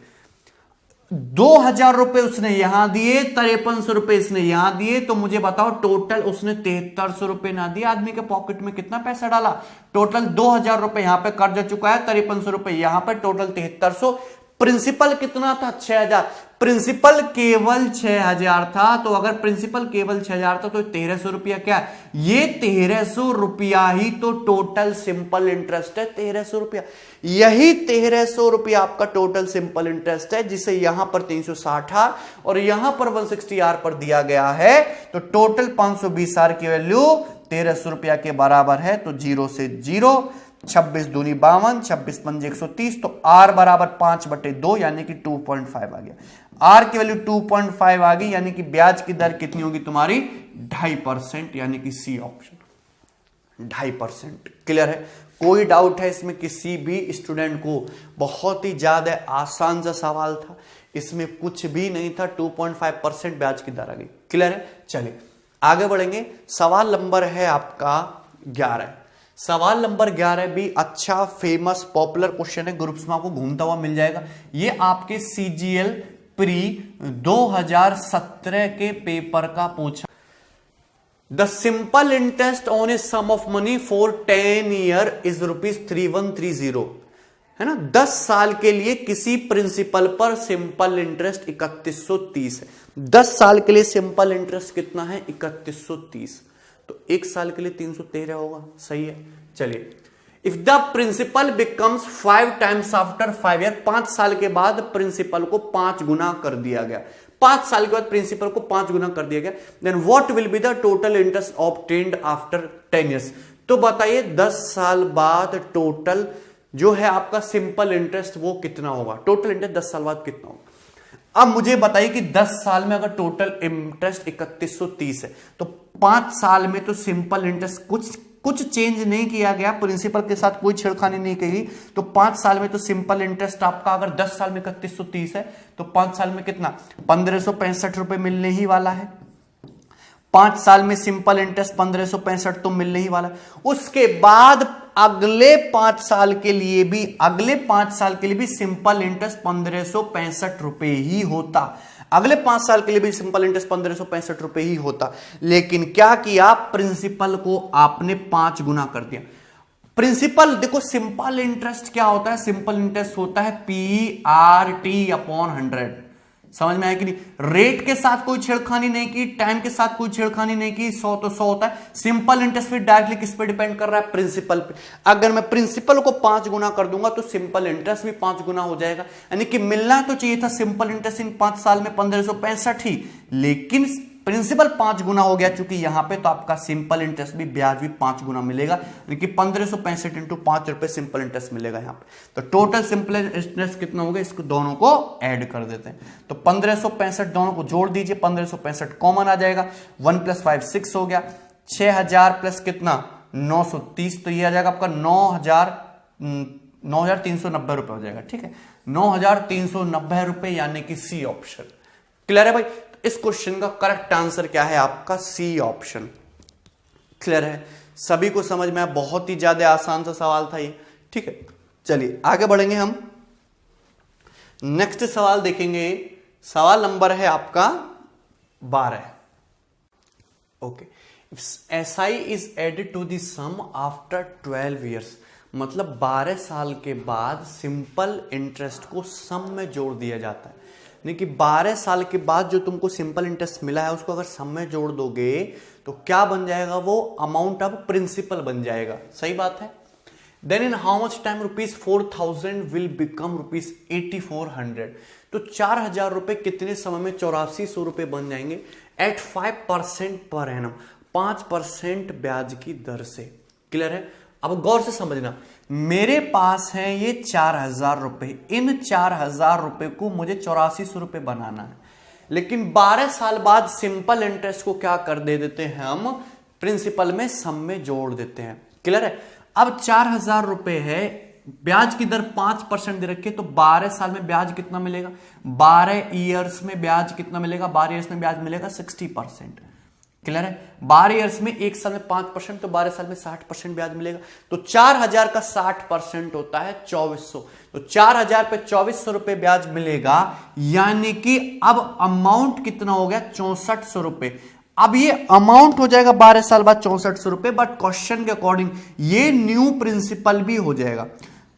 2,000 रुपए उसने यहां दिए, 5300 रुपए इसने यहां दिए, तो मुझे बताओ टोटल उसने 7300 रुपए ना दिए, आदमी के पॉकेट में कितना पैसा डाला। टोटल 2,000 रुपए यहां पे कर्जा चुकाया, 5300 रुपए यहां पे, टोटल 7300। प्रिंसिपल कितना था 6,000, प्रिंसिपल केवल 6,000 था। तो अगर प्रिंसिपल केवल 6,000 था तो 1,300 रुपया क्या है, ये 1,300 रुपया ही तो टोटल सिंपल इंटरेस्ट है, 1,300 रुपया। यही 1,300 रुपया आपका टोटल सिंपल इंटरेस्ट है, जिसे यहां पर 360R और यहां पर 160R पर दिया गया है। तो टोटल 520R की वैल्यू 1,300 रुपया के बराबर है। तो 0 से 0, 26 दूनी 52, 26 पंजे 130, तो R बराबर 5/2 यानी कि 2.5 आ गया। R की वैल्यू 2.5 आ गई, यानी कि ब्याज की दर कितनी होगी तुम्हारी 2.5%, यानी कि सी ऑप्शन 2.5%। क्लियर है, कोई डाउट है इसमें किसी भी स्टूडेंट को। बहुत ही ज्यादा आसान सा सवाल था, इसमें कुछ भी नहीं था, 2.5% ब्याज की दर आ गई। क्लियर है, चलिए आगे बढ़ेंगे। सवाल नंबर है आपका 11। सवाल नंबर 11 भी अच्छा फेमस पॉपुलर क्वेश्चन है, ग्रुप्स में आपको घूमता हुआ मिल जाएगा। ये आपके CGL प्री 2017 के पेपर का पूछा। The simple interest on a sum of money for 10 year is ₹3130, है ना। 10 साल के लिए किसी प्रिंसिपल पर सिंपल इंटरेस्ट 3130 है। 10 साल के लिए सिंपल इंटरेस्ट कितना है 3130, तो 1 साल के लिए 313 होगा, सही है। चलिए, if the principal becomes 5 times after 5 year, 5 साल के बाद प्रिंसिपल को 5 गुना कर दिया गया, 5 साल के बाद प्रिंसिपल को 5 गुना कर दिया गया, then what will be the total interest obtained after 10 years. तो बताइए 10 साल बाद टोटल जो है आपका सिंपल इंटरेस्ट वो कितना होगा, टोटल इंटरेस्ट 10 साल बाद कितना होगा। अब मुझे बताइए कि 10 साल में अगर टोटल इंटरेस्ट 3130 है, तो 5 साल में तो सिंपल इंटरेस्ट कुछ चेंज नहीं किया गया, प्रिंसिपल के साथ कोई छेड़खानी नहीं की, तो 5 साल में तो सिंपल इंटरेस्ट आपका अगर 10 साल में 3130 है, तो 5 साल में कितना 1565 रुपए मिलने ही वाला है। 5 साल में सिंपल इंटरेस्ट 1565 तो मिलने ही वाला है। उसके बाद अगले 5 साल के लिए भी सिंपल इंटरेस्ट 1565 रुपए ही होता। अगले 5 साल के लिए भी सिंपल इंटरेस्ट 1565 रुपए ही होता, लेकिन क्या किया, प्रिंसिपल को आपने 5 गुना कर दिया। प्रिंसिपल देखो, सिंपल इंटरेस्ट क्या होता है, सिंपल इंटरेस्ट होता है PRT/100। समझ में आया कि नहीं, रेट के साथ कोई छेड़खानी नहीं की, टाइम के साथ कोई छेड़खानी नहीं की, 100 तो 100 होता है। सिंपल इंटरेस्ट फिर डायरेक्टली किस पे डिपेंड कर रहा है, प्रिंसिपल पे। अगर मैं प्रिंसिपल को 5 गुना कर दूंगा तो सिंपल इंटरेस्ट भी 5 गुना हो जाएगा, यानी कि मिलना तो चाहिए था सिंपल इंटरेस्ट इन 5 साल में 1565 ही, लेकिन प्रिंसिपल 5 गुना हो गया चूंकि यहां पे, तो आपका सिंपल इंटरेस्ट भी ब्याज भी 5 गुना मिलेगा, यानी कि 1565 इंटू 5 रुपए सिंपल इंटरेस्ट मिलेगा यहां पे। तो टोटल सिंपल इंटरेस्ट कितना होगा, इसको दोनों को ऐड कर देते हैं। तो 1565 दोनों को जोड़ दीजिए, 1565 कॉमन आ जाएगा, 1 + 5 6 हो गया, 6000 प्लस कितना 930, तो ये आ जाएगा आपका 9,390 रुपए हो जाएगा। ठीक है, 9,390 रुपए, यानी कि सी ऑप्शन। क्लियर है भाई, इस क्वेश्चन का करेक्ट आंसर क्या है आपका, सी ऑप्शन। क्लियर है, सभी को समझ में आया, बहुत ही ज्यादा आसान सा सवाल था ये। ठीक है, चलिए आगे बढ़ेंगे हम, नेक्स्ट सवाल देखेंगे। सवाल नंबर है आपका 12। Okay, SI is added to the sum after 12 years, मतलब 12 साल के बाद सिंपल इंटरेस्ट को सम में जोड़ दिया जाता है। यानी कि 12 साल के बाद जो तुमको सिंपल इंटरेस्ट मिला है उसको अगर सम में जोड़ दोगे तो क्या बन जाएगा, वो अमाउंट ऑफ प्रिंसिपल बन जाएगा। सही बात है। Then in how much time ₹4000 will become ₹8400, तो 4000 रुपए कितने समय में 8400 रुपए बन जाएंगे एट 5% पर एनम, 5% ब्याज की दर से। क्लियर है, अब गौर से समझना, मेरे पास है ये 4,000 रुपए, इन 4,000 रुपए को मुझे 8400 रुपए बनाना है, लेकिन 12 साल बाद सिंपल इंटरेस्ट को क्या कर दे देते हैं हम, प्रिंसिपल में सम में जोड़ देते हैं। क्लियर है? अब 4,000 रुपए है, ब्याज की दर 5% दे रखी है, तो 12 साल में ब्याज कितना मिलेगा, 12 ईयर्स में ब्याज कितना मिलेगा, 12 ईयर्स में ब्याज मिलेगा 60%। क्लियर है? 12 ईयर्स में, एक साल में 5%, तो 12 साल में 60% ब्याज मिलेगा। तो 4,000 का 60% होता है 2400, तो 4,000 पे 2400 रुपए ब्याज मिलेगा, यानी कि अब अमाउंट कितना हो गया, 6400 रुपए। अब ये अमाउंट हो जाएगा 12 साल बाद 6400 रुपए, बट क्वेश्चन के अकॉर्डिंग ये न्यू प्रिंसिपल भी हो जाएगा,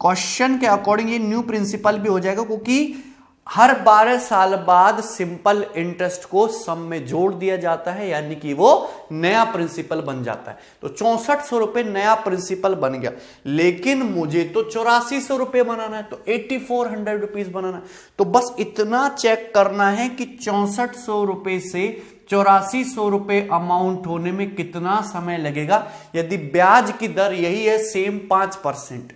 क्वेश्चन के अकॉर्डिंग ये न्यू प्रिंसिपल भी हो जाएगा, क्योंकि हर 12 साल बाद सिंपल इंटरेस्ट को सम में जोड़ दिया जाता है, यानी कि वो नया प्रिंसिपल बन जाता है। तो 6400 रुपए नया प्रिंसिपल बन गया, लेकिन मुझे तो 8400 रुपए बनाना है, तो 8400 रुपीज बनाना है। तो बस इतना चेक करना है कि 6400 रुपए से 8400 रुपए अमाउंट होने में कितना समय लगेगा, यदि ब्याज की दर यही है सेम 5%।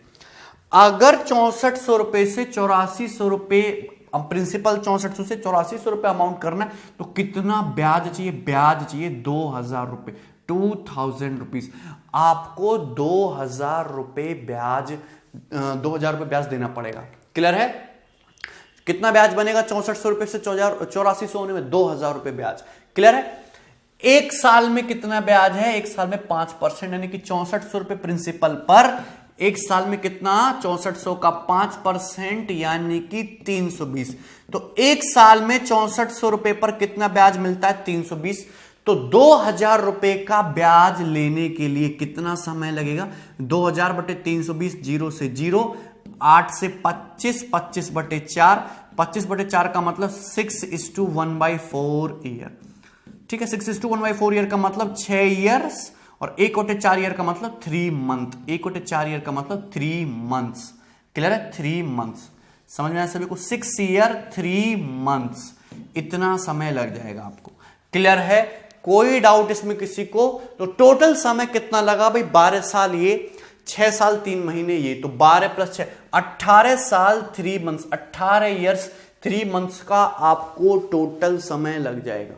अगर 6400 रुपए से 8400 रुपए प्रिंसिपल, 6400 से 8400 रुपए अमाउंट करना है, तो कितना ब्याज चाहिए, ब्याज चाहिए 2000 रुपए, 2000 रुपीज। आपको 2000 रुपए ब्याज, 2000 रुपए ब्याज देना पड़ेगा। क्लियर है? कितना ब्याज बनेगा 6400 रुपए से 8400 होने में, 2000 रुपए ब्याज। क्लियर है? एक साल में कितना ब्याज है, एक साल में 5%, यानी कि 6400 रुपए प्रिंसिपल पर एक साल में कितना, 6400 का 5%, यानी कि 320। तो एक साल में 6400 रुपए पर कितना ब्याज मिलता है, 320। तो 2000 रुपए का ब्याज लेने के लिए कितना समय लगेगा, 2000 बटे 320, 0 से 0, 8 से 25, 25 बटे 4, 25 बटे 4 का मतलब 6:1/4 ईयर। ठीक है, 6:1/4 ईयर का मतलब 6 ईयर्स, और 1/4 ईयर का मतलब 3 मंथ, 1/4 ईयर का मतलब 3 मंथ्स। क्लियर है? 3 मंथ्स, समझ में आया सभी को? 6 ईयर 3 मंथ्स, इतना समय लग जाएगा आपको। क्लियर है? कोई डाउट इसमें किसी को? तो टोटल समय कितना लगा भाई, 12 साल ये, 6 साल 3 महीने ये, तो 12 + 6 18 साल 3 मंथ्स, 18 ईयर्स 3 मंथ्स का आपको टोटल समय लग जाएगा।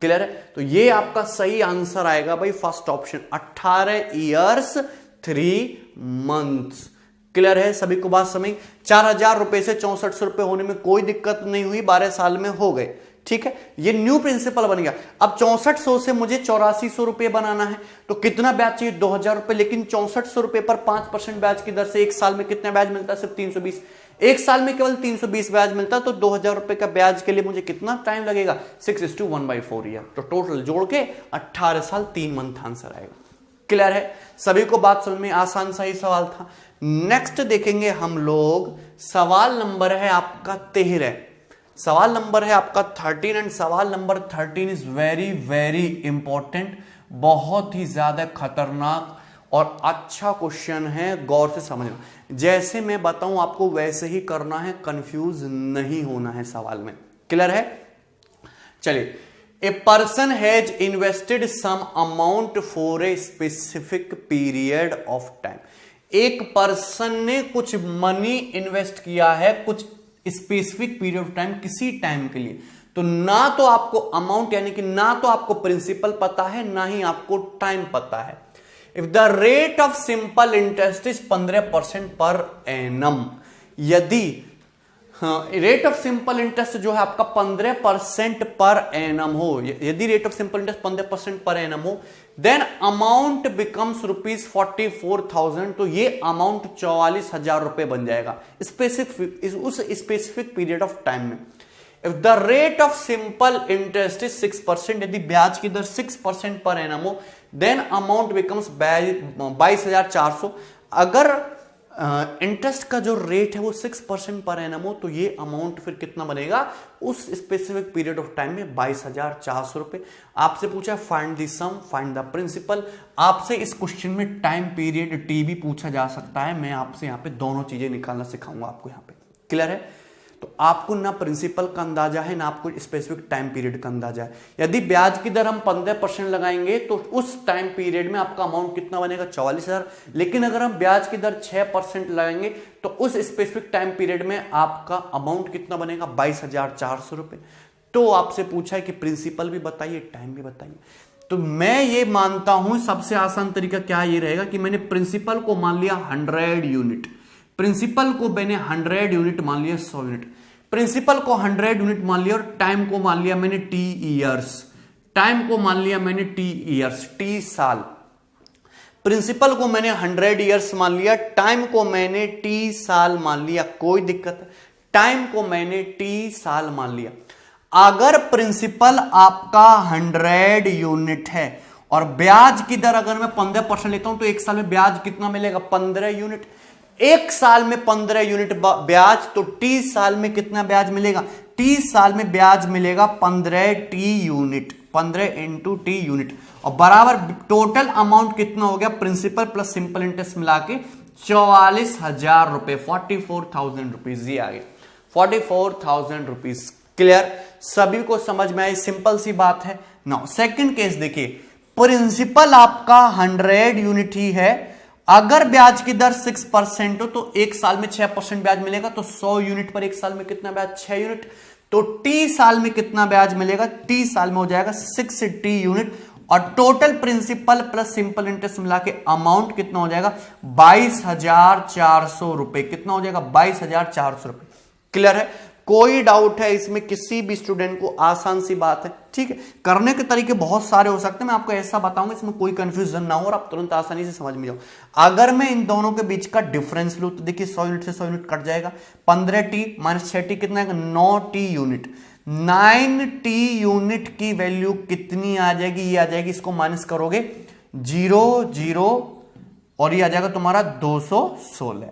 क्लियर है? तो ये आपका सही आंसर आएगा भाई, first option, 18 years 3 months. Clear है? सभी को बात समझ? 4000 रुपए से 6400 रुपए होने में कोई दिक्कत नहीं हुई, 12 साल में हो गए। ठीक है, ये न्यू प्रिंसिपल बन गया। अब 6400 से मुझे 8400 रुपए बनाना है, तो कितना ब्याज चाहिए, 2000 रुपए, लेकिन 6400 रुपए पर 5% ब्याज की दर से एक साल में कितना ब्याज मिलता है, सिर्फ 320। एक साल में केवल 320 ब्याज मिलता, तो 2000 रुपए का ब्याज के लिए मुझे कितना टाइम लगेगा, 6:1/4 ईयर। तो टोटल जोड़ के 18 साल 3 मंथ आंसर आएगा। क्लियर है? सभी को बात समझ में? आसान सा ही सवाल था। नेक्स्ट देखेंगे हम लोग, सवाल नंबर है आपका 13, सवाल नंबर है आपका 13, एंड सवाल number 13 is very very important, बहुत ही ज्यादा खतरनाक और अच्छा क्वेश्चन है, गौर से समझना। जैसे मैं बताऊं आपको वैसे ही करना है, कंफ्यूज नहीं होना है सवाल में। क्लियर है? चलिए, a person has invested some amount for a specific period of time. एक पर्सन ने कुछ मनी इन्वेस्ट किया है कुछ स्पेसिफिक पीरियड ऑफ टाइम, किसी टाइम के लिए। तो ना तो आपको अमाउंट, यानी कि ना तो आपको प्रिंसिपल पता है, ना ही आपको टाइम पता है। If the rate of simple interest is 15% per annum, यदि रेट ऑफ सिंपल इंटरेस्ट जो है आपका 15% पर एनम हो, यदि rate of simple interest 15% per annum हो, देन अमाउंट बिकम्स ₹44,000, तो ये अमाउंट 44,000 रुपए बन जाएगा उस स्पेसिफिक पीरियड ऑफ टाइम में। If the rate of simple interest is 6%, यदि ब्याज की दर 6% पर एनम हो, देन अमाउंट बिकम्स 22,400। अगर इंटरेस्ट का जो रेट है वो 6% पर एनम हो, तो ये अमाउंट फिर कितना बनेगा उस स्पेसिफिक पीरियड ऑफ टाइम में, 22,400 रुपए। आपसे पूछा find the sum, find the principal. आपसे इस क्वेश्चन में टाइम पीरियड टी भी पूछा जा सकता है। मैं आपसे यहाँ पे दोनों चीजें निकालना सिखाऊंगा आपको यहाँ पे। क्लियर है? तो आपको ना प्रिंसिपल का अंदाजा है ना आपको स्पेसिफिक टाइम पीरियड का अंदाजा है। यदि ब्याज की दर हम 15% लगाएंगे तो उस टाइम पीरियड में आपका अमाउंट कितना बनेगा 44,000। लेकिन अगर हम ब्याज की दर 6% लगाएंगे तो उस स्पेसिफिक टाइम पीरियड में आपका अमाउंट कितना बनेगा 22,400 रुपए। तो आपसे पूछा है कि प्रिंसिपल भी बताइए, टाइम भी बताइए। तो मैं ये मानता हूं सबसे आसान तरीका क्या ये रहेगा कि मैंने प्रिंसिपल को मान लिया 100 यूनिट, प्रिंसिपल को मैंने 100 यूनिट मान लिया 100 यूनिट, प्रिंसिपल को 100 यूनिट मान लिया और टाइम को मान लिया मैंने टी ईयर्स, टाइम को मान लिया मैंने टी ईयर्स, टी साल। प्रिंसिपल को मैंने 100 ईयर्स मान लिया, टाइम को मैंने टी साल मान लिया, कोई दिक्कत है, टाइम को मैंने टी साल मान लिया। अगर प्रिंसिपल आपका 100 यूनिट है और ब्याज की दर अगर मैं 15% लेता हूं तो एक साल में ब्याज कितना मिलेगा 15 यूनिट। एक साल में 15 यूनिट ब्याज, तो टी साल में कितना ब्याज मिलेगा, टी साल में ब्याज मिलेगा 15 T unit, 15 into T unit, और बराबर टोटल अमाउंट कितना हो गया प्रिंसिपल प्लस सिंपल इंटरेस्ट मिला के 44,000 रुपए, 44,000 रुपीज। ये आ गया 44,000 रुपीज। क्लियर, सभी को समझ में आई, सिंपल सी बात है। नाउ सेकंड केस देखिए, प्रिंसिपल आपका 100 यूनिट ही है, अगर ब्याज की दर 6% हो तो एक साल में 6% ब्याज मिलेगा, तो 100 यूनिट पर एक साल में कितना ब्याज 6 यूनिट, तो टी साल में कितना ब्याज मिलेगा, टी साल में हो जाएगा 6 यूनिट, और total principal plus simple interest मिला के अमाउंट कितना हो जाएगा 22,400 रुपए, कितना हो जाएगा 22,400 रुपए। क्लियर है, कोई डाउट है इसमें किसी भी स्टूडेंट को, आसान सी बात है। ठीक है, करने के तरीके बहुत सारे हो सकते हैं, मैं आपको ऐसा बताऊंगा इसमें कोई कंफ्यूजन ना हो और आप तुरंत आसानी से समझ में जाओ। अगर मैं इन दोनों के बीच का डिफरेंस लूं तो देखिए 100 यूनिट से 100 यूनिट कट जाएगा, 15t माइनस 6t कितना है 9t यूनिट, 9t यूनिट की वैल्यू कितनी आ जाएगी, ये आ जाएगी, इसको माइनस करोगे 0 0 और ये आ जाएगा तुम्हारा 216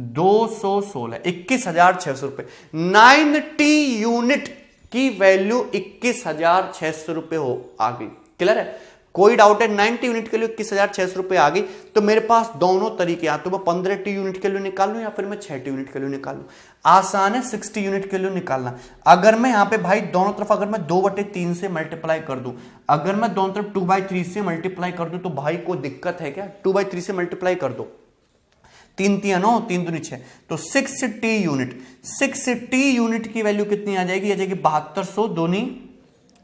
21,600 रुपए। 9t यूनिट की वैल्यू 21,600 रुपए हो आ गई। क्लियर है, कोई डाउट है, 90 यूनिट के लिए 21,600 रुपए आ गई। तो मेरे पास दोनों तरीके, या तो मैं 15t यूनिट के लिए निकाल लूं या फिर मैं 6t यूनिट के लिए निकाल लूं। आसान है 60 यूनिट के लिए निकालना। अगर मैं यहां पे भाई दोनों तरफ अगर मैं 2/3 से मल्टीप्लाई कर दूं, अगर मैं दोनों तरफ 2/3 से मल्टीप्लाई कर दूं तो भाई कोई दिक्कत है क्या, 2/3 से मल्टीप्लाई कर दो, 3 3 9 3 दूनी 6, तो 6t यूनिट, 6t यूनिट की वैल्यू कितनी आ जाएगी, आ जाएगी 7200 दूनी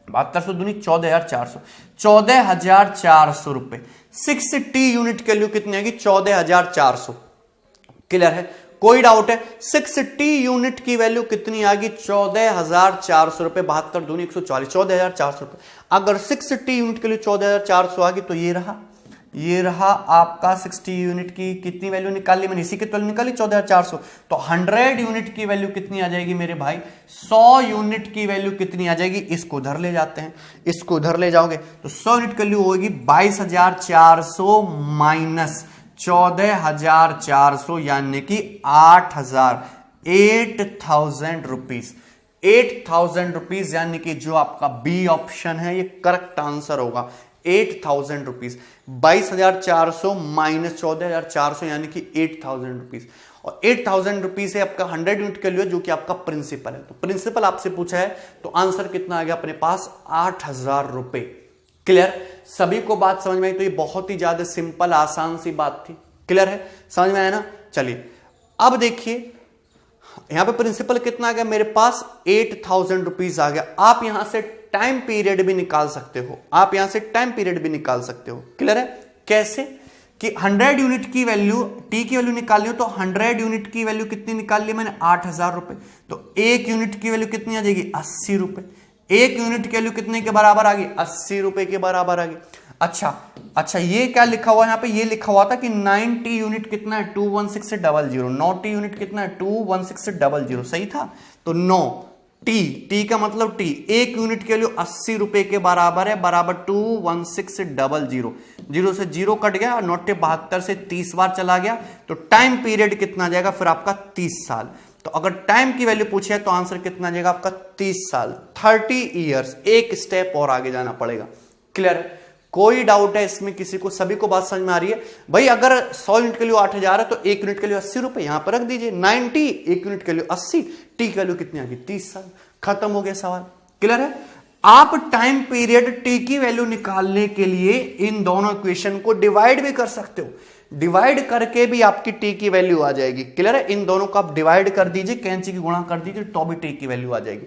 14,400, 14,400 रुपए। 6t यूनिट की वैल्यू कितनी आएगी 14,400। क्लियर है, कोई डाउट है, 6t यूनिट की वैल्यू कितनी आ गई 14,400 रुपए, 72 दूनी 140, 14,400 रुपए। अगर 6t यूनिट के लिए 14,400 आ गई तो ये रहा आपका 60 यूनिट की कितनी वैल्यू निकाली मैंने, इसी की तो निकाली 14,400। तो 100 यूनिट की वैल्यू कितनी आ जाएगी मेरे भाई, 100 यूनिट की वैल्यू कितनी आ जाएगी, इसको उधर ले जाते हैं, इसको उधर ले जाओगे तो 100 यूनिट की वैल्यू होगी 22,400 माइनस 14,400 यानी कि 8,000 रुपीज, 8,000 रुपीज, यानी कि जो आपका बी ऑप्शन है ये करेक्ट आंसर होगा, 8,000 रुपीज। 22,400 माइनस 14,400 यानी कि 8,000 रुपीज, और 8,000 रुपीज है आपका 100 यूनिट के लिए जो कि आपका प्रिंसिपल है। तो प्रिंसिपल आपसे पूछा है तो आंसर कितना आ गया अपने पास 8,000 रुपए। क्लियर, सभी को बात समझ में आई? तो ये बहुत ही ज्यादा सिंपल आसान सी बात थी। क्लियर है, समझ में आया ना? चलिए अब देखिए यहां पे प्रिंसिपल कितना आ गया मेरे पास 8,000 रुपीज आ गया। आप यहां से टाइम पीरियड भी निकाल सकते हो, आप यहां से टाइम पीरियड भी निकाल सकते हो। क्लियर है, कैसे कि 100 यूनिट की वैल्यू, टी की वैल्यू निकालनी हो तो 100 यूनिट की वैल्यू कितनी निकाल ली मैंने 8,000 रुपए, तो एक यूनिट की वैल्यू कितनी आ जाएगी 80 रुपए। एक यूनिट की वैल्यू कितने के बराबर आ गई 80 रुपए के बराबर आ गई। अच्छा ये क्या लिखा हुआ है यहाँ पे, ये लिखा हुआ था कि 9t यूनिट कितना है 216,000, 9t यूनिट कितना है 216,000, सही था। तो 9t का मतलब t, एक यूनिट के लिए 80 रुपए के बराबर है, बराबर 216,000, 0 से 0 कट गया, 9 से 30 बार चला गया, तो टाइम पीरियड कितना आ जाएगा फिर आपका 30 साल। तो अगर टाइम की वैल्यू पूछे है तो आंसर कितना आ जाएगा आपका 30 साल, 30 ईयर्स। एक स्टेप और आगे जाना पड़ेगा। क्लियर, कोई डाउट है इसमें किसी को? सभी को बात समझ में आ रही है? भाई अगर 100 यूनिट के लिए 8,000 है तो 1 यूनिट के लिए 80 रुपए यहां पर रख दीजिए। 90, 1 यूनिट के लिए 80, टी की वैल्यू कितनी आ गई? 30 साल। खत्म हो गया सवाल। क्लियर है? आप टाइम पीरियड टी की वैल्यू निकालने के लिए इन दोनों इक्वेशन को डिवाइड भी कर सकते हो। डिवाइड करके भी आपकी टी की वैल्यू आ जाएगी। क्लियर है? इन दोनों को आप डिवाइड कर दीजिए, कैंची की गुणा कर दीजिए तो भी टी की वैल्यू आ जाएगी।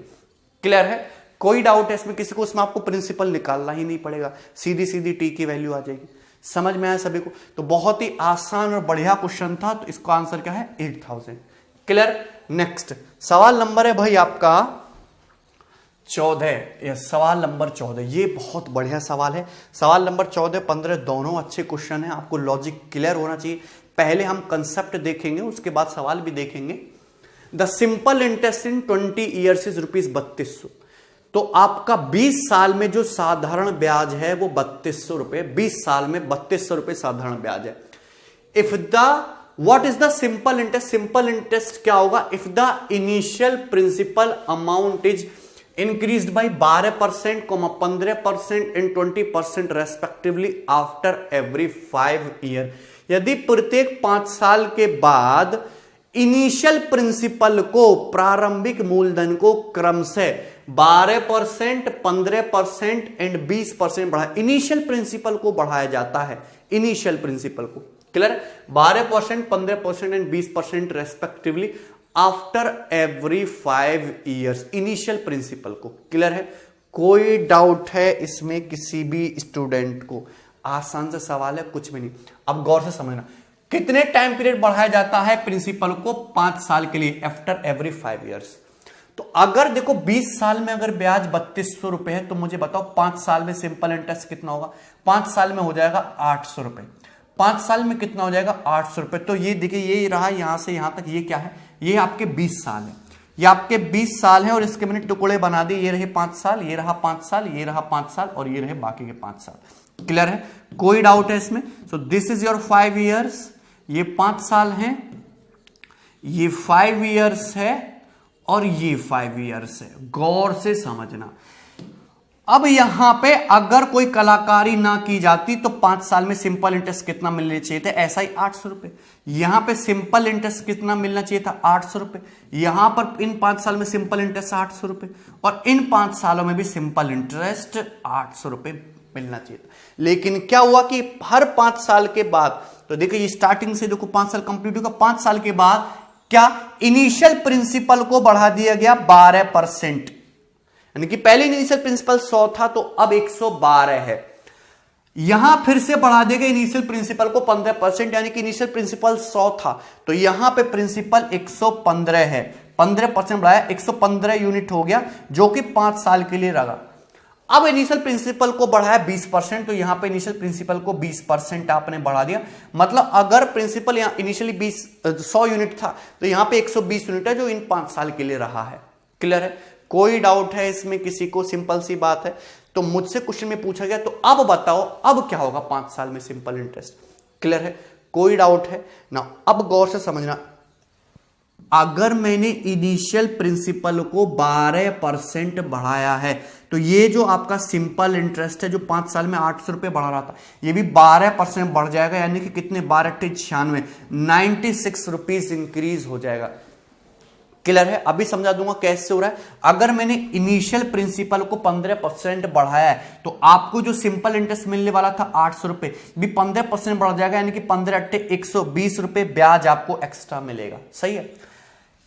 क्लियर है? कोई डाउट है इसमें किसी को? इसमें आपको प्रिंसिपल निकालना ही नहीं पड़ेगा, सीधी सीधी टी की वैल्यू आ जाएगी। समझ में आया सभी को? तो बहुत ही आसान और बढ़िया क्वेश्चन था। तो इसका आंसर क्या है? 8000। क्लियर? नेक्स्ट सवाल नंबर है भाई आपका 14। सवाल नंबर 14, ये बहुत बढ़िया सवाल है। सवाल नंबर 14, 15 दोनों अच्छे क्वेश्चन है। आपको लॉजिक क्लियर होना चाहिए। पहले हम कंसेप्ट देखेंगे, उसके बाद सवाल भी देखेंगे। The simple interest in 20 years is ₹3200। तो आपका 20 साल में जो साधारण ब्याज है वो 3200 रुपए। 20 साल में 3200 रुपए साधारण ब्याज है। If the what is the simple interest? Simple interest क्या होगा? If the initial principal amount is increased by 12%, 15% and 20% respectively after every 5 year। यदि प्रत्येक 5 साल के बाद इनिशियल प्रिंसिपल को, प्रारंभिक मूलधन को क्रमशः 12%, 15% एंड 20% बढ़ा, इनिशियल प्रिंसिपल को बढ़ाया जाता है। इनिशियल प्रिंसिपल को, clear? 12%, 15% and 20% respectively after every 5 years, initial principal को। क्लियर है? कोई डाउट है इसमें किसी भी स्टूडेंट को? आसान सा सवाल है, कुछ भी नहीं। अब गौर से समझना, कितने टाइम पीरियड बढ़ाया जाता है प्रिंसिपल को? 5 साल के लिए, आफ्टर एवरी 5 ईयर्स। तो अगर देखो 20 साल में अगर ब्याज 3200 रुपए है तो मुझे बताओ 5 साल में सिंपल इंटरेस्ट कितना होगा? 5 साल में हो जाएगा 800 रुपए। 5 साल में कितना हो जाएगा? 800 रुपए। तो ये देखिए, ये रहा यहां से यहां तक, ये क्या है? ये आपके 20 साल है। ये आपके 20 साल है और इसके मैंने टुकड़े बना दिए। ये रहे 5 साल, ये रहा 5 साल, ये रहा 5 साल और ये रहे बाकी के 5 साल। क्लियर है? कोई डाउट है इसमें? So this is your 5 years. ये 5 साल हैं, ये 5 ईयर्स है और ये 5 ईयर्स है। गौर से समझना। अब यहां पे अगर कोई कलाकारी ना की जाती तो 5 साल में सिंपल इंटरेस्ट कितना मिलना चाहिए था? ऐसा ही 800 रुपए। यहां पे सिंपल इंटरेस्ट कितना मिलना चाहिए था? 800 रुपए। यहां पर इन 5 साल में सिंपल इंटरेस्ट 800 रुपए और इन 5 सालों में भी सिंपल इंटरेस्ट 800 रुपए मिलना चाहिए था। लेकिन क्या हुआ कि हर 5 साल के बाद, तो देखिए स्टार्टिंग से देखो 5 साल कंप्लीट होगा, 5 साल के बाद क्या इनिशियल प्रिंसिपल को बढ़ा दिया गया 12%। यानी कि पहले इनिशियल प्रिंसिपल 100 था तो अब 112 है। यहां फिर से बढ़ा देगा इनिशियल प्रिंसिपल को 15%, यानी कि इनिशियल प्रिंसिपल 100 था तो यहां पे प्रिंसिपल 115 है। 15% बढ़ाया, 115 यूनिट हो गया जो कि 5 साल के लिए रहा। अब इनिशियल प्रिंसिपल को बढ़ाया 20%, तो यहां पे इनिशियल प्रिंसिपल को 20% आपने बढ़ा दिया। मतलब अगर प्रिंसिपल यहां इनिशियली 100 यूनिट था तो यहां पे 120 यूनिट है जो इन 5 साल के लिए रहा है। क्लियर है? कोई डाउट है इसमें किसी को? सिंपल सी बात है। तो मुझसे क्वेश्चन में पूछा गया तो अब बताओ अब क्या होगा 5 साल में सिंपल इंटरेस्ट। क्लियर है? कोई डाउट है ना? अब गौर से समझना, अगर मैंने इनिशियल प्रिंसिपल को 12% बढ़ाया है तो ये जो आपका सिंपल इंटरेस्ट है जो 5 साल में 800 रुपए बढ़ा रहा था, ये भी 12% बढ़ जाएगा। यानी कि कितने? 12×96, 96 रुपीज इंक्रीज हो जाएगा। क्लियर है? अभी समझा दूंगा कैसे हो रहा है। अगर मैंने इनिशियल प्रिंसिपल को 15% बढ़ाया है तो आपको जो सिंपल इंटरेस्ट मिलने वाला था 800 रुपए, भी 15% बढ़ जाएगा। यानी कि 15×8 120 रुपए ब्याज आपको एक्स्ट्रा मिलेगा। सही है?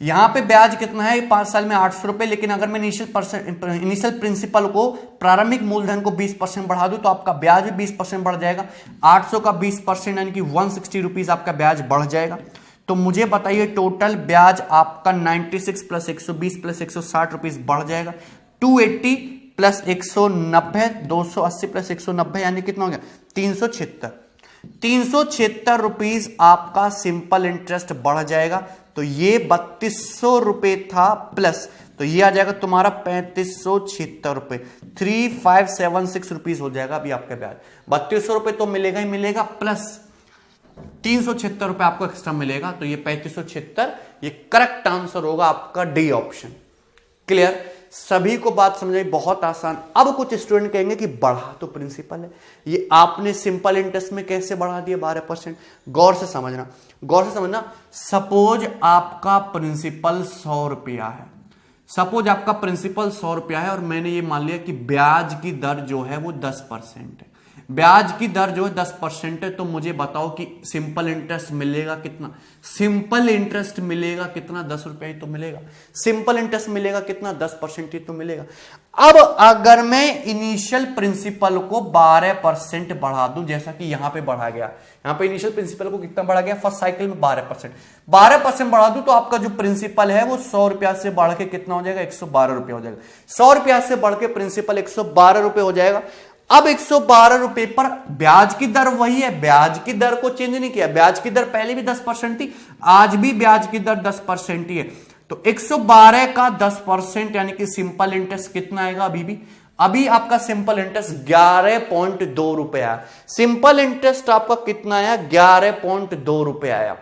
यहां पे ब्याज कितना है? 5 साल में 800 रुपए। लेकिन अगर मैं इनिशियल प्रिंसिपल को, प्रारंभिक मूलधन को 20% बढ़ा दूं तो आपका ब्याज भी 20% बढ़ जाएगा। 800 का 20% यानी कि 160 रुपीज आपका ब्याज बढ़ जाएगा। तो मुझे बताइए टोटल ब्याज आपका 96 प्लस 120 प्लस 160 रुपीज बढ़ जाएगा। 280 प्लस 190, 280 प्लस 190 यानी कितना हो गया? 376। 376 रुपीज आपका सिंपल इंटरेस्ट बढ़ जाएगा। तो ये 3200 रुपए था प्लस, तो ये आ जाएगा तुम्हारा 3576 रुपए। 3576 रुपीज हो जाएगा अभी आपका ब्याज। 3200 रुपए तो मिलेगा ही मिलेगा, प्लस 376 रुपए आपको एक्स्ट्रा मिलेगा। तो ये 3576, ये करेक्ट आंसर होगा आपका डी ऑप्शन। क्लियर? सभी को बात समझ आई, बहुत आसान। अब कुछ स्टूडेंट कहेंगे कि बढ़ा तो प्रिंसिपल है, ये आपने सिंपल इंटरेस्ट में कैसे बढ़ा दिया 12%। गौर से समझना, गौर से समझना। सपोज आपका प्रिंसिपल 100 रुपया है, सपोज आपका प्रिंसिपल 100 रुपया है और मैंने ये मान लिया कि ब्याज की दर जो है वो 10% है, ब्याज की दर जो है 10% है। तो मुझे बताओ कि सिंपल इंटरेस्ट मिलेगा कितना? सिंपल इंटरेस्ट मिलेगा कितना? 10 रुपया ही तो मिलेगा। सिंपल इंटरेस्ट मिलेगा कितना? 10% ही तो मिलेगा। अब अगर मैं इनिशियल प्रिंसिपल को 12% बढ़ा दूं, जैसा कि यहां पे बढ़ा गया, यहां पे इनिशियल प्रिंसिपल को कितना बढ़ा गया फर्स्ट साइकिल में? 12% बढ़ा दूं तो आपका जो प्रिंसिपल है वो 100 रुपया से बढ़ के कितना हो जाएगा? 112 रुपया हो जाएगा। 100 रुपया से बढ़ के प्रिंसिपल 112 रुपये हो जाएगा। अब 112 रुपए पर ब्याज की दर वही है, ब्याज की दर को चेंज नहीं किया। ब्याज की दर पहले भी 10% थी, आज भी ब्याज की दर 10% ही है। तो 112 का 10% यानी कि सिंपल इंटरेस्ट कितना आएगा? अभी आपका सिंपल इंटरेस्ट 11.2 रुपए आया। सिंपल इंटरेस्ट आपका कितना आया? 11.2 रुपए आया।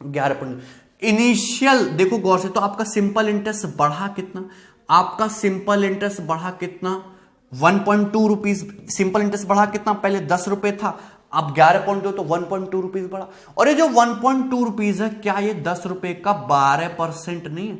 11. इनिशियल देखो गौर से, तो आपका सिंपल इंटरेस्ट बढ़ा कितना? आपका सिंपल इंटरेस्ट बढ़ा कितना? 1.2 रुपीज। सिंपल इंटरेस्ट बढ़ा कितना? पहले 10 रुपए था, अब 11.2 तो 1.2 रुपीज बढ़ा। और ये जो 1.2 रुपीज है, क्या ये 10 रुपए का 12% नहीं है?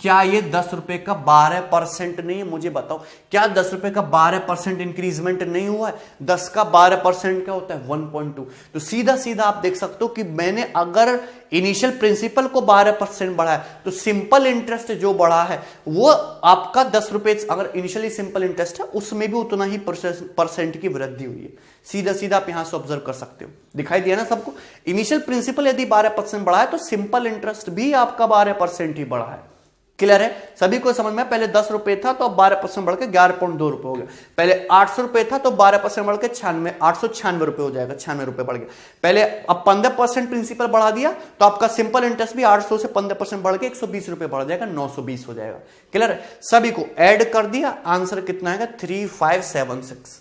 क्या ये 10 रुपए का 12% नहीं है? मुझे बताओ, क्या 10 रुपए का 12% इंक्रीजमेंट नहीं हुआ है? 10 का 12% क्या होता है? 1.2। तो सीधा सीधा आप देख सकते हो कि मैंने अगर इनिशियल प्रिंसिपल को 12% बढ़ाया तो सिंपल इंटरेस्ट जो बढ़ा है वो आपका 10 रुपए, अगर इनिशियली सिंपल इंटरेस्ट है उसमें भी उतना ही परसेंट की वृद्धि हुई है। सीधा सीधा आप यहां से ऑब्जर्व कर सकते हो, दिखाई दिया ना सबको? इनिशियल प्रिंसिपल यदि 12% बढ़ा है तो सिंपल इंटरेस्ट भी आपका 12% ही बढ़ा है। क्लियर है? सभी को समझ में? पहले 10 रुपए था तो अब 12% बढ़ के 11.2 रुपए हो गया। पहले 800 रुपए था तो 12% बढ़ के 896 रुपए हो जाएगा, 96 रुपए बढ़ गया। पहले अब 15% प्रिंसिपल बढ़ा दिया तो आपका सिंपल इंटरेस्ट भी 800 से 15% बढ़ के 120 रुपए बढ़ जाएगा, 920 हो जाएगा। क्लियर है? सभी को ऐड कर दिया, आंसर कितना आएगा? 3576।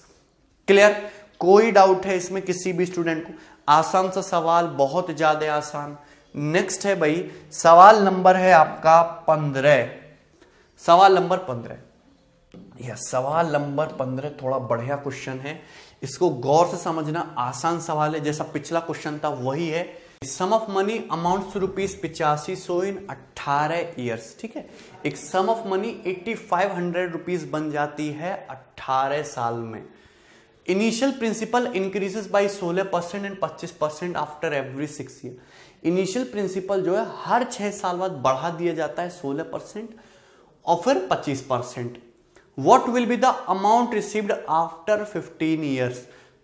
क्लियर? कोई डाउट है इसमें किसी भी स्टूडेंट को? आसान सा सवाल, बहुत ज्यादा आसान। नेक्स्ट है भाई, सवाल नंबर है आपका 15। सवाल नंबर 15। यह सवाल नंबर 15 थोड़ा बढ़िया क्वेश्चन है, इसको गौर से समझना। आसान सवाल है, जैसा पिछला क्वेश्चन था वही है। Sum of money amounts ₹8500 in 18 years. ठीक है, एक सम ऑफ मनी 8500 रुपीज बन जाती है 18 साल में। Initial principal increases by 16% and 25% after every 6 year. Initial principal जो है हर 6 साल बाद बढ़ा दिया जाता है 16% और फिर 25%। What will be the amount received after 15 years?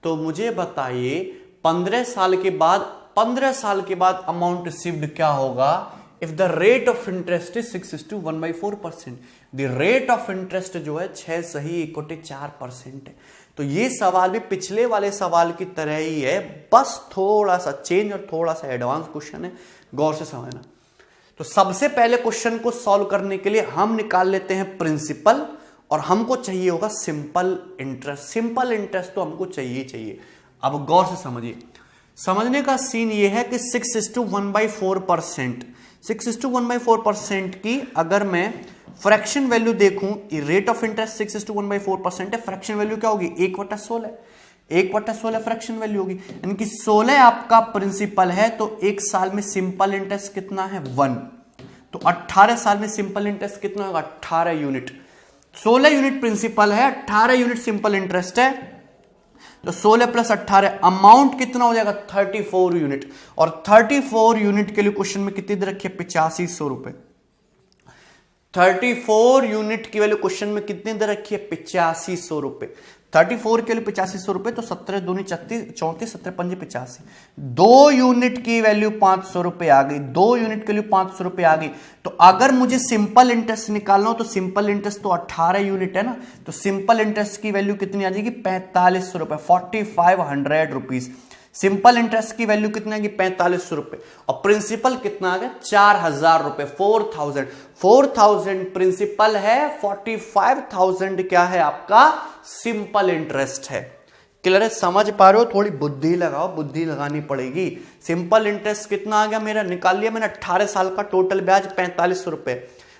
तो मुझे बताइए 15 साल के बाद अमाउंट रिसीव्ड क्या होगा? If the rate of interest is 6:1/4%। The rate of interest जो है 6 सही 4% है। तो ये सवाल भी पिछले वाले सवाल की तरह ही है, बस थोड़ा सा चेंज और थोड़ा सा एडवांस क्वेश्चन है, गौर से समझना। तो सबसे पहले क्वेश्चन को सॉल्व करने के लिए हम निकाल लेते हैं प्रिंसिपल और हमको चाहिए होगा सिंपल इंटरेस्ट। सिंपल इंटरेस्ट तो हमको चाहिए ही चाहिए। अब गौर से समझिए, समझने का सीन ये है कि 6:1/4%, 6:1/4% की अगर मैं फ्रैक्शन वैल्यू देखूं, रेट ऑफ इंटरेस्ट 6:1/4% है, फ्रैक्शन वैल्यू क्या होगी? 1/16। 1/16 फ्रैक्शन वैल्यू होगी, यानी कि 16 आपका प्रिंसिपल है तो एक साल में सिंपल इंटरेस्ट कितना है? 1। तो 18 साल में सिंपल इंटरेस्ट कितना होगा? 18 यूनिट। 16 यूनिट प्रिंसिपल है, 18 यूनिट सिंपल इंटरेस्ट है, तो 16 + 18 अमाउंट कितना हो जाएगा? 34 यूनिट। और 34 यूनिट के लिए क्वेश्चन में कितनी दे रखी है? 8500 रुपए। 34 यूनिट की वैल्यू क्वेश्चन में कितनी दे रखी है? 8500 रुपए। 34 के लिए 8500 रुपए, तो 17 दूनी 34, 34 17 पंजे 85। 2 यूनिट की वैल्यू 500 रुपए आ गई, 2 यूनिट के लिए 500 रुपए आ गई। तो अगर मुझे सिंपल इंटरेस्ट निकालना हो तो सिंपल इंटरेस्ट तो 18 यूनिट है ना, तो सिंपल इंटरेस्ट की वैल्यू कितनी आ जाएगी? 4500 रुपए, 4500 रुपीज। सिंपल इंटरेस्ट की वैल्यू कितनी आएगी? 4500 रुपए। और प्रिंसिपल कितना आ गया? 4000 रुपए, 4000 प्रिंसिपल है, 45,000 क्या है आपका? सिंपल इंटरेस्ट है। क्लियर है? समझ पा रहे हो? थोड़ी बुद्धि लगाओ, बुद्धि लगानी पड़ेगी। सिंपल इंटरेस्ट कितना आ गया मेरा? निकाल लिया मैंने, 18 साल का टोटल ब्याज 4500 रुपए।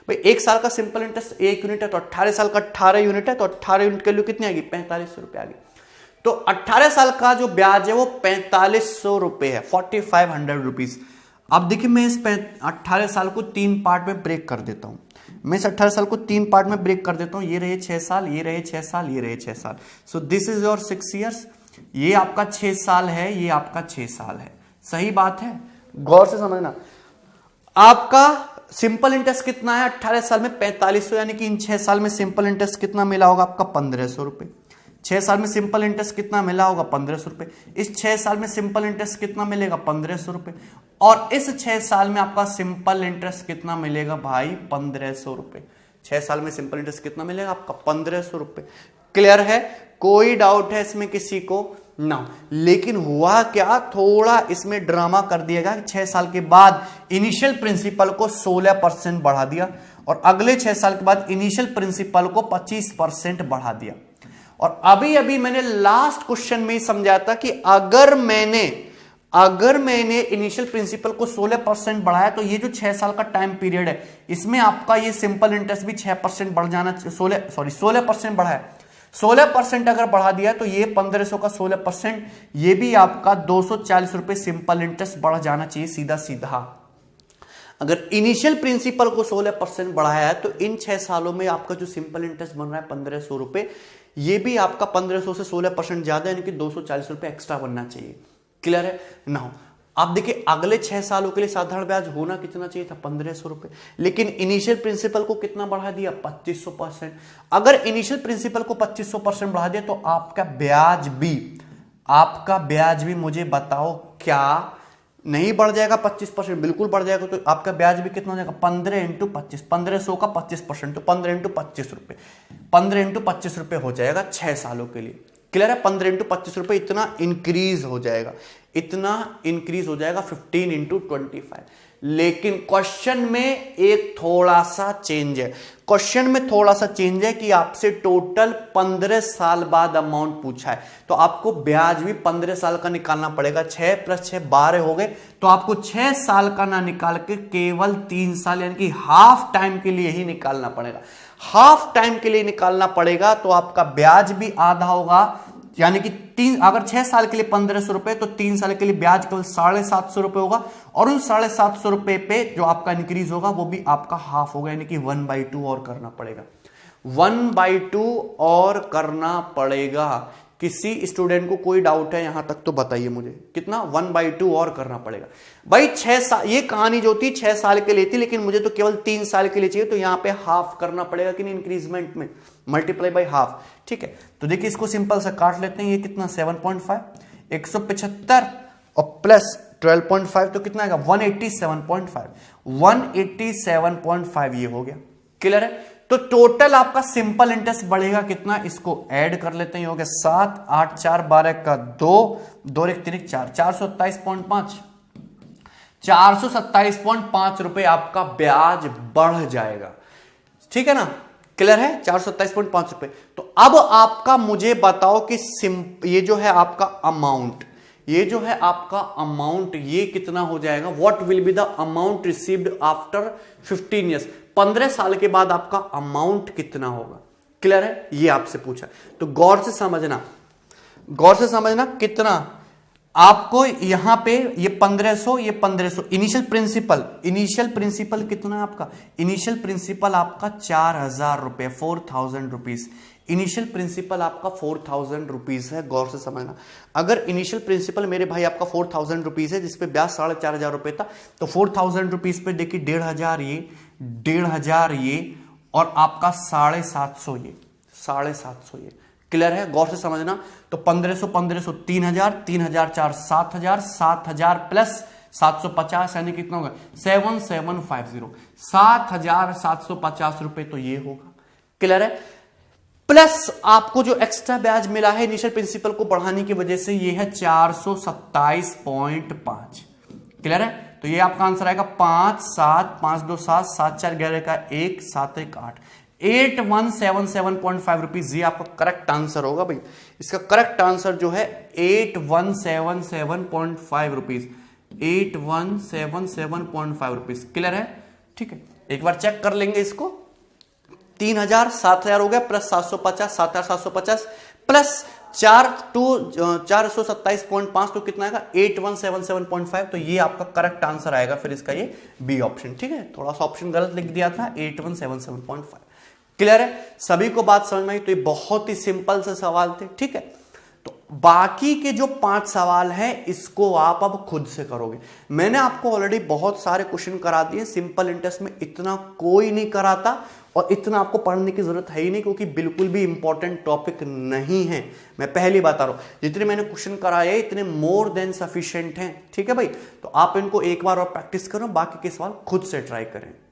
भाई 1 साल का सिंपल इंटरेस्ट 1 यूनिट है तो 18 साल का 18 यूनिट है, तो 18 यूनिट की वैल्यू कितनी आएगी? 4500 रुपए आ गई। तो 18 साल का जो ब्याज है वो 4500 रुपए है, 4500 रुपीज। अब देखिए मैं इस 18 साल को 3 पार्ट में ब्रेक कर देता हूं। मैं इस 18 साल को 3 पार्ट में ब्रेक कर देता हूं। ये रहे 6 साल, ये रहे 6 साल, ये रहे 6 साल। So this is your 6 years. ये आपका 6 साल है, ये आपका 6 साल है। सही बात है, गौर से समझना। आपका सिंपल इंटरेस्ट कितना है 18 साल में? 4500, यानी कि इन 6 साल में सिंपल इंटरेस्ट कितना मिला होगा आपका? 1500 रुपए। 6 साल में सिंपल इंटरेस्ट कितना मिला होगा? 1500 रुपए। इस 6 साल में सिंपल इंटरेस्ट कितना मिलेगा? 1500 रुपए। और इस 6 साल में आपका सिंपल इंटरेस्ट कितना मिलेगा भाई? 1500 रुपए। 6 साल में सिंपल इंटरेस्ट कितना मिलेगा आपका? 1500 रुपए। क्लियर है? कोई डाउट है इसमें किसी को? ना। लेकिन हुआ क्या, थोड़ा इसमें ड्रामा कर दिया गया। 6 साल के बाद इनिशियल प्रिंसिपल को 16% बढ़ा दिया और अगले 6 साल के बाद इनिशियल प्रिंसिपल को 25% बढ़ा दिया। और अभी अभी मैंने लास्ट क्वेश्चन में ही समझाया था कि अगर मैंने इनिशियल प्रिंसिपल को 16% बढ़ाया तो ये जो 6 साल का टाइम पीरियड है इसमें आपका ये सिंपल इंटरेस्ट भी 6% बढ़ जाना, 16% बढ़ा है। 16% अगर बढ़ा दिया तो ये 1500 का 16%, ये भी आपका 240 रुपए सिंपल इंटरेस्ट बढ़ जाना चाहिए सीधा सीधा। अगर इनिशियल प्रिंसिपल को 16% बढ़ाया है तो इन 6 सालों में आपका जो सिंपल इंटरेस्ट बन रहा है 1500 रुपए, ये भी आपका 1500 से 16% ज्यादा, यानी कि 240 रुपए एक्स्ट्रा बनना चाहिए। क्लियर है ना? आप देखिए अगले 6 सालों के लिए साधारण ब्याज होना कितना चाहिए था? 1500 रुपए। लेकिन इनिशियल प्रिंसिपल को कितना बढ़ा दिया? 2500%। अगर इनिशियल प्रिंसिपल को 2500% बढ़ा दिया तो आपका ब्याज भी मुझे बताओ क्या नहीं बढ़ जाएगा? 25%, बिल्कुल बढ़ जाएगा। तो आपका ब्याज भी कितना हो जाएगा? 15 × 25, 1500 का 25%, तो 15 × 25 रुपए, 15 × 25 रुपए हो जाएगा 6 सालों के लिए। क्लियर है? 15 × 25 रुपए इतना इंक्रीज हो जाएगा, 15 × 25। लेकिन क्वेश्चन में एक थोड़ा सा चेंज है। क्वेश्चन में थोड़ा सा चेंज है कि आपसे टोटल 15 साल बाद अमाउंट पूछा है, तो आपको ब्याज भी 15 साल का निकालना पड़ेगा। 6 + 6 12 हो गए, तो आपको 6 साल का ना निकाल के केवल 3 साल यानी कि हाफ टाइम के लिए ही निकालना पड़ेगा। हाफ टाइम के लिए निकालना पड़ेगा तो आपका ब्याज भी आधा होगा, यानी कि अगर 6 साल के लिए 1500 रुपए तो 3 साल के लिए ब्याज केवल 750 रुपए होगा। और उन 750 रुपए पे जो आपका इंक्रीज होगा वो भी आपका हाफ होगा, यानी कि 1/2 और करना पड़ेगा। 1/2 और करना पड़ेगा। किसी स्टूडेंट को कोई डाउट है यहां तक तो बताइए मुझे, कितना? 1/2 और करना पड़ेगा भाई। 6 साल ये कहानी जो थी 6 साल के लिए थी, लेकिन मुझे तो केवल 3 साल के लिए चाहिए, तो यहां पे हाफ करना पड़ेगा कि नहीं? इंक्रीजमेंट में मल्टीप्लाई बाई हाफ। ठीक है, तो देखिए इसको सिंपल सा काट लेते हैं। ये कितना? 7.5, 175 और प्लस 12.5 तो कितना आएगा? 187.5, 187.5 ये हो गया। क्लियर है? तो टोटल आपका सिंपल इंटरेस्ट बढ़ेगा कितना? इसको ऐड कर लेते हैं। ये हो गया 7, 8, 4, 12 का 2, 2 × 3 = 4, 427.5, 427.5 रुपए आपका ब्याज बढ़ जाएगा। ठीक है ना? क्लियर है? 427.5 रुपए। तो अब आपका मुझे बताओ कि ये जो है आपका अमाउंट, ये कितना हो जाएगा? What will be the amount received after 15 years? 15 साल के बाद आपका अमाउंट कितना होगा? क्लियर है? ये आपसे पूछा, तो गौर से समझना कितना आपको यहां पे ये 1500, ये 1500 इनिशियल प्रिंसिपल कितना है आपका? इनिशियल प्रिंसिपल आपका 4000 रुपए, 4000 रुपीज। इनिशियल प्रिंसिपल आपका 4000 रुपीज है। गौर से समझना, अगर इनिशियल प्रिंसिपल मेरे भाई आपका 4000 रुपीज है जिसपे ब्याज 4500 रुपए था, तो 4000 रुपीज पे देखिए 1500 ये और आपका 750 ये, 750 ये। क्लियर है? गौर से समझना। तो 1500 1500 3000, 3000 4 7000, 7000 प्लस 750 यानी कितना होगा? 7750, 7750 रुपए तो ये होगा। क्लियर है? प्लस आपको जो एक्स्ट्रा ब्याज मिला है इनिशियल प्रिंसिपल को बढ़ाने की वजह से ये है 427.5। क्लियर है? तो ये आपका आंसर आएगा 5 7 5 2 7 7 4 11 का 1 7 1 8, 8177.5 रुपीज। ये आपका करेक्ट आंसर होगा भाई। इसका करेक्ट आंसर जो है 8177.5 रुपीज, 8177.5 रुपीज। क्लियर है? ठीक है, एक बार चेक कर लेंगे इसको। 3000 7000 हो गया, प्लस 750 7750 प्लस 427.5 तो कितना आएगा 8177.5। तो ये आपका करेक्ट आंसर आएगा फिर इसका, ये बी ऑप्शन। ठीक है, थोड़ा सा ऑप्शन गलत लिख दिया था, 8177.5। क्लियर है, सभी को बात समझ में आई? तो ये बहुत ही सिंपल से सवाल थे। ठीक है, तो बाकी के जो 5 सवाल हैं इसको आप अब खुद से करोगे। मैंने आपको ऑलरेडी बहुत सारे क्वेश्चन करा दिए, सिंपल इंटरेस्ट में इतना कोई नहीं कराता और इतना आपको पढ़ने की जरूरत है ही नहीं, क्योंकि बिल्कुल भी इंपॉर्टेंट टॉपिक नहीं है। मैं पहले बता रहा हूं, जितने मैंने क्वेश्चन कराए इतने मोर देन सफिशिएंट हैं। ठीक है भाई, तो आप इनको एक बार और प्रैक्टिस करो, बाकी के सवाल खुद से ट्राई करें।